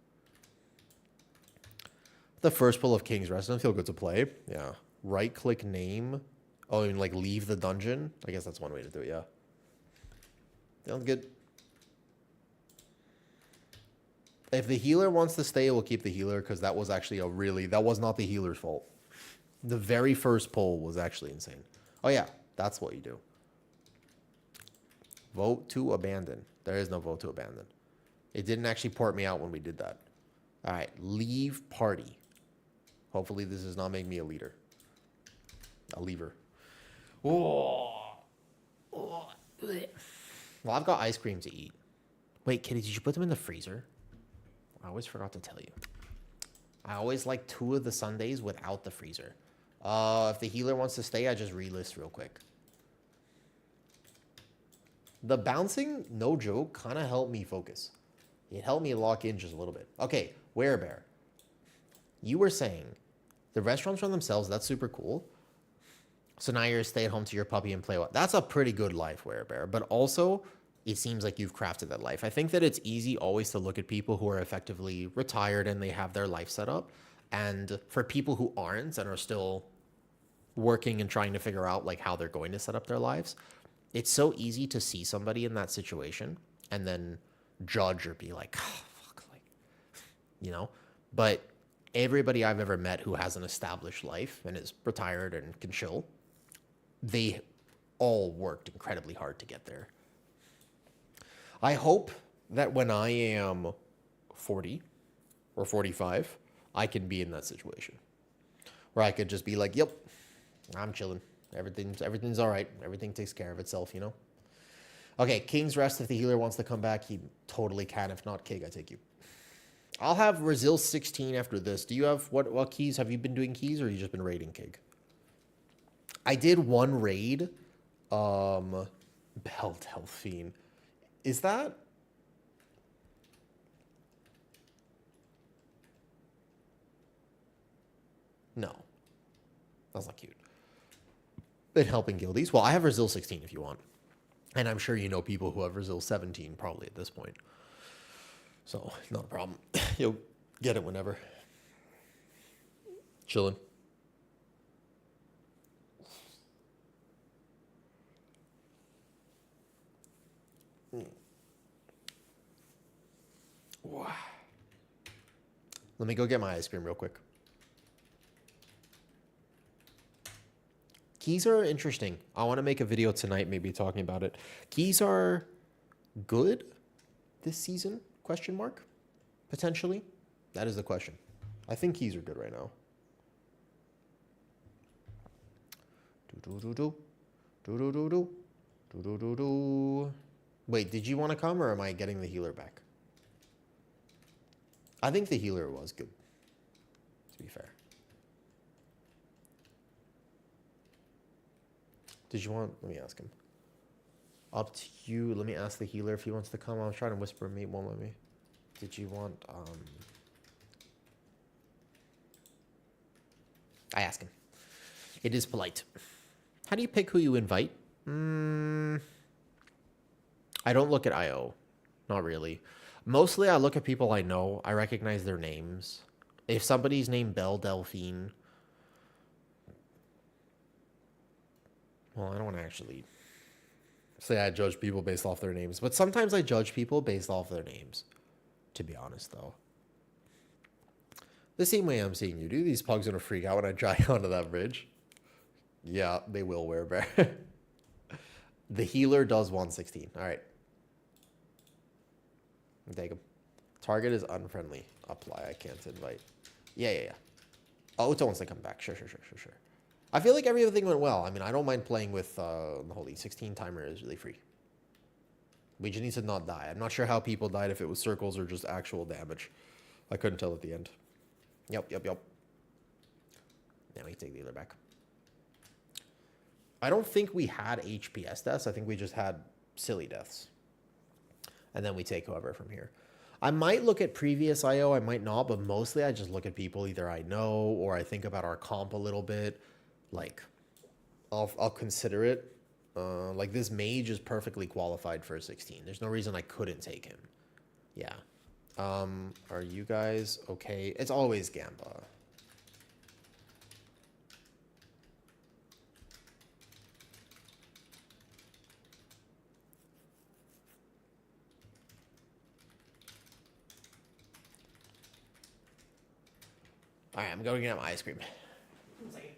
The first pull of King's Rest doesn't feel good to play. Yeah. Right-click name. Oh, and like leave the dungeon? I guess that's one way to do it, yeah. Sounds good. If the healer wants to stay, we'll keep the healer, because that was actually that was not the healer's fault. The very first poll was actually insane. Oh yeah, that's what you do. Vote to abandon. There is no vote to abandon. It didn't actually port me out when we did that. All right, leave party. Hopefully this does not make me a leader. A leaver. Oh. Well, I've got ice cream to eat. Wait, Kitty, did you put them in the freezer? I always forgot to tell you. I always like 2 of the sundaes without the freezer. If the healer wants to stay, I just relist real quick. The bouncing, no joke, kind of helped me focus. It helped me lock in just a little bit. Okay, Werebear. You were saying the restaurants run themselves. That's super cool. So now you're stay at home to your puppy and play. That's a pretty good life, Werebear. But also, it seems like you've crafted that life. I think that it's easy always to look at people who are effectively retired and they have their life set up. And for people who aren't and are still working and trying to figure out like how they're going to set up their lives, it's so easy to see somebody in that situation and then judge or be like, oh, fuck, like, you know. But everybody I've ever met who has an established life and is retired and can chill, they all worked incredibly hard to get there. I hope that when I am 40 or 45, I can be in that situation where I could just be like, yep, I'm chilling. Everything's all right. Everything takes care of itself, you know? Okay, King's Rest. If the healer wants to come back, he totally can. If not, Kig, I take you. I'll have Brazil 16 after this. Do you have, what keys? Have you been doing keys or have you just been raiding, Kig? I did one raid. Bell Delphine. Is that? No. That's not cute. Been helping guildies. Well, I have Brazil 16 if you want. And I'm sure you know people who have Brazil 17 probably at this point. So, not a problem. You'll get it whenever. Chilling. Wow. Let me go get my ice cream real quick. Keys are interesting. I want to make a video tonight maybe talking about it. Keys are good this season? Question mark? Potentially? That is the question. I think keys are good right now. Wait, did you want to come or am I getting the healer back? I think the healer was good, to be fair. Did you want... Let me ask him. Up to you. Let me ask the healer if he wants to come. I was trying to whisper him. He won't let me. Did you want... I ask him. It is polite. How do you pick who you invite? I don't look at IO. Not really. Mostly I look at people I know. I recognize their names. If somebody's named Belle Delphine... Well, I don't want to actually say I judge people based off their names. But sometimes I judge people based off their names. To be honest, though. The same way I'm seeing you do. These pugs gonna freak out when I drive onto that bridge. Yeah, they will, Werebear. The healer does 116. All right. Take him. Target is unfriendly. Apply. I can't invite. Yeah. Oh, Uto wants to come back. Sure. I feel like everything went well. I mean, I don't mind playing with the Holy 16 timer is really free. We just need to not die. I'm not sure how people died, if it was circles or just actual damage. I couldn't tell at the end. Yep. Now we take the healer back. I don't think we had HPS deaths. I think we just had silly deaths. And then we take whoever from here. I might look at previous IO, I might not, but mostly I just look at people either I know or I think about our comp a little bit. Like, I'll consider it. Like, this mage is perfectly qualified for a 16. There's no reason I couldn't take him. Yeah. Are you guys okay? It's always Gamba. All right, I'm going to get my ice cream. 1 second.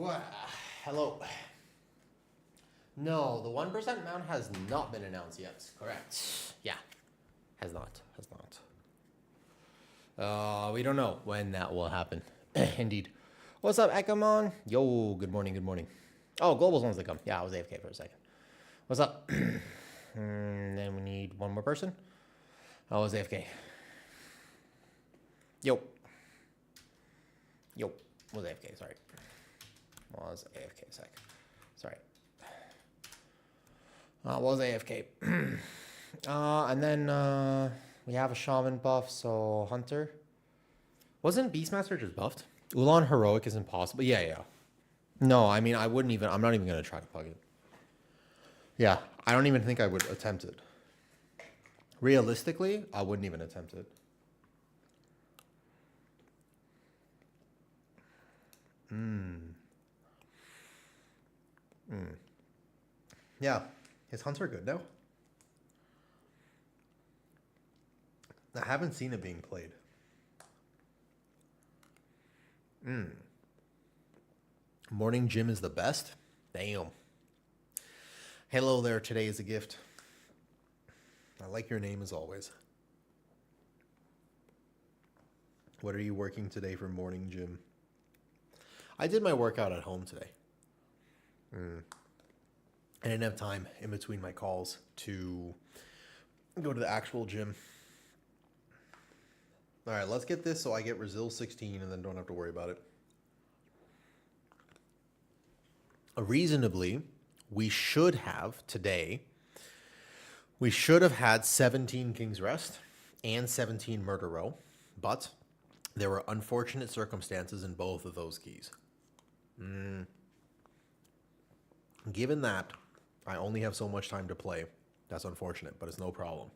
What? Hello. No, the 1% mount has not been announced yet. Correct. Yeah. Has not. Has not. We don't know when that will happen. Indeed. What's up, Ekamon? Yo, good morning, good morning. Oh, Global's wants to come. Yeah, I was AFK for a second. What's up? Then we need one more person. I was AFK. Yo. Was AFK, sorry. Was AFK a sec. Sorry. Was AFK. And then we have a shaman buff, so Hunter. Wasn't Beastmaster just buffed? Ulan Heroic is impossible. Yeah. No, I mean, I'm not even going to try to plug it. Yeah, I don't even think I would attempt it. Realistically, I wouldn't even attempt it. Yeah, is Hunter good now? I haven't seen it being played. Morning gym is the best? Damn. Hello there, today is a gift. I like your name as always. What are you working today for morning gym? I did my workout at home today. I didn't have time in between my calls to go to the actual gym. All right, let's get this so I get Resil 16 and then don't have to worry about it. Reasonably, we should have today, we should have had 17 King's Rest and 17 Murder Row, but there were unfortunate circumstances in both of those keys. Given that I only have so much time to play, that's unfortunate, but it's no problem.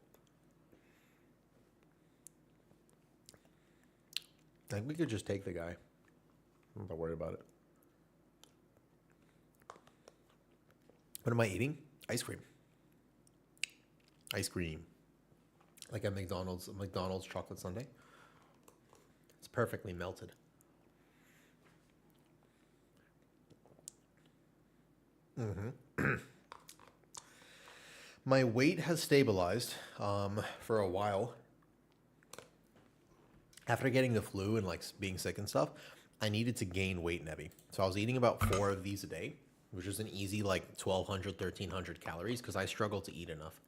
I think we could just take the guy. I'm not worried about it. What am I eating? Ice cream. Ice cream. Like a McDonald's chocolate sundae. It's perfectly melted. My weight has stabilized for a while. After getting the flu and like being sick and stuff, I needed to gain weight, Nebby. So I was eating about 4 of these a day, which is an easy like 1,200, 1,300 calories because I struggle to eat enough.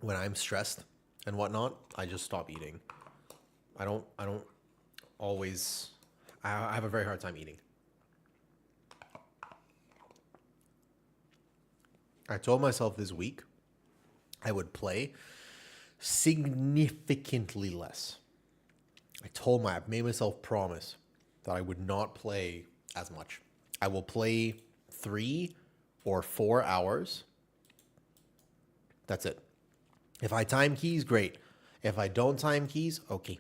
When I'm stressed and whatnot, I just stop eating. I don't always, I have a very hard time eating. I told myself this week I would play significantly less. I made myself promise that I would not play as much. I will play 3 or 4 hours. That's it. If I time keys, great. If I don't time keys, okay.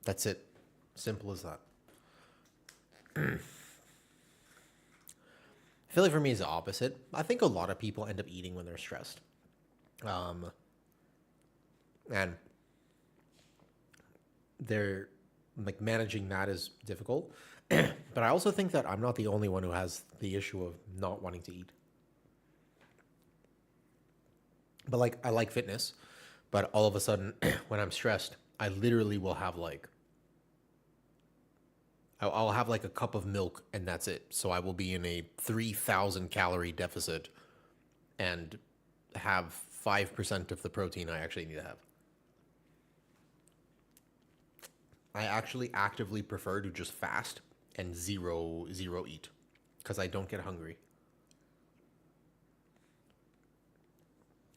That's it. Simple as that. I feel like for me it's the opposite. I think a lot of people end up eating when they're stressed. And they're like managing that is difficult. But I also think that I'm not the only one who has the issue of not wanting to eat. But like I like fitness, but all of a sudden when I'm stressed, I literally will have like I'll have like a cup of milk and that's it. So I will be in a 3,000 calorie deficit and have 5% of the protein I actually need to have. I actually actively prefer to just fast and zero eat because I don't get hungry.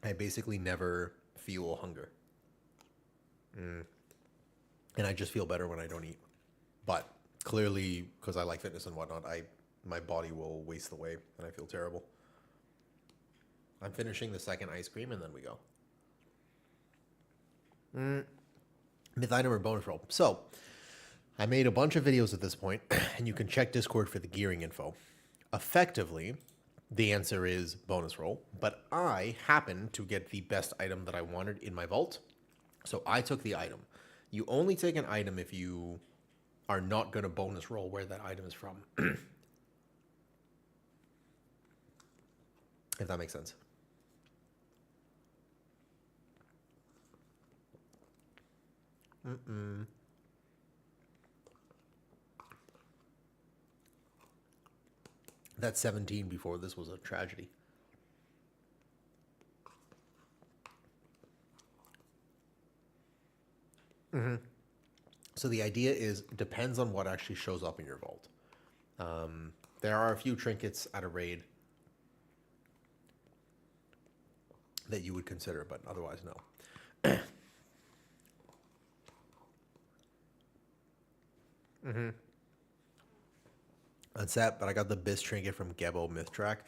I basically never feel hunger. And I just feel better when I don't eat. But clearly, because I like fitness and whatnot, my body will waste away and I feel terrible. I'm finishing the second ice cream and then we go. Myth item or bonus roll. So, I made a bunch of videos at this point, and you can check Discord for the gearing info. Effectively, the answer is bonus roll, but I happened to get the best item that I wanted in my vault, so I took the item. You only take an item if you are not going to bonus roll where that item is from. If that makes sense. That 17 before this was a tragedy. So the idea is, depends on what actually shows up in your vault. There are a few trinkets at a raid that you would consider, but otherwise no. That's that, but I got the BIS trinket from Gebo Myth Track.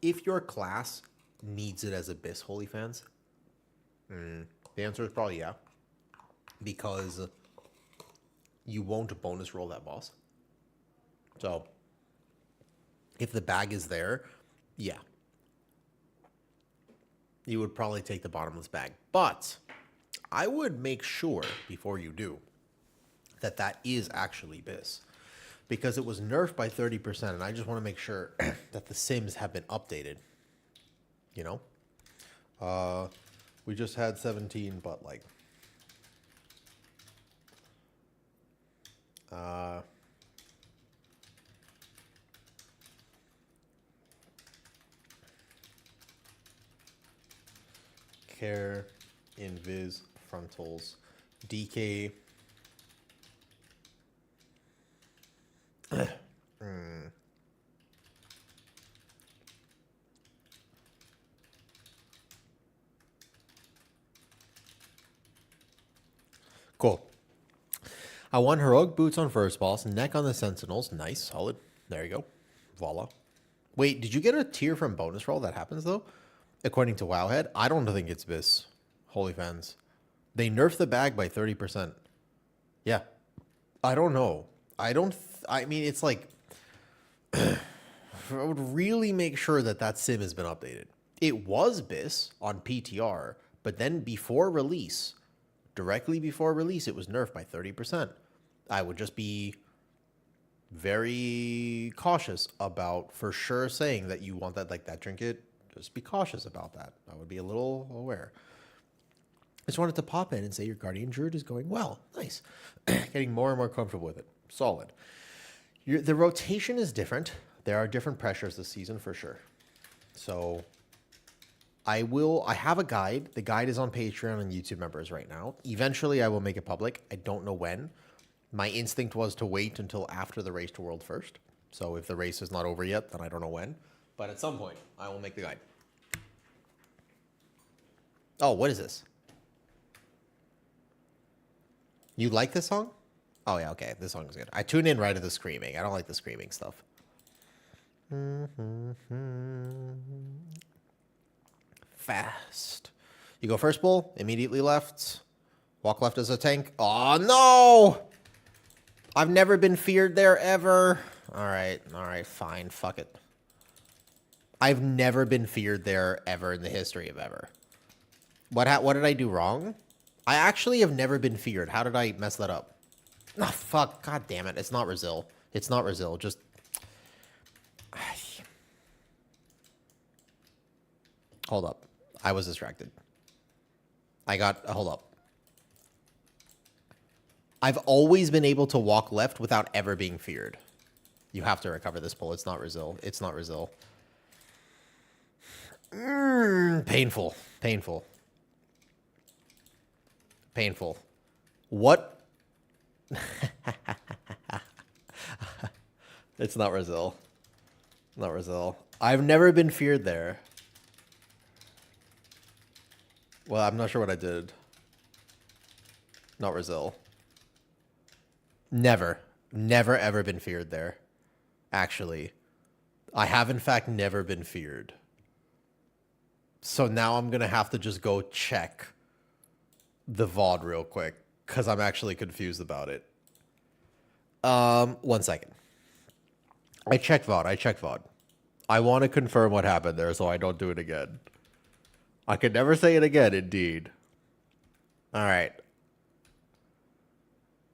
If your class needs it as a BIS Holy Fans, the answer is probably yeah. Because you won't bonus roll that boss. So, if the bag is there, yeah. You would probably take the bottomless bag. But I would make sure, before you do, that that is actually BIS. Because it was nerfed by 30%, and I just want to make sure that the sims have been updated. You know? We just had 17, but like... Care, Invis, Frontals, DK... Cool. I won heroic boots on first boss, neck on the sentinels. Nice, solid. There you go. Voila. Wait, did you get a tier from bonus roll that happens though? According to Wowhead, I don't think it's BIS. Holy fans. They nerfed the bag by 30%. Yeah. I don't know. I mean, it's like... I would really make sure that that sim has been updated. It was BIS on PTR, but then before release, directly before release, it was nerfed by 30%. I would just be very cautious about for sure saying that you want that, like that trinket. Just be cautious about that. I would be a little aware. I just wanted to pop in and say your Guardian Druid is going well. Nice. Getting more and more comfortable with it. Solid. The rotation is different. There are different pressures this season for sure. So I have a guide. The guide is on Patreon and YouTube members right now. Eventually I will make it public. I don't know when. My instinct was to wait until after the race to World first. So if the race is not over yet, then I don't know when. But at some point, I will make the guide. Oh, what is this? You like this song? Oh, yeah, okay. This song is good. I tune in right at the screaming. I don't like the screaming stuff. Fast. You go first, Bull. Immediately left. Walk left as a tank. Oh, no! I've never been feared there, ever. All right, fine. Fuck it. I've never been feared there, ever, in the history of ever. What did I do wrong? I actually have never been feared. How did I mess that up? Oh, fuck. God damn it. It's not Brazil. It's not Brazil. Just... Hold up. I was distracted. Hold up. I've always been able to walk left without ever being feared. You have to recover this pull. It's not Brazil. It's not Brazil. Painful. Painful. Painful. What? It's not Brazil. Not Brazil. I've never been feared there. Well, I'm not sure what I did. Not Brazil. Never. Never ever been feared there. Actually. I have in fact never been feared. So now I'm going to have to just go check the VOD real quick, because I'm actually confused about it. 1 second. I checked VOD. I want to confirm what happened there so I don't do it again. I could never say it again, indeed. Alright.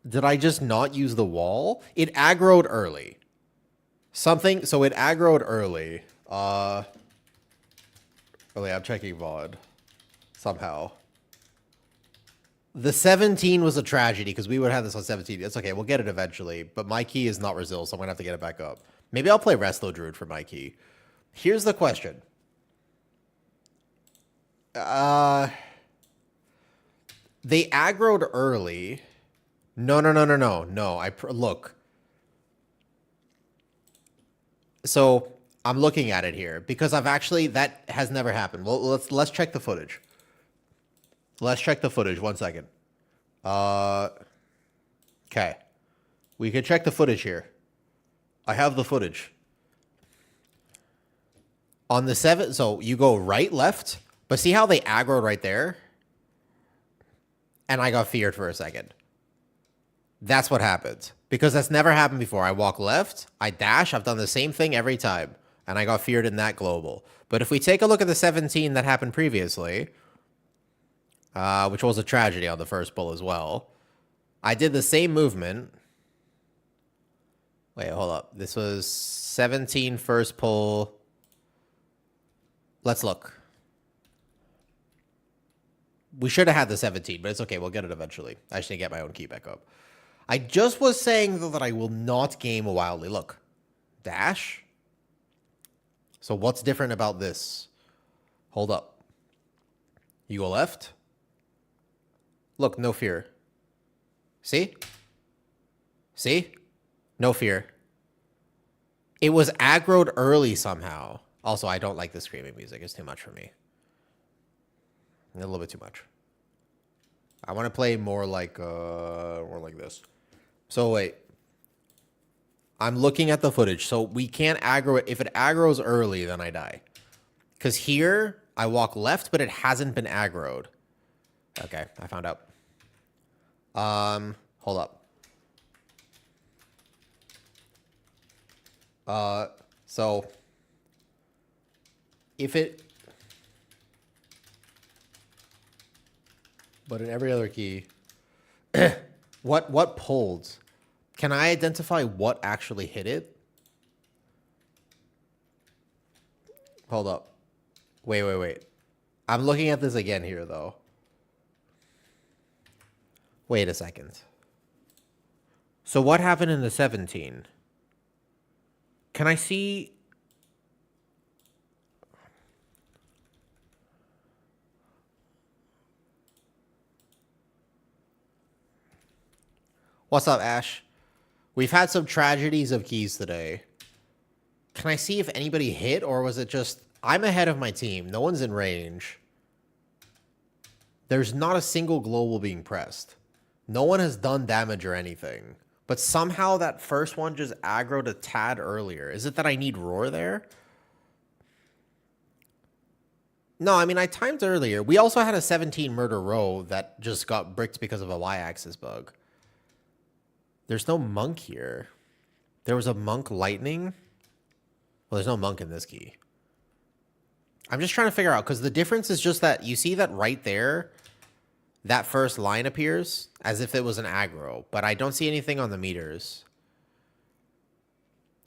Did I just not use the wall? It aggroed early. So it aggroed early. Oh, yeah, I'm checking VOD. Somehow. The 17 was a tragedy because we would have this on 17. It's okay. We'll get it eventually. But my key is not resil, so I'm going to have to get it back up. Maybe I'll play Resto Druid for my key. Here's the question. They aggroed early. No. Look. So I'm looking at it here because that has never happened. Well, let's check the footage. Let's check the footage. 1 second. Okay. We can check the footage here. I have the footage. On the 7, so you go right, left, but see how they aggroed right there? And I got feared for a second. That's what happened. Because that's never happened before. I walk left, I dash, I've done the same thing every time. And I got feared in that global. But if we take a look at the 17 that happened previously, which was a tragedy on the first pull as well, I did the same movement. Wait, hold up. This was 17 first pull. Let's look. We should have had the 17, but it's okay. We'll get it eventually. I just need to get my own key back up. I just was saying, though, that I will not game wildly. Look. Dash. So what's different about this? Hold up. You go left. Look, no fear. See? See? No fear. It was aggroed early somehow. Also, I don't like the screaming music. It's too much for me. A little bit too much. I want to play more like this. So wait. I'm looking at the footage. So we can't aggro it. If it aggroes early, then I die. Because here, I walk left, but it hasn't been aggroed. Okay, I found out. Hold up. So if it, but in every other key, what pulled? Can I identify what actually hit it? Hold up. Wait. I'm looking at this again here, though. Wait a second. So what happened in the 17? Can I see? What's up, Ash? We've had some tragedies of keys today. Can I see if anybody hit, or was it just I'm ahead of my team? No one's in range. There's not a single global being pressed. No one has done damage or anything. But somehow that first one just aggroed a tad earlier. Is it that I need roar there? No, I mean, I timed earlier. We also had a 17 murder row that just got bricked because of a y-axis bug. There's no monk here. There was a monk lightning. Well, there's no monk in this key. I'm just trying to figure out, because the difference is just that you see that right there, that first line appears as if it was an aggro, but I don't see anything on the meters.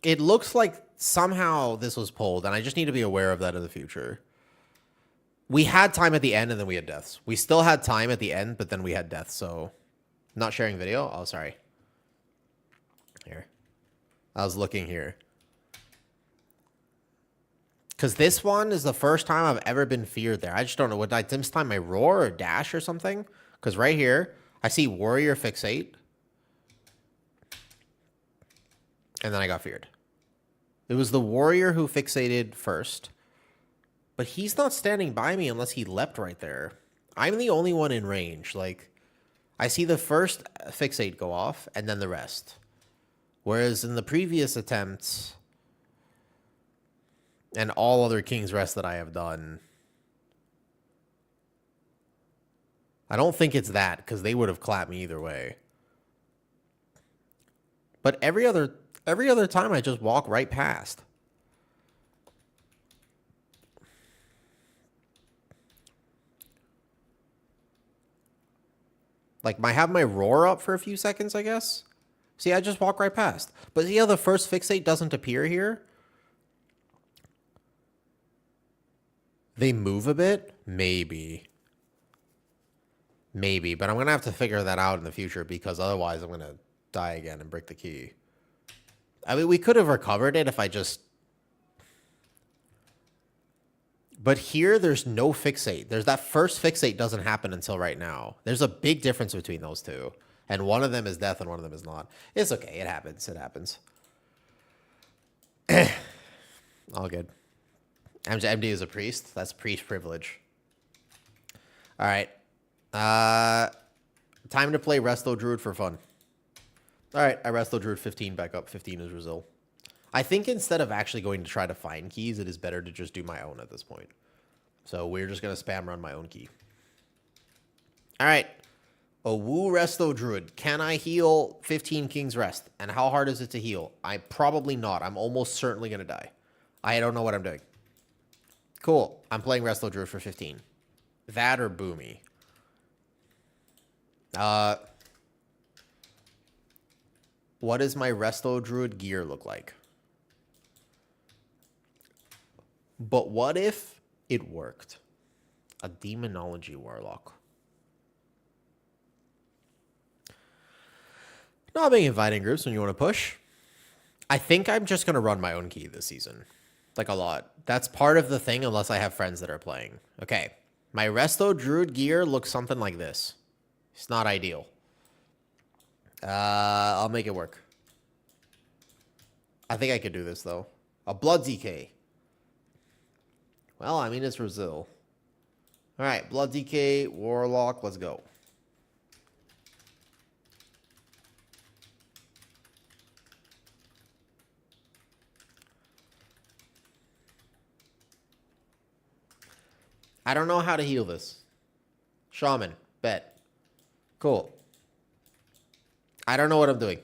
It looks like somehow this was pulled, and I just need to be aware of that in the future. We had time at the end, and then we had deaths. We still had time at the end, but then we had deaths, so... Not sharing video? Oh, sorry. Here. I was looking here. Because this one is the first time I've ever been feared there. I just don't know. Would I dim time my roar or dash or something? Because right here, I see warrior fixate. And then I got feared. It was the warrior who fixated first. But he's not standing by me unless he leapt right there. I'm the only one in range. Like, I see the first fixate go off and then the rest. Whereas in the previous attempts... and all other King's Rest that I have done, I don't think it's that, because they would have clapped me either way. But every other time I just walk right past. Like, I have my roar up for a few seconds, I guess. See, I just walk right past. But see how the first fixate doesn't appear here? They move a bit? Maybe. Maybe, but I'm going to have to figure that out in the future because otherwise I'm going to die again and break the key. I mean, we could have recovered it if I just... But here, there's no fixate. There's that first fixate doesn't happen until right now. There's a big difference between those two. And one of them is death and one of them is not. It's okay. It happens. It happens. All good. MD is a priest. That's priest privilege. All right. Time to play Resto Druid for fun. All right. I Resto Druid 15 back up. 15 is Brazil. I think instead of actually going to try to find keys, it is better to just do my own at this point. So we're just going to spam run my own key. All right. A Woo Resto Druid. Can I heal 15 King's Rest? And how hard is it to heal? Probably not. I'm almost certainly going to die. I don't know what I'm doing. Cool. I'm playing Resto Druid for 15. That or Boomy. What does my Resto Druid gear look like? But what if it worked? A Demonology Warlock. Not being inviting groups when you want to push. I think I'm just going to run my own key this season. Like a lot. That's part of the thing unless I have friends that are playing. Okay. My Resto Druid gear looks something like this. It's not ideal. I'll make it work. I think I could do this, though. A Blood DK. Well, I mean, it's Brazil. All right. Blood DK, Warlock. Let's go. I don't know how to heal this. Shaman. Bet. Cool. I don't know what I'm doing.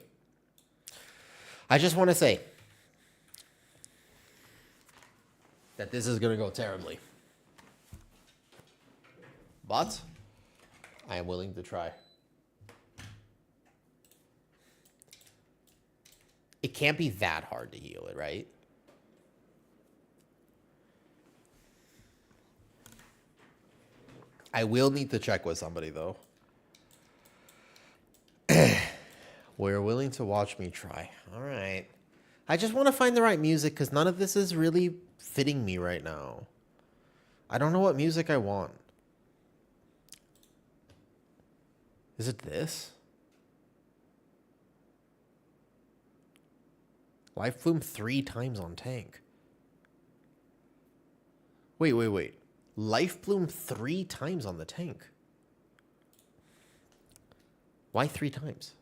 I just want to say that this is going to go terribly. But I am willing to try. It can't be that hard to heal it, right? I will need to check with somebody, though. We're willing to watch me try. All right. I just want to find the right music because none of this is really fitting me right now. I don't know what music I want. Is it this? Life Plume 3 times on tank. Wait. Life Bloom 3 times on the tank. Why 3 times?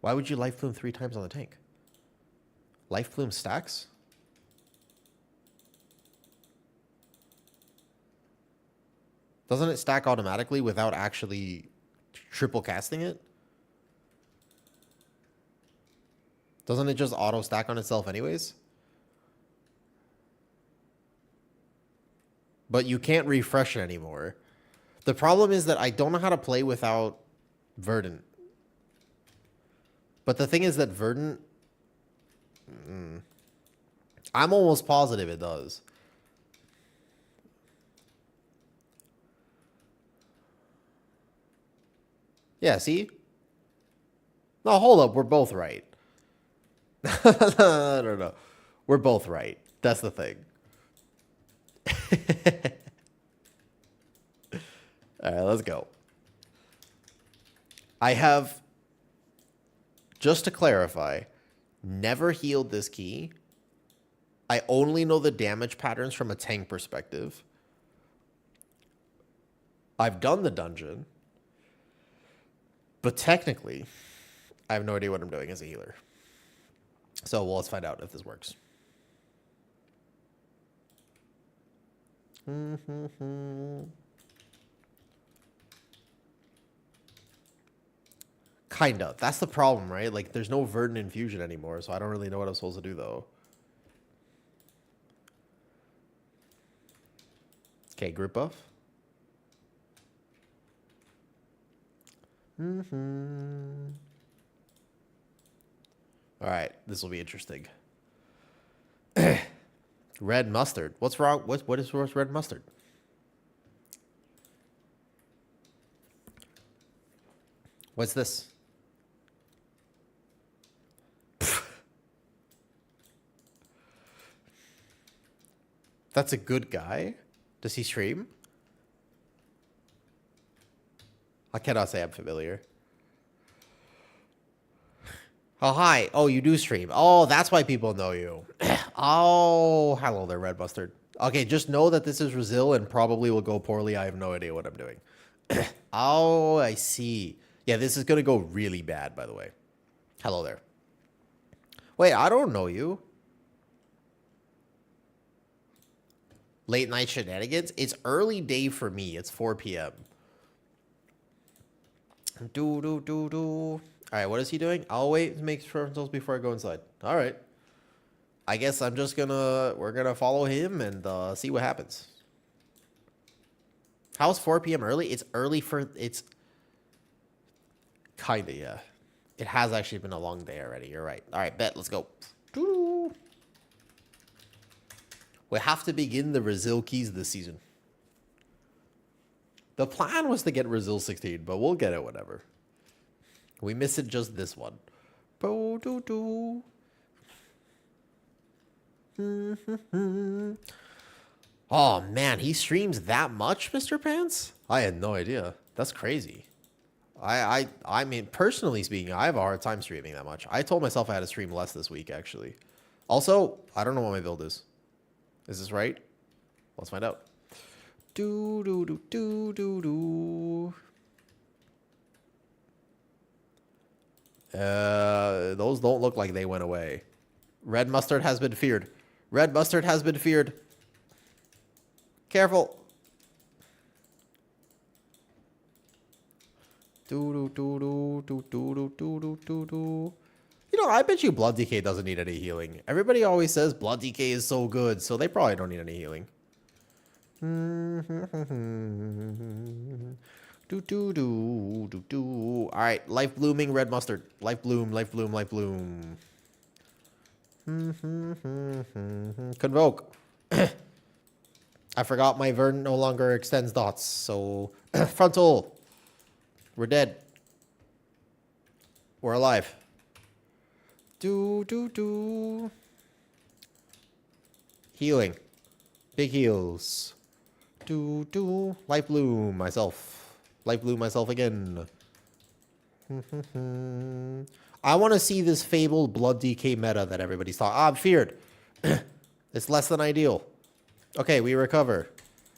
Why would you Life Bloom 3 times on the tank? Life Bloom stacks? Doesn't it stack automatically without actually triple casting it? Doesn't it just auto stack on itself anyways? But you can't refresh it anymore. The problem is that I don't know how to play without Verdant. But the thing is that Verdant... I'm almost positive it does. Yeah, see? No, hold up. We're both right. No. We're both right. That's the thing. All right, let's go. I have, just to clarify, never healed this key. I only know the damage patterns from a tank perspective. I've done the dungeon. But technically, I have no idea what I'm doing as a healer. So, well, let's find out if this works. Kinda. That's the problem, right? Like, there's no Verdant Infusion anymore, so I don't really know what I'm supposed to do, though. Okay, group buff. All right, this will be interesting. Red mustard. What's wrong? What is red mustard? What's this? That's a good guy. Does he stream? I cannot say I'm familiar. Oh, hi. Oh, you do stream. Oh, that's why people know you. Oh, hello there, Red Mustard. Okay, just know that this is Brazil and probably will go poorly. I have no idea what I'm doing. Oh, I see. Yeah, this is going to go really bad, by the way. Hello there. Wait, I don't know you. Late night shenanigans? It's early day for me. It's 4 p.m. All right, what is he doing? I'll wait to make referrals before I go inside. All right. I guess I'm just we're gonna follow him and see what happens. How's 4 p.m. early? It's early it's kinda, yeah. It has actually been a long day already. You're right. All right, bet. Let's go. We have to begin the Brazil keys this season. The plan was to get Brazil 16, but we'll get it whenever. We missed it just this one. Oh man, he streams that much, Mr. Pants? I had no idea. That's crazy. I mean, personally speaking, I have a hard time streaming that much. I told myself I had to stream less this week, actually. Also, I don't know what my build is. Is this right? Let's find out. Those don't look like they went away. Red mustard has been feared. Red mustard has been feared. Careful. You know, I bet you blood decay doesn't need any healing. Everybody always says blood decay is so good, so they probably don't need any healing. All right, life blooming red mustard. Life bloom, life bloom, life bloom. Convoke. I forgot my Vern no longer extends dots, so frontal. We're dead. We're alive. Healing. Big heals. Life bloom myself. Life bloom myself again. I want to see this fabled blood decay meta that everybody's talking. I'm feared. It's less than ideal. Okay, we recover.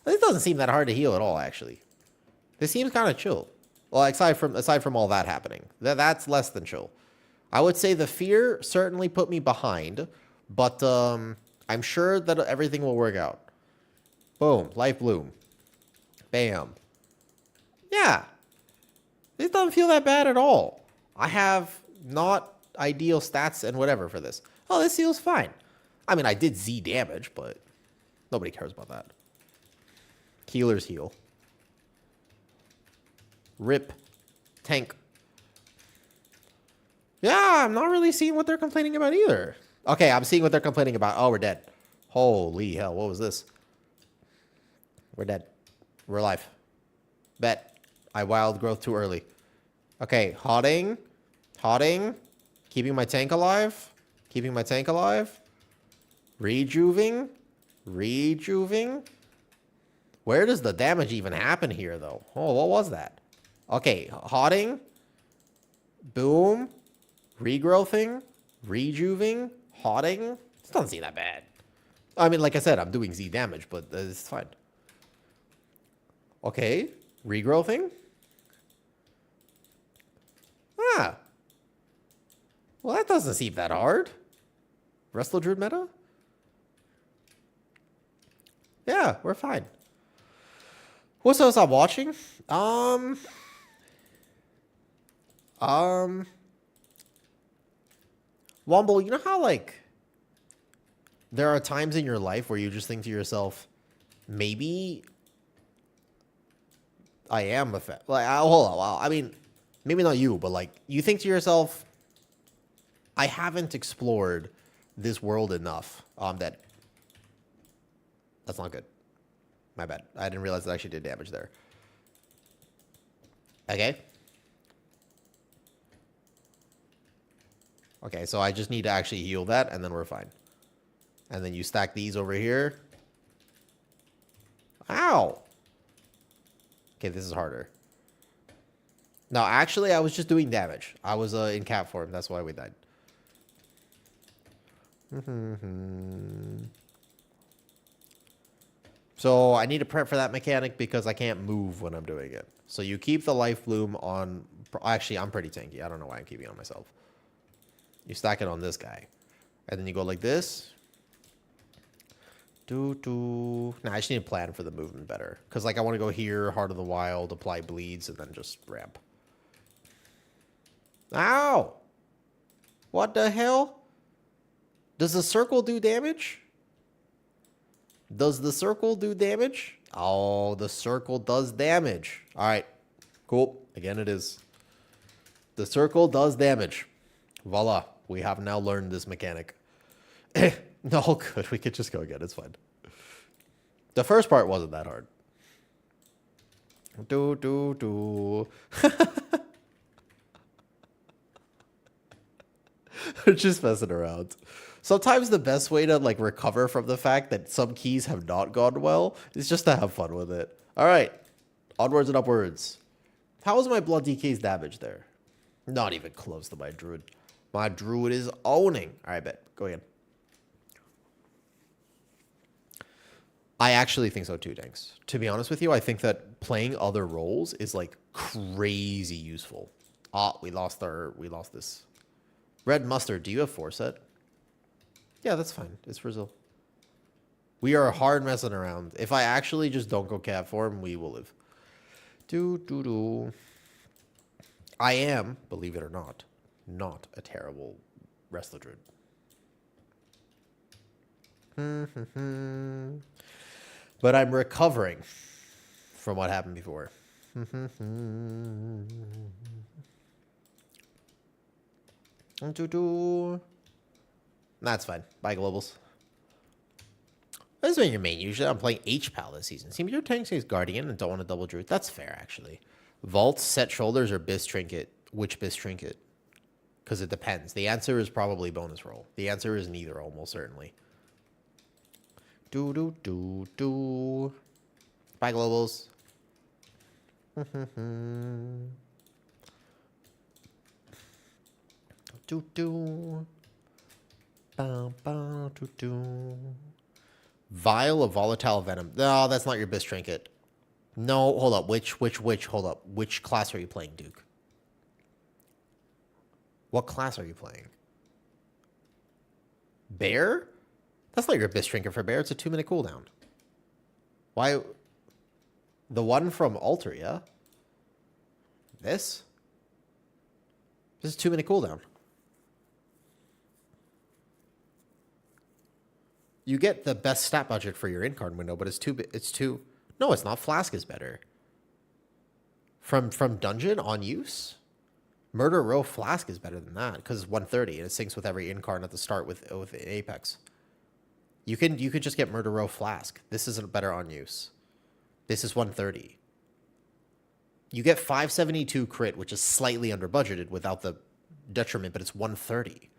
This doesn't seem that hard to heal at all, actually. This seems kind of chill. Well, aside from all that happening, that's less than chill. I would say the fear certainly put me behind, but I'm sure that everything will work out. Boom, life bloom. Bam. Yeah. This doesn't feel that bad at all. I have not ideal stats and whatever for this. Oh, this feels fine. I mean, I did Z damage, but nobody cares about that. Healers heal. Rip. Tank. Yeah, I'm not really seeing what they're complaining about either. Okay, I'm seeing what they're complaining about. Oh, we're dead. Holy hell, what was this? We're dead. We're alive. Bet. I wild growth too early. Okay, hotting. Hotting. Keeping my tank alive. Keeping my tank alive. Rejuving. Rejuving. Where does the damage even happen here, though? Oh, what was that? Okay, hotting. Boom. Regrowthing. Rejuving. Hotting. This doesn't seem that bad. I mean, like I said, I'm doing Z damage, but it's fine. Okay. Regrowthing. Ah. Well, that doesn't seem that hard. Wrestler Druid meta? Yeah, we're fine. What else I'm watching? Womble, you know how, like, there are times in your life where you just think to yourself, maybe I am a fan. Like, hold on. Well, I mean, maybe not you, but, like, you think to yourself, I haven't explored this world enough that That's not good. My bad. I didn't realize it actually did damage there. Okay. Okay, so I just need to actually heal that, and then we're fine. And then you stack these over here. Ow! Okay, this is harder. No, actually, I was just doing damage. I was in cat form. That's why we died. So I need to prep for that mechanic because I can't move when I'm doing it. So you keep the life bloom on... Actually, I'm pretty tanky. I don't know why I'm keeping it on myself. You stack it on this guy. And then you go like this. Nah, I just need to plan for the movement better. Because like I want to go here, Heart of the Wild, apply bleeds, and then just ramp. Ow! What the hell? Does the circle do damage? Does the circle do damage? Oh, the circle does damage. All right, cool. Again, it is. The circle does damage. Voila. We have now learned this mechanic. No, good. We could just go again. It's fine. The first part wasn't that hard. Just messing around. Sometimes the best way to like recover from the fact that some keys have not gone well is just to have fun with it. All right. Onwards and upwards. How was my Blood DK's damage there? Not even close to my Druid. My Druid is owning. All right, bet. Go again. I actually think so too, Danks. To be honest with you, I think that playing other roles is like crazy useful. Ah, we lost this. Red Mustard, do you have Forset? Yeah, that's fine. It's Brazil. We are hard messing around. If I actually just don't go cat form, we will live. I am, believe it or not a terrible wrestler druid. But I'm recovering from what happened before. That's fine. Bye, Globals. This is your main. Usually I'm playing H-Pal this season. See, your tank says Guardian and don't want to double Druid. That's fair, actually. Vault, Set Shoulders, or Bis Trinket? Which Bis Trinket? Because it depends. The answer is probably bonus roll. The answer is neither, almost certainly. Bye, Globals. Vial of Volatile Venom. No, that's not your Bis Trinket. No, hold up. Hold up. Which class are you playing, Duke? What class are you playing? Bear? That's not your Bis Trinket for Bear. It's a 2-minute cooldown. Why? The one from Alter, yeah? This? This is 2-minute cooldown. You get the best stat budget for your in-card window, but it's too... No, it's not. Flask is better. From Dungeon on use? Murder Row Flask is better than that because it's 130 and it syncs with every in-card at the start with Apex. You could just get Murder Row Flask. This isn't better on use. This is 130. You get 572 crit, which is slightly under budgeted without the detriment, but it's 130.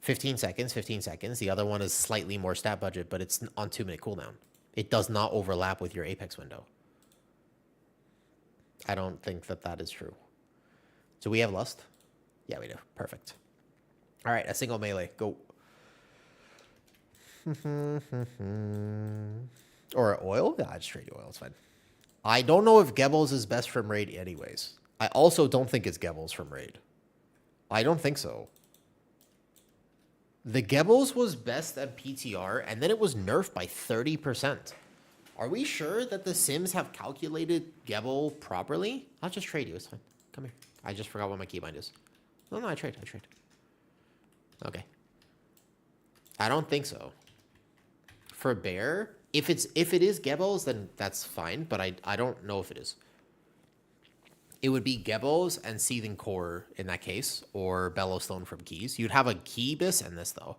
15 seconds, 15 seconds. The other one is slightly more stat budget, but it's on 2-minute cooldown. It does not overlap with your Apex window. I don't think that is true. Do we have Lust? Yeah, we do. Perfect. All right, a single melee. Go. Or oil? Yeah, I just trade you oil. It's fine. I don't know if Gebels is best from raid anyways. I also don't think it's Gebels from raid. I don't think so. The Gebels was best at PTR, and then it was nerfed by 30%. Are we sure that the Sims have calculated Gebel properly? I'll just trade you. It's fine. Come here. I just forgot what my keybind is. No, I trade. Okay. I don't think so. For Bear, if it is Gebels, then that's fine, but I don't know if it is. It would be Gebels and Seething Core in that case, or Bellowstone from Keys. You'd have a Key Bis and this, though.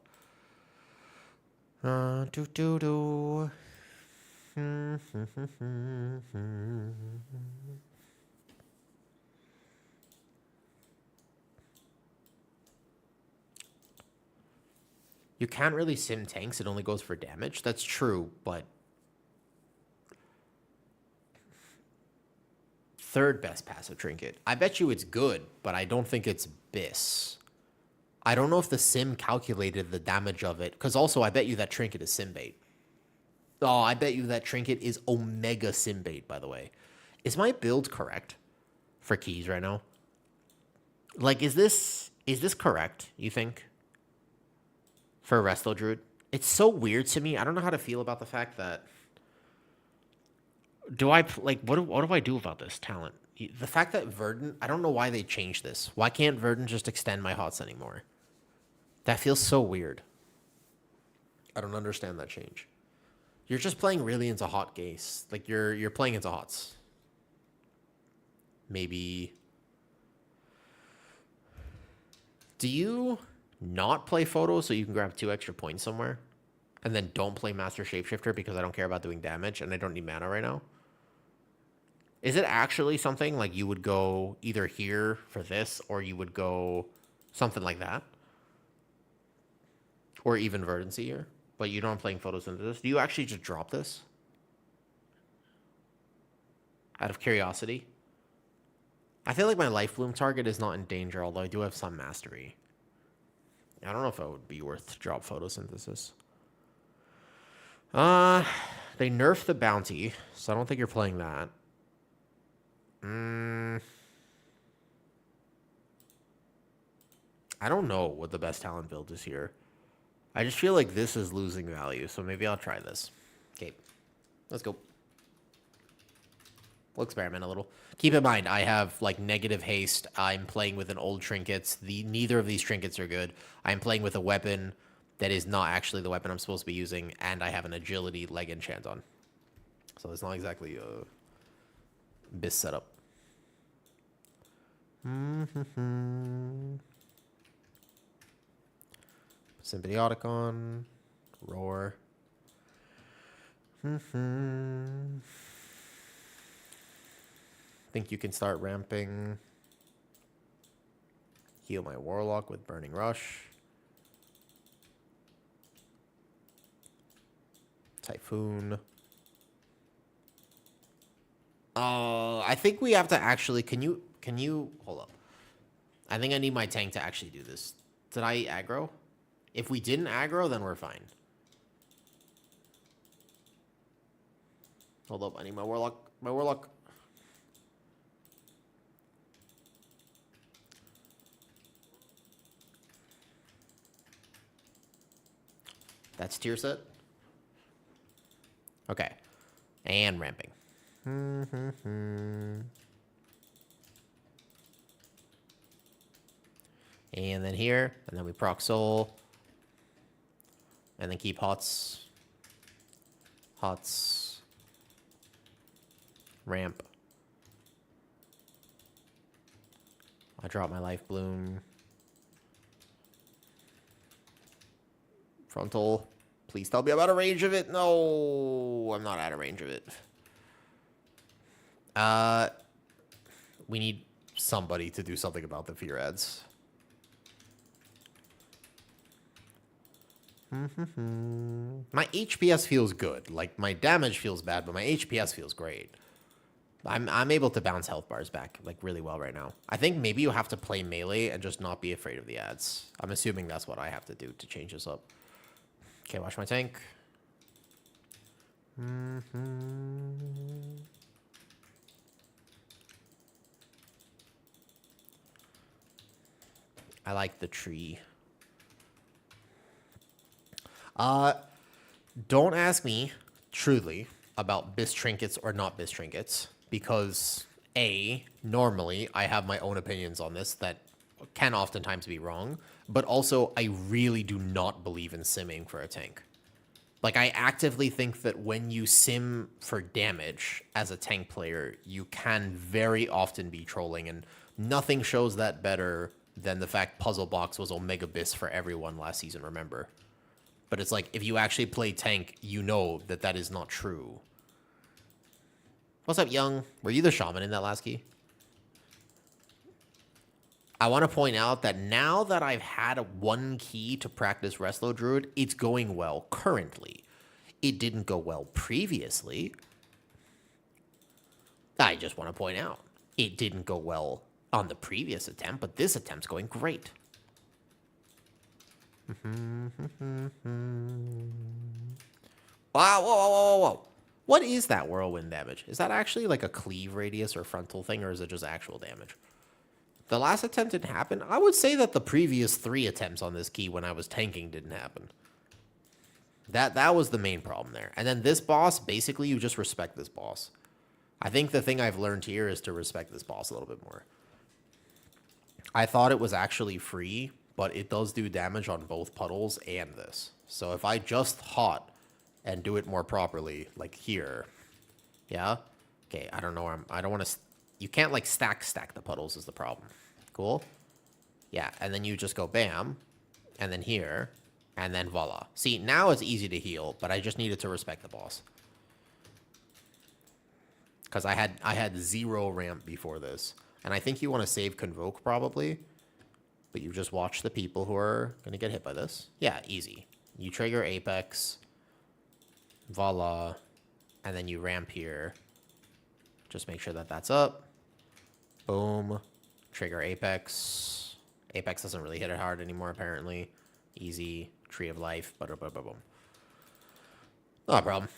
Do do do. You can't really sim tanks. It only goes for damage. That's true, but third best passive trinket. I bet you it's good, but I don't think it's BIS. I don't know if the sim calculated the damage of it, because also I bet you that trinket is sim bait. Oh, I bet you that trinket is omega sim bait, by the way. Is my build correct for keys right now? Like, is this correct, you think? For a Resto Druid? It's so weird to me. I don't know how to feel about the fact that... what do I do about this talent? The fact that Verdant... I don't know why they changed this. Why can't Verdant just extend my hots anymore? That feels so weird. I don't understand that change. You're just playing really into hot gaze. Like, you're playing into hots. Maybe... Do you not play photo so you can grab 2 extra points somewhere? And then don't play Master Shapeshifter because I don't care about doing damage and I don't need mana right now? Is it actually something like you would go either here for this or you would go something like that? Or even Verdancy here? But you don't playing photosynthesis. Do you actually just drop this? Out of curiosity? I feel like my Life Bloom target is not in danger, although I do have some mastery. I don't know if it would be worth to drop photosynthesis. They nerfed the bounty, so I don't think you're playing that. I don't know what the best talent build is here. I just feel like this is losing value, so maybe I'll try this. Okay, let's go. We'll experiment a little. Keep in mind, I have like negative haste. I'm playing with an old trinkets. Neither of these trinkets are good. I'm playing with a weapon that is not actually the weapon I'm supposed to be using, and I have an agility leg enchant on. So it's not exactly a BIS setup. Symbiotic on. Roar. Think you can start ramping. Heal my Warlock with Burning Rush. Typhoon. I think we have to actually... Can you... Hold up. I think I need my tank to actually do this. Did I aggro? If we didn't aggro, then we're fine. Hold up. I need my Warlock. My Warlock. That's tier set. Okay. And ramping. And then here. And then we proc soul. And then keep hots. Hots. Ramp. I drop my Life Bloom. Frontal. Please tell me I'm out of range of it. No, I'm not out of range of it. We need somebody to do something about the fear ads. My HPS feels good. Like, my damage feels bad, but my HPS feels great. I'm able to bounce health bars back, like, really well right now. I think maybe you have to play melee and just not be afraid of the ads. I'm assuming that's what I have to do to change this up. Okay, watch my tank. I like the tree. Don't ask me, truly, about BIS trinkets or not BIS trinkets, because normally I have my own opinions on this that can oftentimes be wrong, but also I really do not believe in simming for a tank. Like, I actively think that when you sim for damage as a tank player, you can very often be trolling, and nothing shows that better than the fact Puzzle Box was Omega BIS for everyone last season, remember? But it's like, if you actually play tank, you know that that is not true. What's up, Young? Were you the shaman in that last key? I want to point out that now that I've had one key to practice Resto Druid, it's going well currently. It didn't go well previously. I just want to point out, it didn't go well on the previous attempt, but this attempt's going great. Wow, whoa, whoa, whoa, whoa. What is that whirlwind damage? Is that actually like a cleave radius or frontal thing, or is it just actual damage? The last attempt didn't happen. I would say that the previous 3 attempts on this key when I was tanking didn't happen. That was the main problem there. And then this boss, basically you just respect this boss. I think the thing I've learned here is to respect this boss a little bit more. I thought it was actually free, but it does do damage on both puddles and this. So if I just hot and do it more properly, like here, yeah? Okay, I don't know where I don't want to... You can't, like, stack the puddles is the problem. Cool? Yeah, and then you just go bam, and then here, and then voila. See, now it's easy to heal, but I just needed to respect the boss. Because I had 0 ramp before this. And I think you want to save Convoke, probably. But you just watch the people who are going to get hit by this. Yeah, easy. You trigger Apex, voila, and then you ramp here. Just make sure that that's up. Boom. Trigger Apex. Apex doesn't really hit it hard anymore, apparently. Easy. Tree of Life. Boom. Not a problem.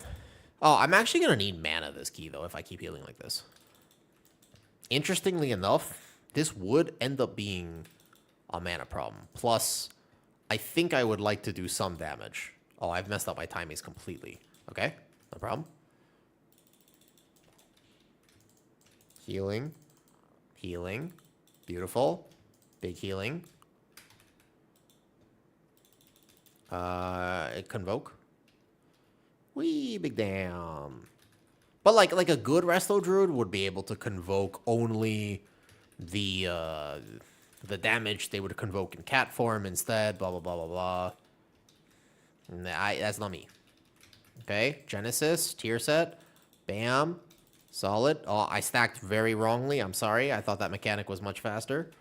Oh, I'm actually going to need mana this key, though, if I keep healing like this. Interestingly enough, this would end up being a mana problem. Plus, I think I would like to do some damage. Oh, I've messed up my timings completely. Okay, no problem. Healing. Healing. Beautiful. Big healing. Convoke. Wee, big damn. But like a good Resto Druid would be able to convoke only the damage they would convoke in cat form instead, blah, blah, blah, blah, blah. That's not me. Okay, Genesis, tier set. Bam. Solid. Oh, I stacked very wrongly. I'm sorry. I thought that mechanic was much faster.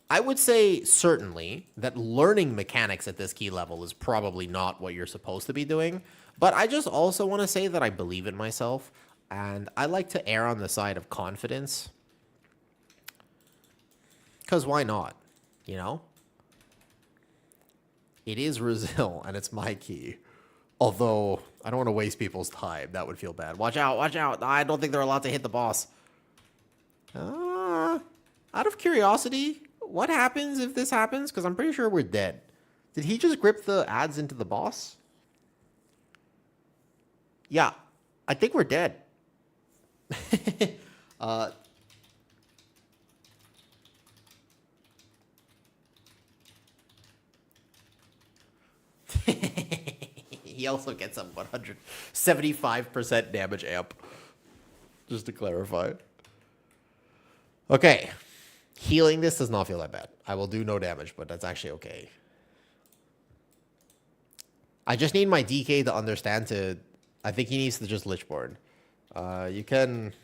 I would say, certainly, that learning mechanics at this key level is probably not what you're supposed to be doing. But I just also want to say that I believe in myself. And I like to err on the side of confidence. Because why not? You know? It is Brazil, and it's my key. Although, I don't want to waste people's time. That would feel bad. Watch out, watch out. I don't think they're allowed to hit the boss. Out of curiosity, what happens if this happens? Because I'm pretty sure we're dead. Did he just grip the ads into the boss? Yeah, I think we're dead. He also gets a 175% damage amp. Just to clarify. Okay. Healing this does not feel that bad. I will do no damage, but that's actually okay. I just need my DK to understand to... I think he needs to just Lichborn. You can...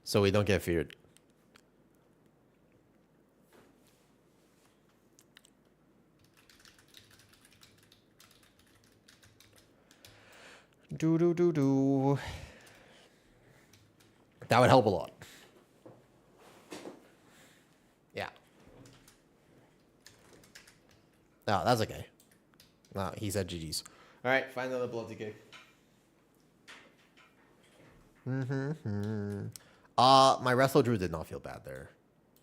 So we don't get feared. Do. That would help a lot. Yeah. No, that's okay. No, he said GG's. All right, find another bloody kick. My Resto Druid did not feel bad there.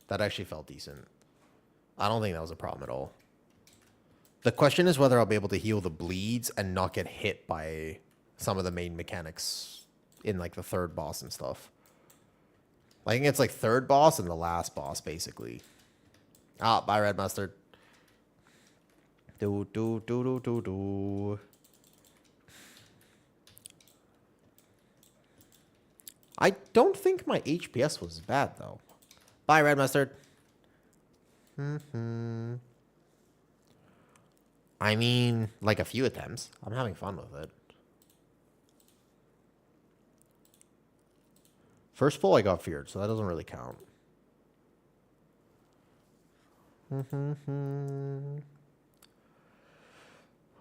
That actually felt decent. I don't think that was a problem at all. The question is whether I'll be able to heal the bleeds and not get hit by some of the main mechanics in like the third boss and stuff. I think it's like third boss and the last boss, basically. Bye, Red Mustard. Do. I don't think my HPS was bad, though. Bye, Red Mustard. I mean, like a few attempts. I'm having fun with it. First full I got feared, so that doesn't really count.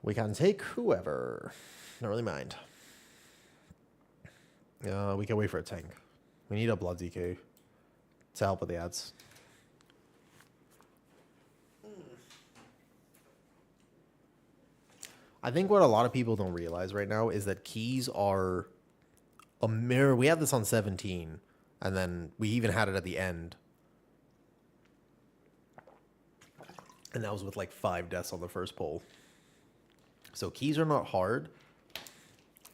We can take whoever. Don't really mind. We can wait for a tank. We need a blood DK to help with the ads. I think what a lot of people don't realize right now is that keys are a mirror. We had this on 17, and then we even had it at the end. And that was with like 5 deaths on the first pull. So keys are not hard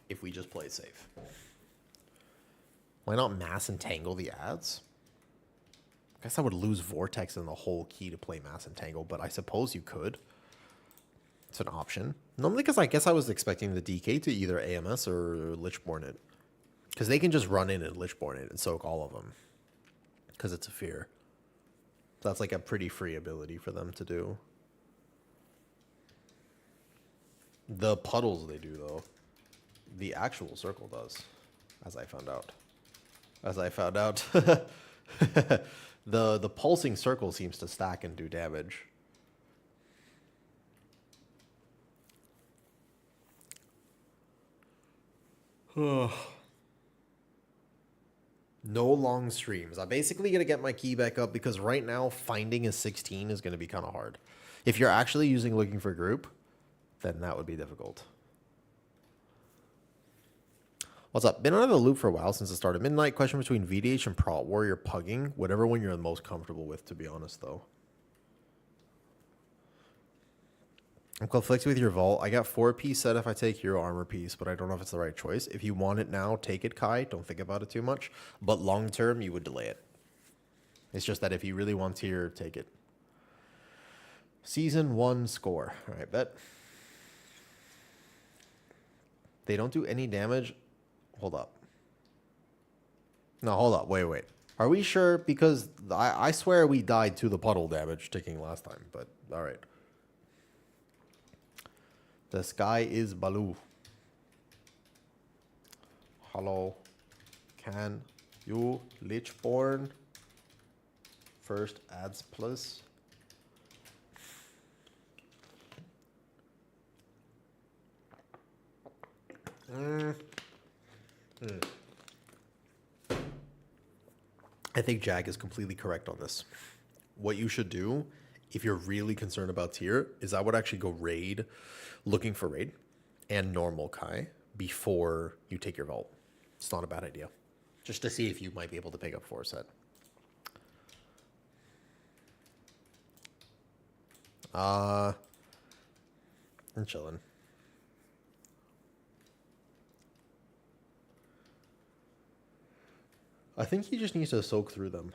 if we just play safe. Why not mass entangle the ads? I guess I would lose Vortex in the whole key to play mass entangle, but I suppose you could. It's an option. Normally, because I guess I was expecting the DK to either AMS or Lichborn it. Because they can just run in and Lichborn it and soak all of them. Because it's a fear. So that's like a pretty free ability for them to do. The puddles they do, though. The actual circle does. As I found out. The pulsing circle seems to stack and do damage. No long streams. I'm basically going to get my key back up because right now finding a 16 is going to be kind of hard. If you're actually looking for group, then that would be difficult. What's up? Been out of the loop for a while since the start of midnight. Question between VDH and Prot Warrior pugging. Whatever one you're the most comfortable with, to be honest, though. I'm conflicted with your vault. I got 4-piece set if I take hero armor piece, but I don't know if it's the right choice. If you want it now, take it, Kai. Don't think about it too much. But long term, you would delay it. It's just that if you really want tier, take it. Season 1 score. All right, bet. They don't do any damage. Hold up. No, hold up. Wait. Are we sure? Because I swear we died to the puddle damage ticking last time, but all right. The sky is Baloo. Hello. Can you Lichborn? First ads plus. I think Jag is completely correct on this. What you should do, if you're really concerned about tier, is I would actually go raid, looking for raid, and normal Kai before you take your vault. It's not a bad idea. Just to see if you might be able to pick up 4 set. I'm chilling. I think he just needs to soak through them.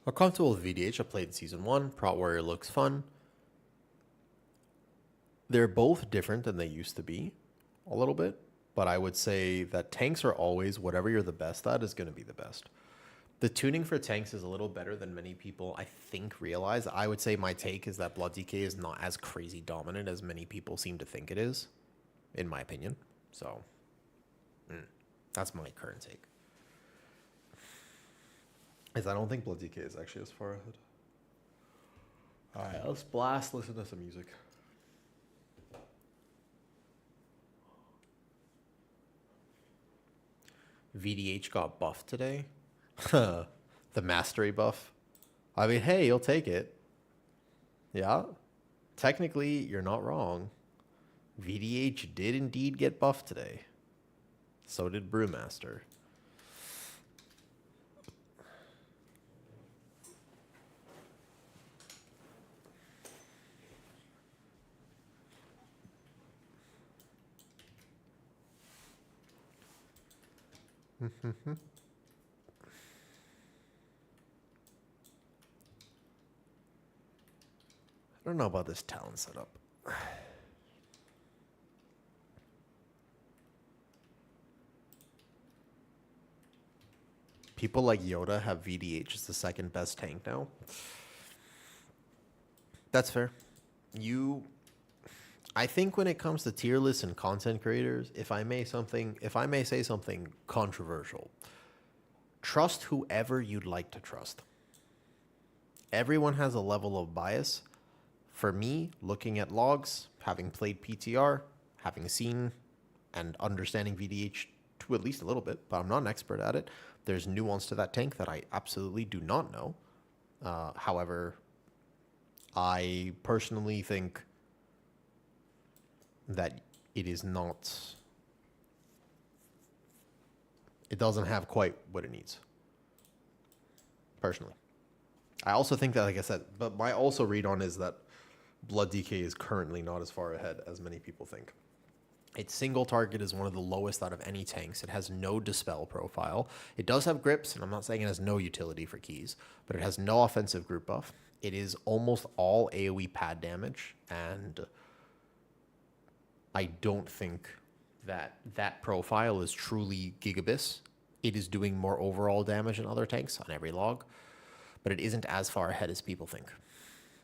I'm comfortable with VDH. I played Season 1. Prot Warrior looks fun. They're both different than they used to be a little bit. But I would say that tanks are always, whatever you're the best at is going to be the best. The tuning for tanks is a little better than many people, I think, realize. I would say my take is that Blood DK is not as crazy dominant as many people seem to think it is, in my opinion. So, that's my current take. Is I don't think Blood DK is actually as far ahead. All right, let's blast, listen to some music. VDH got buffed today. The mastery buff. I mean, hey, you'll take it. Yeah. Technically, you're not wrong. VDH did indeed get buffed today. So did Brewmaster. I don't know about this talent setup. people like Yoda have VDH as the second best tank now. That's fair. I think when it comes to tier lists and content creators, if I may say something controversial, trust whoever you'd like to trust. Everyone has a level of bias. For me, looking at logs, having played PTR, having seen and understanding VDH to at least a little bit, but I'm not an expert at it. There's nuance to that tank that I absolutely do not know. However, I personally think that it doesn't have quite what it needs. Personally. I also think that, like I said, but my also read on is that Blood DK is currently not as far ahead as many people think. Its single target is one of the lowest out of any tanks. It has no dispel profile. It does have grips, and I'm not saying it has no utility for keys, but it has no offensive group buff. It is almost all AoE pad damage, and I don't think that that profile is truly Gigabyss. It is doing more overall damage than other tanks on every log, but it isn't as far ahead as people think,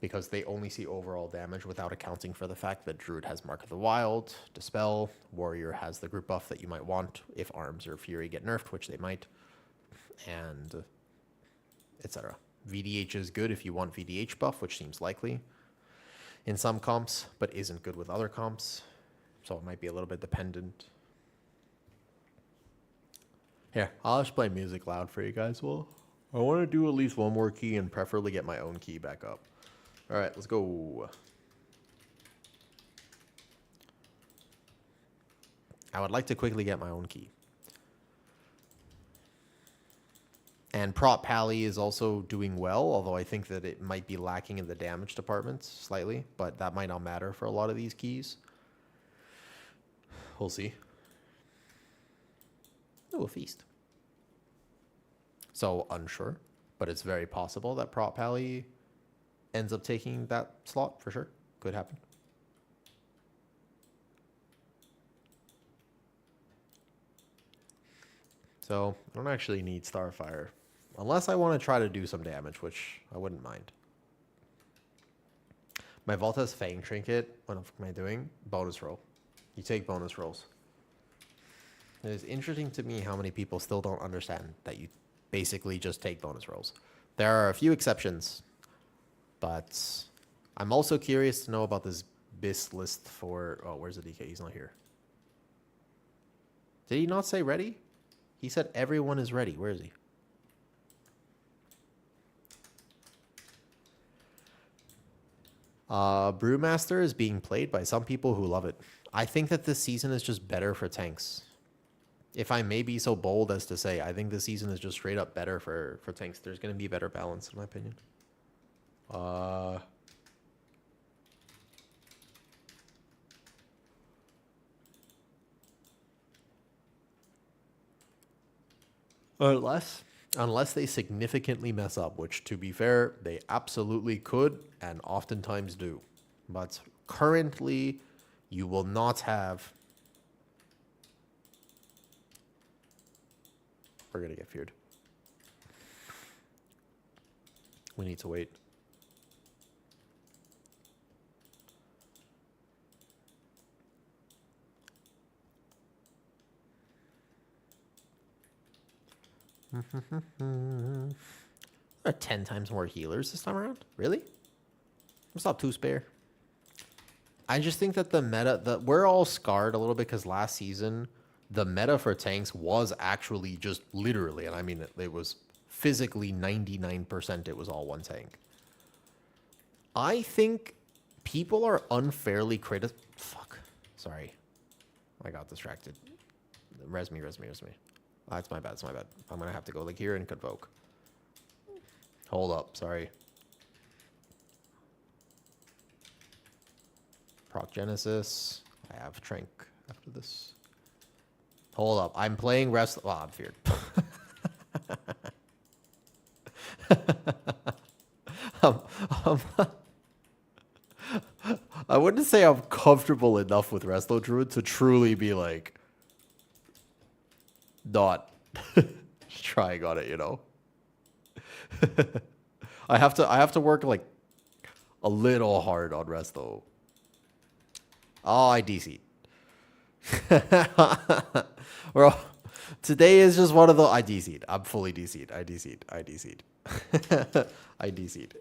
because they only see overall damage without accounting for the fact that Druid has Mark of the Wild, Dispel, Warrior has the group buff that you might want if Arms or Fury get nerfed, which they might, and etc. VDH is good if you want VDH buff, which seems likely in some comps, but isn't good with other comps, so it might be a little bit dependent. Here, I'll just play music loud for you guys. Well, I want to do at least one more key and preferably get my own key back up. All right, let's go. I would like to quickly get my own key. And Prop Pally is also doing well, although I think that it might be lacking in the damage department slightly, but that might not matter for a lot of these keys. We'll see. Oh, a feast. So unsure, but it's very possible that Prop Pally ends up taking that slot for sure. Could happen. So I don't actually need Starfire. Unless I want to try to do some damage, which I wouldn't mind. My Vault has Fang Trinket. What am I doing? Bonus roll. You take bonus rolls. It is interesting to me how many people still don't understand that you basically just take bonus rolls. There are a few exceptions, but I'm also curious to know about this BIS list for... Oh, where's the DK? He's not here. Did he not say ready? He said everyone is ready. Where is he? Brewmaster is being played by some people who love it. I think that this season is just better for tanks. If I may be so bold as to say, I think this season is just straight up better for tanks. There's going to be better balance, in my opinion. Unless they significantly mess up, which, to be fair, they absolutely could and oftentimes do. But currently, you will not have... We're going to get feared. We need to wait. There are 10 times more healers this time around? Really? What's up, two spare? I just think that the meta... we're all scarred a little bit because last season... the meta for tanks was actually just literally, and I mean, it was physically 99% it was all one tank. I think people are unfairly Fuck. Sorry. I got distracted. Res me. That's my bad. I'm going to have to go like here and convoke. Hold up. Sorry. Proc Genesis. I have Trank after this. Hold up. I'm playing Wrestle... Oh, I'm feared. I wouldn't say I'm comfortable enough with Wrestler Druid to truly be like... not trying on it, you know. I have to work like a little hard on rest though. Oh, I DC'd. Bro, today is just one of the I DC'd. I'm fully DC'd. I DC'd. I DC'd. I DC'd.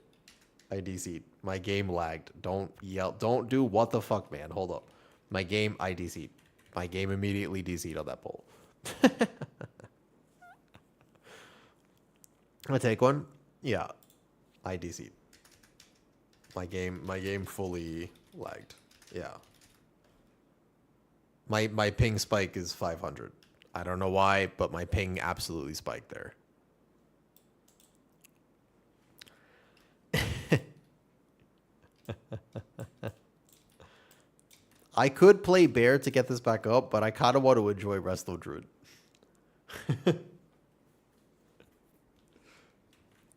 I DC'd. My game lagged. Don't yell. Don't do what the fuck, man. Hold up. My game, I DC'd. My game immediately DC'd on that poll. I'm gonna take one. Yeah. I DC'd. My game fully lagged. Yeah. My ping spike is 500. I don't know why, but my ping absolutely spiked there. I could play bear to get this back up, but I kind of want to enjoy Resto Druid.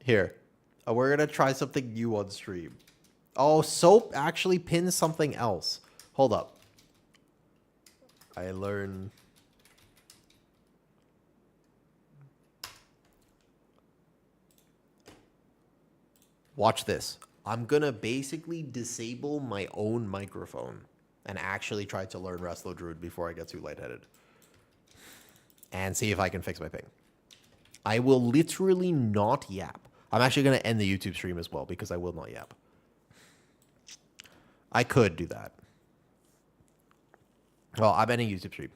Here. We're going to try something new on stream. Oh, Soap actually pins something else. Hold up. I learned... Watch this. I'm going to basically disable my own microphone and actually try to learn Resto Druid before I get too lightheaded. And see if I can fix my ping. I will literally not yap. I'm actually going to end the YouTube stream as well because I will not yap. I could do that. Well, I'm ending YouTube stream.